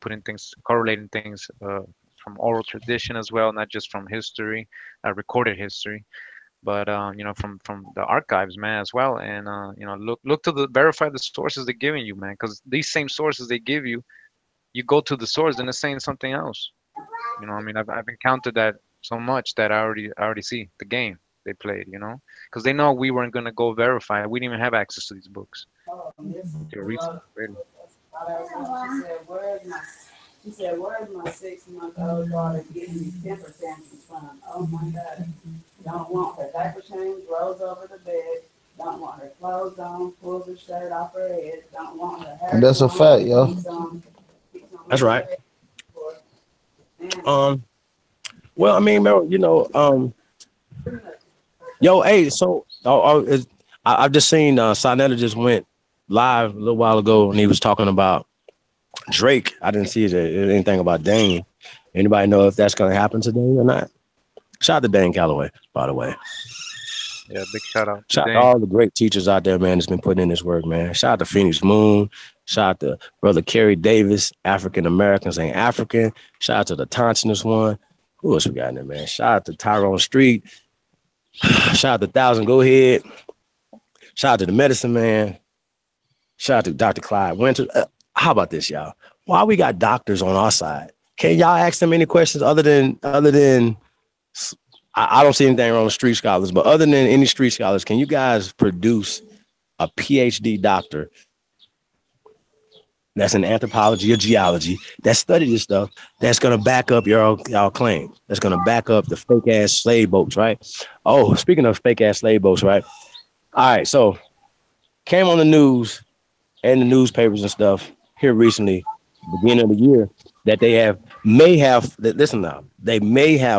correlating things from oral tradition as well, not just from history, recorded history, but from the archives, man, as well. And look to verify the sources they're giving you, man, because these same sources they give you, you go to the source and it's saying something else. I've encountered that so much that I already see the game they played, because they know we weren't going to go verify. We didn't even have access to these books. She said, where's my 6-month-old daughter getting these temper tantrums from? Oh my God. Don't want her diaper changed, rolls over the bed. Don't want her clothes on, pulls her shirt off her head. Don't want her hair. And that's a fact, yo. That's right. Well, I mean, yo, hey, so I've just seen Sonetta just went live a little while ago, and he was talking about Drake. I didn't see anything about Dane. Anybody know if that's going to happen today or not? Shout out to Dane Calloway, by the way. Yeah, big shout out. Shout out to all the great teachers out there, man, that's been putting in this work, man. Shout out to Phoenix Moon. Shout out to Brother Kerry Davis. African Americans ain't African. Shout out to the Thompsonist one. Who else we got in there, man? Shout out to Tyrone Street. Shout out to Thousand, go ahead. Shout out to the Medicine Man. Shout out to Dr. Clyde Winter. How about this, y'all? Why we got doctors on our side? Can y'all ask them any questions other than I don't see anything wrong with street scholars, but other than any street scholars, can you guys produce a PhD doctor that's in anthropology or geology that study this stuff that's gonna back up y'all claims, that's gonna back up the fake ass slave boats, right? Oh, speaking of fake ass slave boats, right? All right, so came on the news and the newspapers and stuff here recently, beginning of the year, that they may have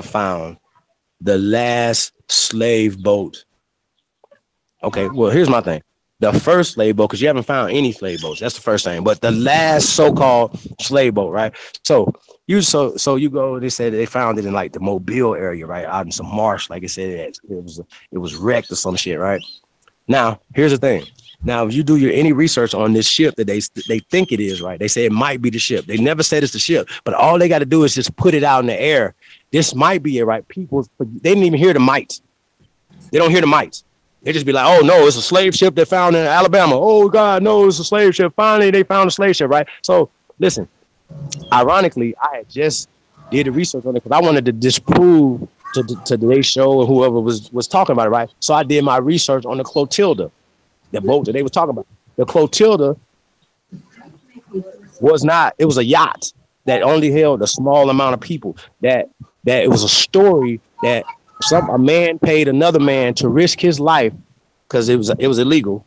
found the last slave boat. Okay, well, here's my thing. The first slave boat, because you haven't found any slave boats. That's the first thing. But the last so-called slave boat, right? So you go, they said they found it in like the Mobile area, right? Out in some marsh, like I said, it was wrecked or some shit, right? Now, here's the thing. Now, if you do any research on this ship that they think it is, right? They say it might be the ship. They never said it's the ship, but all they got to do is just put it out in the air. This might be it, right? People, they didn't even hear the might. They don't hear the might. They just be like, oh, no, it's a slave ship they found in Alabama. Oh, God, no, it's a slave ship. Finally, they found a slave ship, right? So, listen, ironically, I had just did the research on it because I wanted to disprove to today's show and whoever was talking about it, right? So I did my research on the Clotilda, the boat that they were talking about. The Clotilda was not, it was a yacht that only held a small amount of people. That it was a story that a man paid another man to risk his life because it was illegal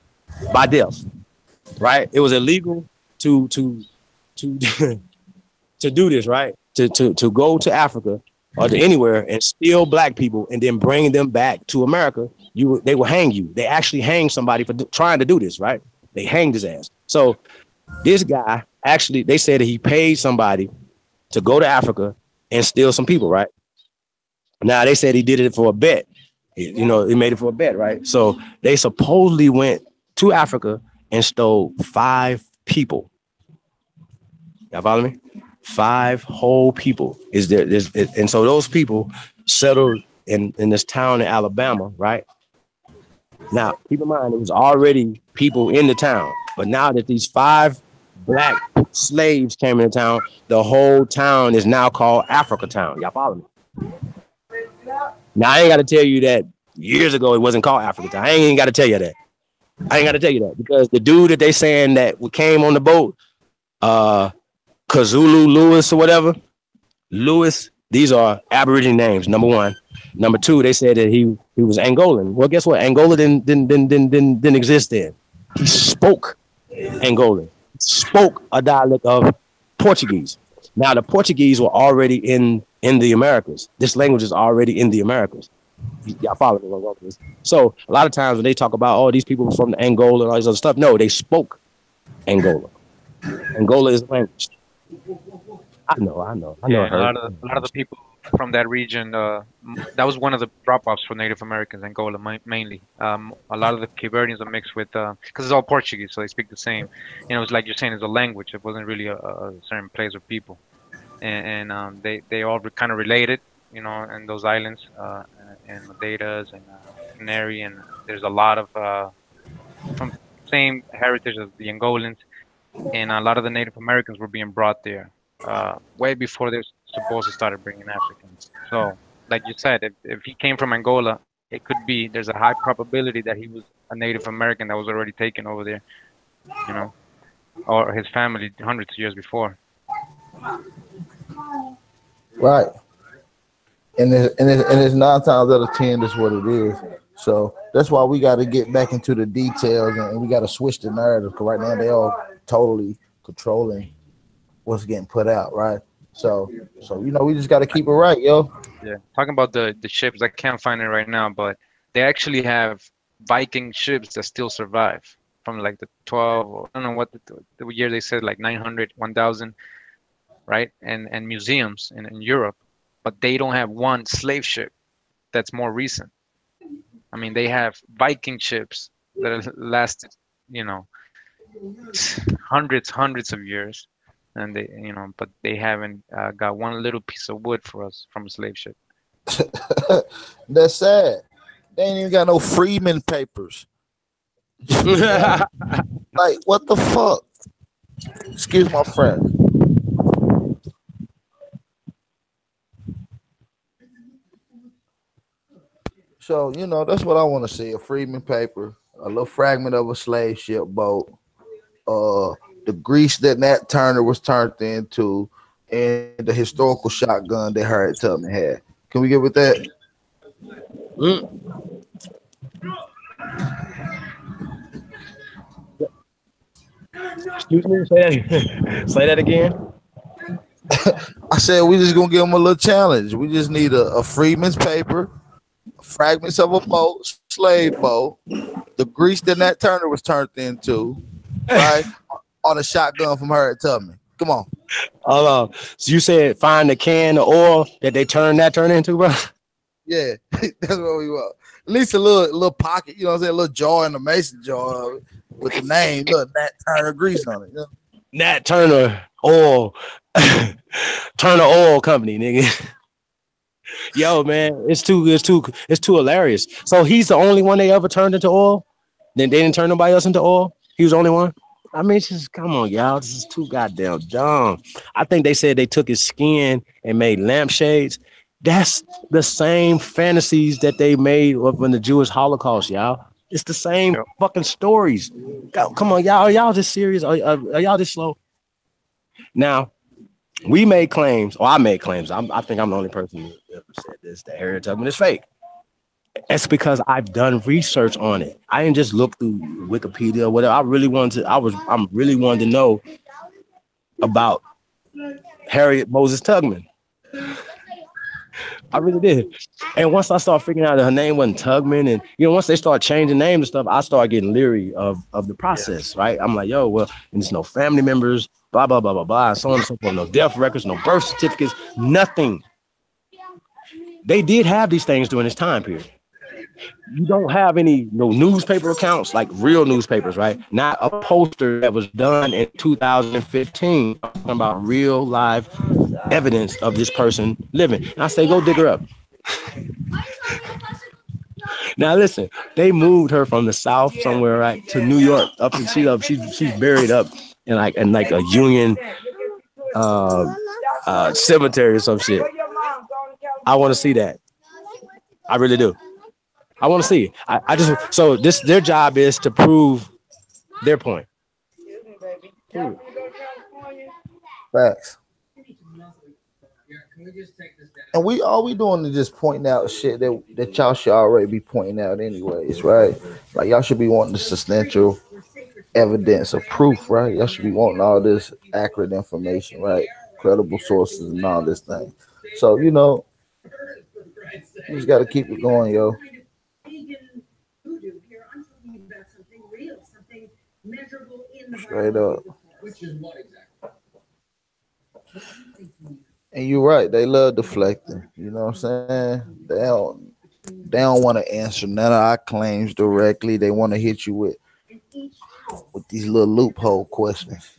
by death, right? It was illegal to to do this, right? To go to Africa or to anywhere and steal black people and then bring them back to America. They will hang you. They actually hang somebody for trying to do this, right? They hanged his ass. So this guy actually, they said that he paid somebody to go to Africa and steal some people, right? Now they said he did it for a bet. He made it for a bet, right? So they supposedly went to Africa and stole 5 people. Y'all follow me? 5 whole people is there. And so those people settled in this town in Alabama, right? Now, keep in mind, it was already people in the town, but now that these 5 black slaves came into town, the whole town is now called Africa Town. Y'all follow me? Now, I ain't got to tell you that years ago it wasn't called Africa Town. I ain't got to tell you that. I ain't got to tell you that because the dude that they saying that came on the boat, Kazulu Lewis or whatever, Lewis, these are Aboriginal names, number 1. Number 2, they said that he was Angolan. Well, guess what? Angola didn't exist then. He spoke Angolan, spoke a dialect of Portuguese. Now, the Portuguese were already in the Americas. This language is already in the Americas. Y'all follow me? So a lot of times when they talk about, oh, these people from Angola and all this other stuff, no, they spoke Angola. Angola is a language. I know. Yeah, a lot of the people from that region, that was one of the drop-offs for Native Americans, Angola mainly. A lot of the Cape Verdeans are mixed with, because it's all Portuguese, so they speak the same. It's like you're saying, it's a language. It wasn't really a certain place or people. And they all kind of related, in those islands, and Madeiras and Canary, and there's a lot of from same heritage as the Angolans, and a lot of the Native Americans were being brought there way before they supposed to start bringing Africans. So, like you said, if he came from Angola, it could be there's a high probability that he was a Native American that was already taken over there, or his family hundreds of years before. Right. And it's 9 times out of 10 is what it is. So that's why we got to get back into the details and we got to switch the narrative because right now they all totally controlling what's getting put out, right? So we just got to keep it right, yo. Yeah, talking about the ships, I can't find it right now, but they actually have Viking ships that still survive from like the 12, or I don't know what the year they said, like 900, 1000, right? And museums in Europe, but they don't have one slave ship that's more recent. I mean, they have Viking ships that have lasted, hundreds of years, and they, but they haven't got one little piece of wood for us from a slave ship. That's sad. They ain't even got no Freeman papers. Like, what the fuck? Excuse my friend. So, you know, that's what I want to see. A Freeman paper, a little fragment of a slave ship boat, the grease that Nat Turner was turned into, and the historical shotgun that Harriet Tubman had. Can we get with that? Excuse me, say that again. I said we just gonna give them a little challenge. We just need a Freeman's paper, fragments of a boat, slave boat, the grease that Nat Turner was turned into, right? On a shotgun from Harriet Tubman. Come on. Hold on. So you said find the can of oil that they turn into, bro? Yeah, that's what we want. At least a little pocket, you know what I'm saying? A little jar in the mason jar with the name, look, Nat Turner grease on it. You know? Nat Turner Oil. Turner Oil Company, nigga. Yo, man, it's too hilarious. So he's the only one they ever turned into oil? Then they didn't turn nobody else into oil? He was the only one? I mean, just come on, y'all. This is too goddamn dumb. I think they said they took his skin and made lampshades. That's the same fantasies that they made up in the Jewish Holocaust, y'all. It's the same fucking stories. Come on, y'all. Are y'all just serious? Are y'all just slow? Now, we made claims, or I made claims. I think I'm the only person who ever said this, that Harriet Tubman is fake. It's because I've done research on it. I didn't just look through Wikipedia or whatever. I'm really wanted to know about Harriet Moses Tubman. I really did. And once I started figuring out that her name wasn't Tubman, and once they start changing names and stuff, I started getting leery of the process, right? I'm like, yo, well, and there's no family members, blah, blah, blah, blah, blah, and so on and so forth. No death records, no birth certificates, nothing. They did have these things during this time period. You don't have no newspaper accounts, like real newspapers, right? Not a poster that was done in 2015 talking about real live evidence of this person living. And I say, go dig her up. Now listen, they moved her from the South somewhere, right, to New York. She's buried up in like a Union cemetery or some shit. I want to see that. I really do. I want to see it. I just so their job is to prove their point. Facts. And all we doing is just pointing out shit that y'all should already be pointing out anyways, right? Like y'all should be wanting the substantial evidence of proof, right? Y'all should be wanting all this accurate information, right? Credible sources and all this thing. So, you just got to keep it going, yo. Straight up. And you're right, they love deflecting. You know what I'm saying? They don't want to answer none of our claims directly. They want to hit you with these little loophole questions.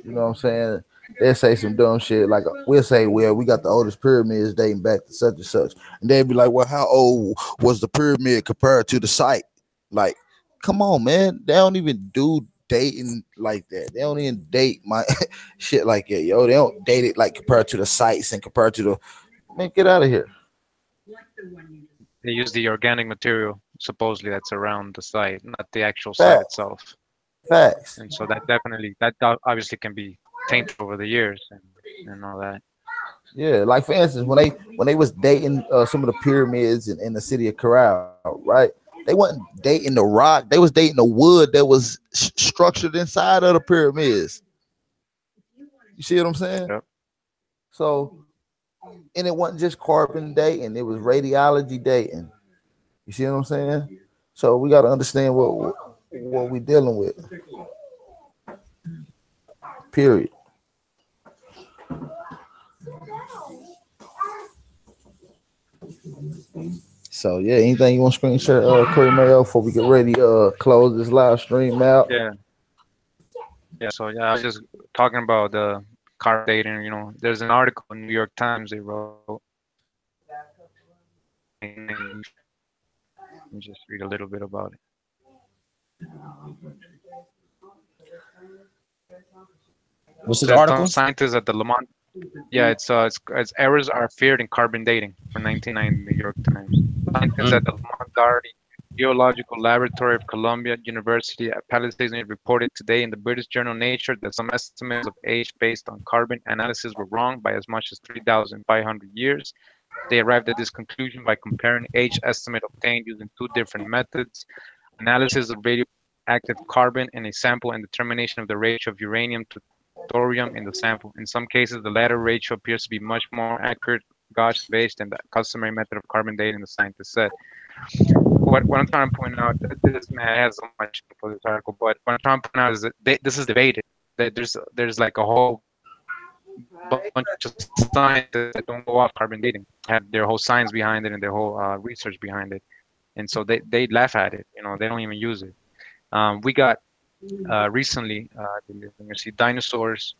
You know what I'm saying? They'll say some dumb shit like we'll say, well, we got the oldest pyramids dating back to such and such. And they'll be like, well, how old was the pyramid compared to the site? Like, come on, man. They don't even do dating like that. They don't even date my shit like that, yo. They don't date it like compared to the sites and compared to man, get out of here. They use the organic material supposedly that's around the site, not the actual site itself. Facts. And so that obviously can be tainted over the years and all that. Yeah, like for instance, when they was dating some of the pyramids in the city of Corral, right? They wasn't dating the rock; they was dating the wood that was structured inside of the pyramids. You see what I'm saying? Yep. So, and it wasn't just carbon dating; it was radiology dating. You see what I'm saying? So we got to understand what we're dealing with. Period. So yeah, anything you want to screen share, Corey Mayo, before we get ready to close this live stream out? Yeah. So I was just talking about the car dating. There's an article in New York Times they wrote. Let me just read a little bit about it. What's this There's article? some scientists at the Lamont. Yeah, it's errors are feared in carbon dating for 1990 New York Times. Scientists at the Lamont Geological Laboratory of Columbia University at Palisades reported today in the British journal Nature that some estimates of age based on carbon analysis were wrong by as much as 3,500 years. They arrived at this conclusion by comparing age estimate obtained using two different methods: analysis of radioactive carbon in a sample and determination of the ratio of uranium to thorium in the sample. In some cases, the latter ratio appears to be much more accurate gauge-based than the customary method of carbon dating, the scientist said. What I'm trying to point out, this man has so much for this article, but what I'm trying to point out is that this is debated. That there's like a whole bunch of scientists that don't go off carbon dating, have their whole science behind it and their whole research behind it, and so they laugh at it. You know, they don't even use it. We got recently, let me see, dinosaurs.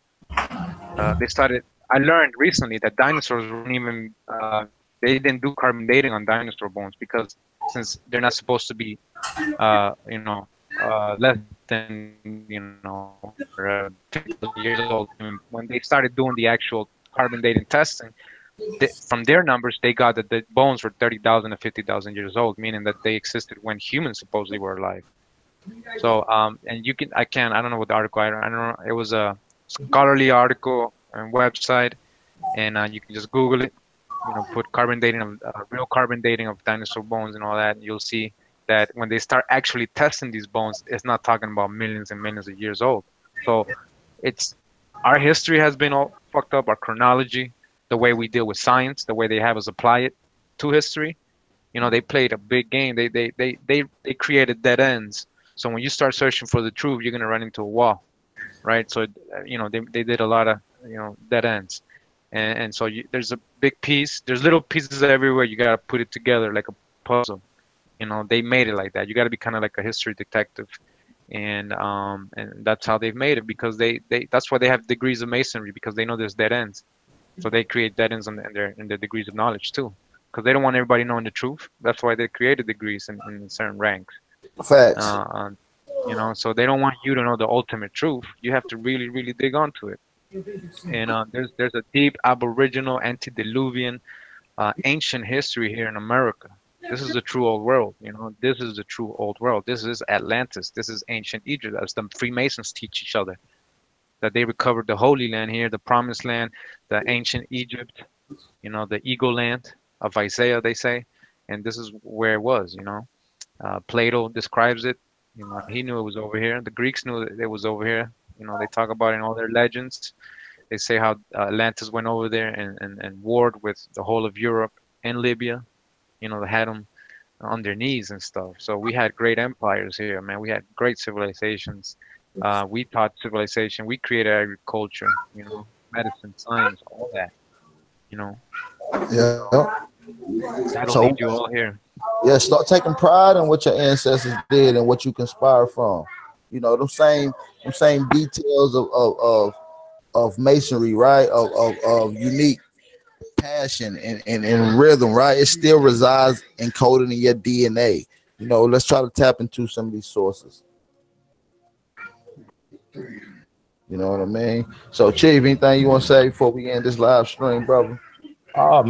They started. I learned recently that dinosaurs weren't even. They didn't do carbon dating on dinosaur bones because since they're not supposed to be, less than 50 years old. And when they started doing the actual carbon dating testing, from their numbers, they got that the bones were 30,000 to 50,000 years old, meaning that they existed when humans supposedly were alive. So, and you can, I don't know what the article, I don't know, it was a scholarly article and website, and you can just Google it, put carbon dating of real carbon dating of dinosaur bones and all that, and you'll see that when they start actually testing these bones, it's not talking about millions and millions of years old. So it's, our history has been all fucked up, our chronology, the way we deal with science, the way they have us apply it to history. They played a big game. They created dead ends. So when you start searching for the truth, you're gonna run into a wall, right? So they did a lot of dead ends, and so there's a big piece. There's little pieces everywhere. You gotta put it together like a puzzle. They made it like that. You gotta be kind of like a history detective, and that's how they've made it, because that's why they have degrees of masonry, because they know there's dead ends. So they create dead ends in their degrees of knowledge too, because they don't want everybody knowing the truth. That's why they created degrees in certain ranks. Facts. So they don't want you to know the ultimate truth. You have to really, really dig onto it. And there's a deep aboriginal, antediluvian, ancient history here in America. This is the true old world. This is the true old world. This is Atlantis. This is ancient Egypt. As the Freemasons teach each other, that they recovered the Holy Land here, the Promised Land, the ancient Egypt, the Eagle Land of Isaiah, they say, and this is where it was. Plato describes it. He knew it was over here. The Greeks knew it was over here. They talk about it in all their legends. They say how Atlantis went over there and warred with the whole of Europe and Libya. They had them on their knees and stuff. So we had great empires here, man. We had great civilizations. We taught civilization. We created agriculture, medicine, science, all that. Yeah. That'll lead you all here. Yeah, start taking pride in what your ancestors did and what you conspired from. Them same details of masonry, right? Of unique passion and rhythm, right? It still resides encoded in your DNA. Let's try to tap into some of these sources. You know what I mean? So, Chief, anything you want to say before we end this live stream, brother? Oh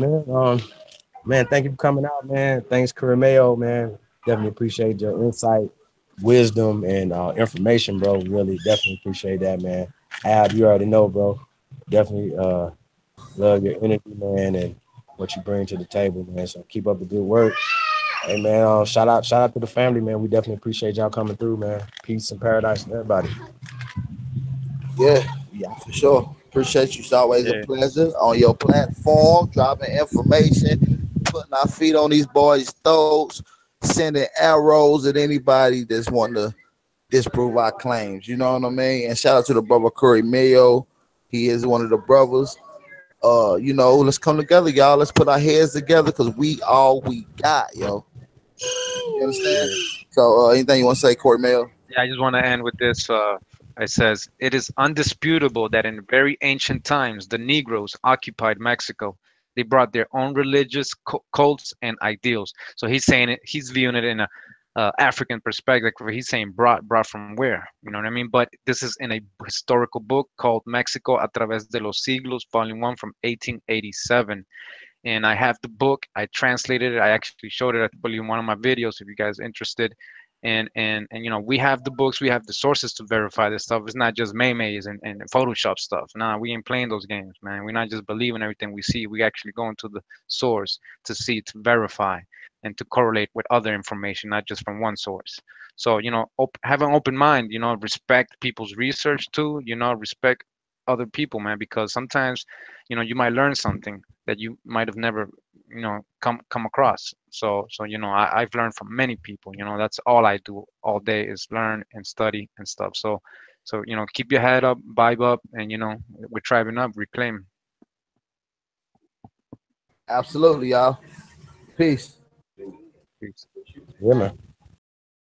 man, thank you for coming out, man. Thanks, Mayo, man. Definitely appreciate your insight, wisdom, and information, bro. Really, definitely appreciate that, man. Ab, you already know, bro. Definitely love your energy, man, and what you bring to the table, man. So keep up the good work. Hey, man, shout out to the family, man. We definitely appreciate y'all coming through, man. Peace and paradise to everybody. Yeah, for sure. Appreciate you. It's always a pleasure on your platform, dropping information, putting our feet on these boys' throats, sending arrows at anybody that's wanting to disprove our claims. You know what I mean? And shout out to the brother Curry Mayo. He is one of the brothers. Let's come together, y'all. Let's put our heads together, because we all we got, yo. You understand? So anything you want to say, Corey Mayo? Yeah, I just want to end with this. It says, it is undisputable that in very ancient times, the Negroes occupied Mexico. They brought their own religious cults and ideals. So he's saying it, he's viewing it in a African perspective. He's saying brought from where? You know what I mean? But this is in a historical book called Mexico a través de los siglos, volume 1 from 1887. And I have the book. I translated it. I actually showed it, I believe, in one of my videos if you guys are interested. And you know, we have the books, we have the sources to verify this stuff. It's not just Maymays and Photoshop stuff. Nah, we ain't playing those games, man. We're not just believing everything we see. We actually go into the source to see, to verify, and to correlate with other information, not just from one source. So, you know, have an open mind, you know, respect people's research too, you know, respect other people, man, because sometimes, you know, you might learn something that you might have never, you know, come across. So you know, I've learned from many people. You know, that's all I do all day is learn and study and stuff. So you know, keep your head up, vibe up, and you know, we're driving up, reclaim. Absolutely, y'all. Peace. Peace. Yeah, man.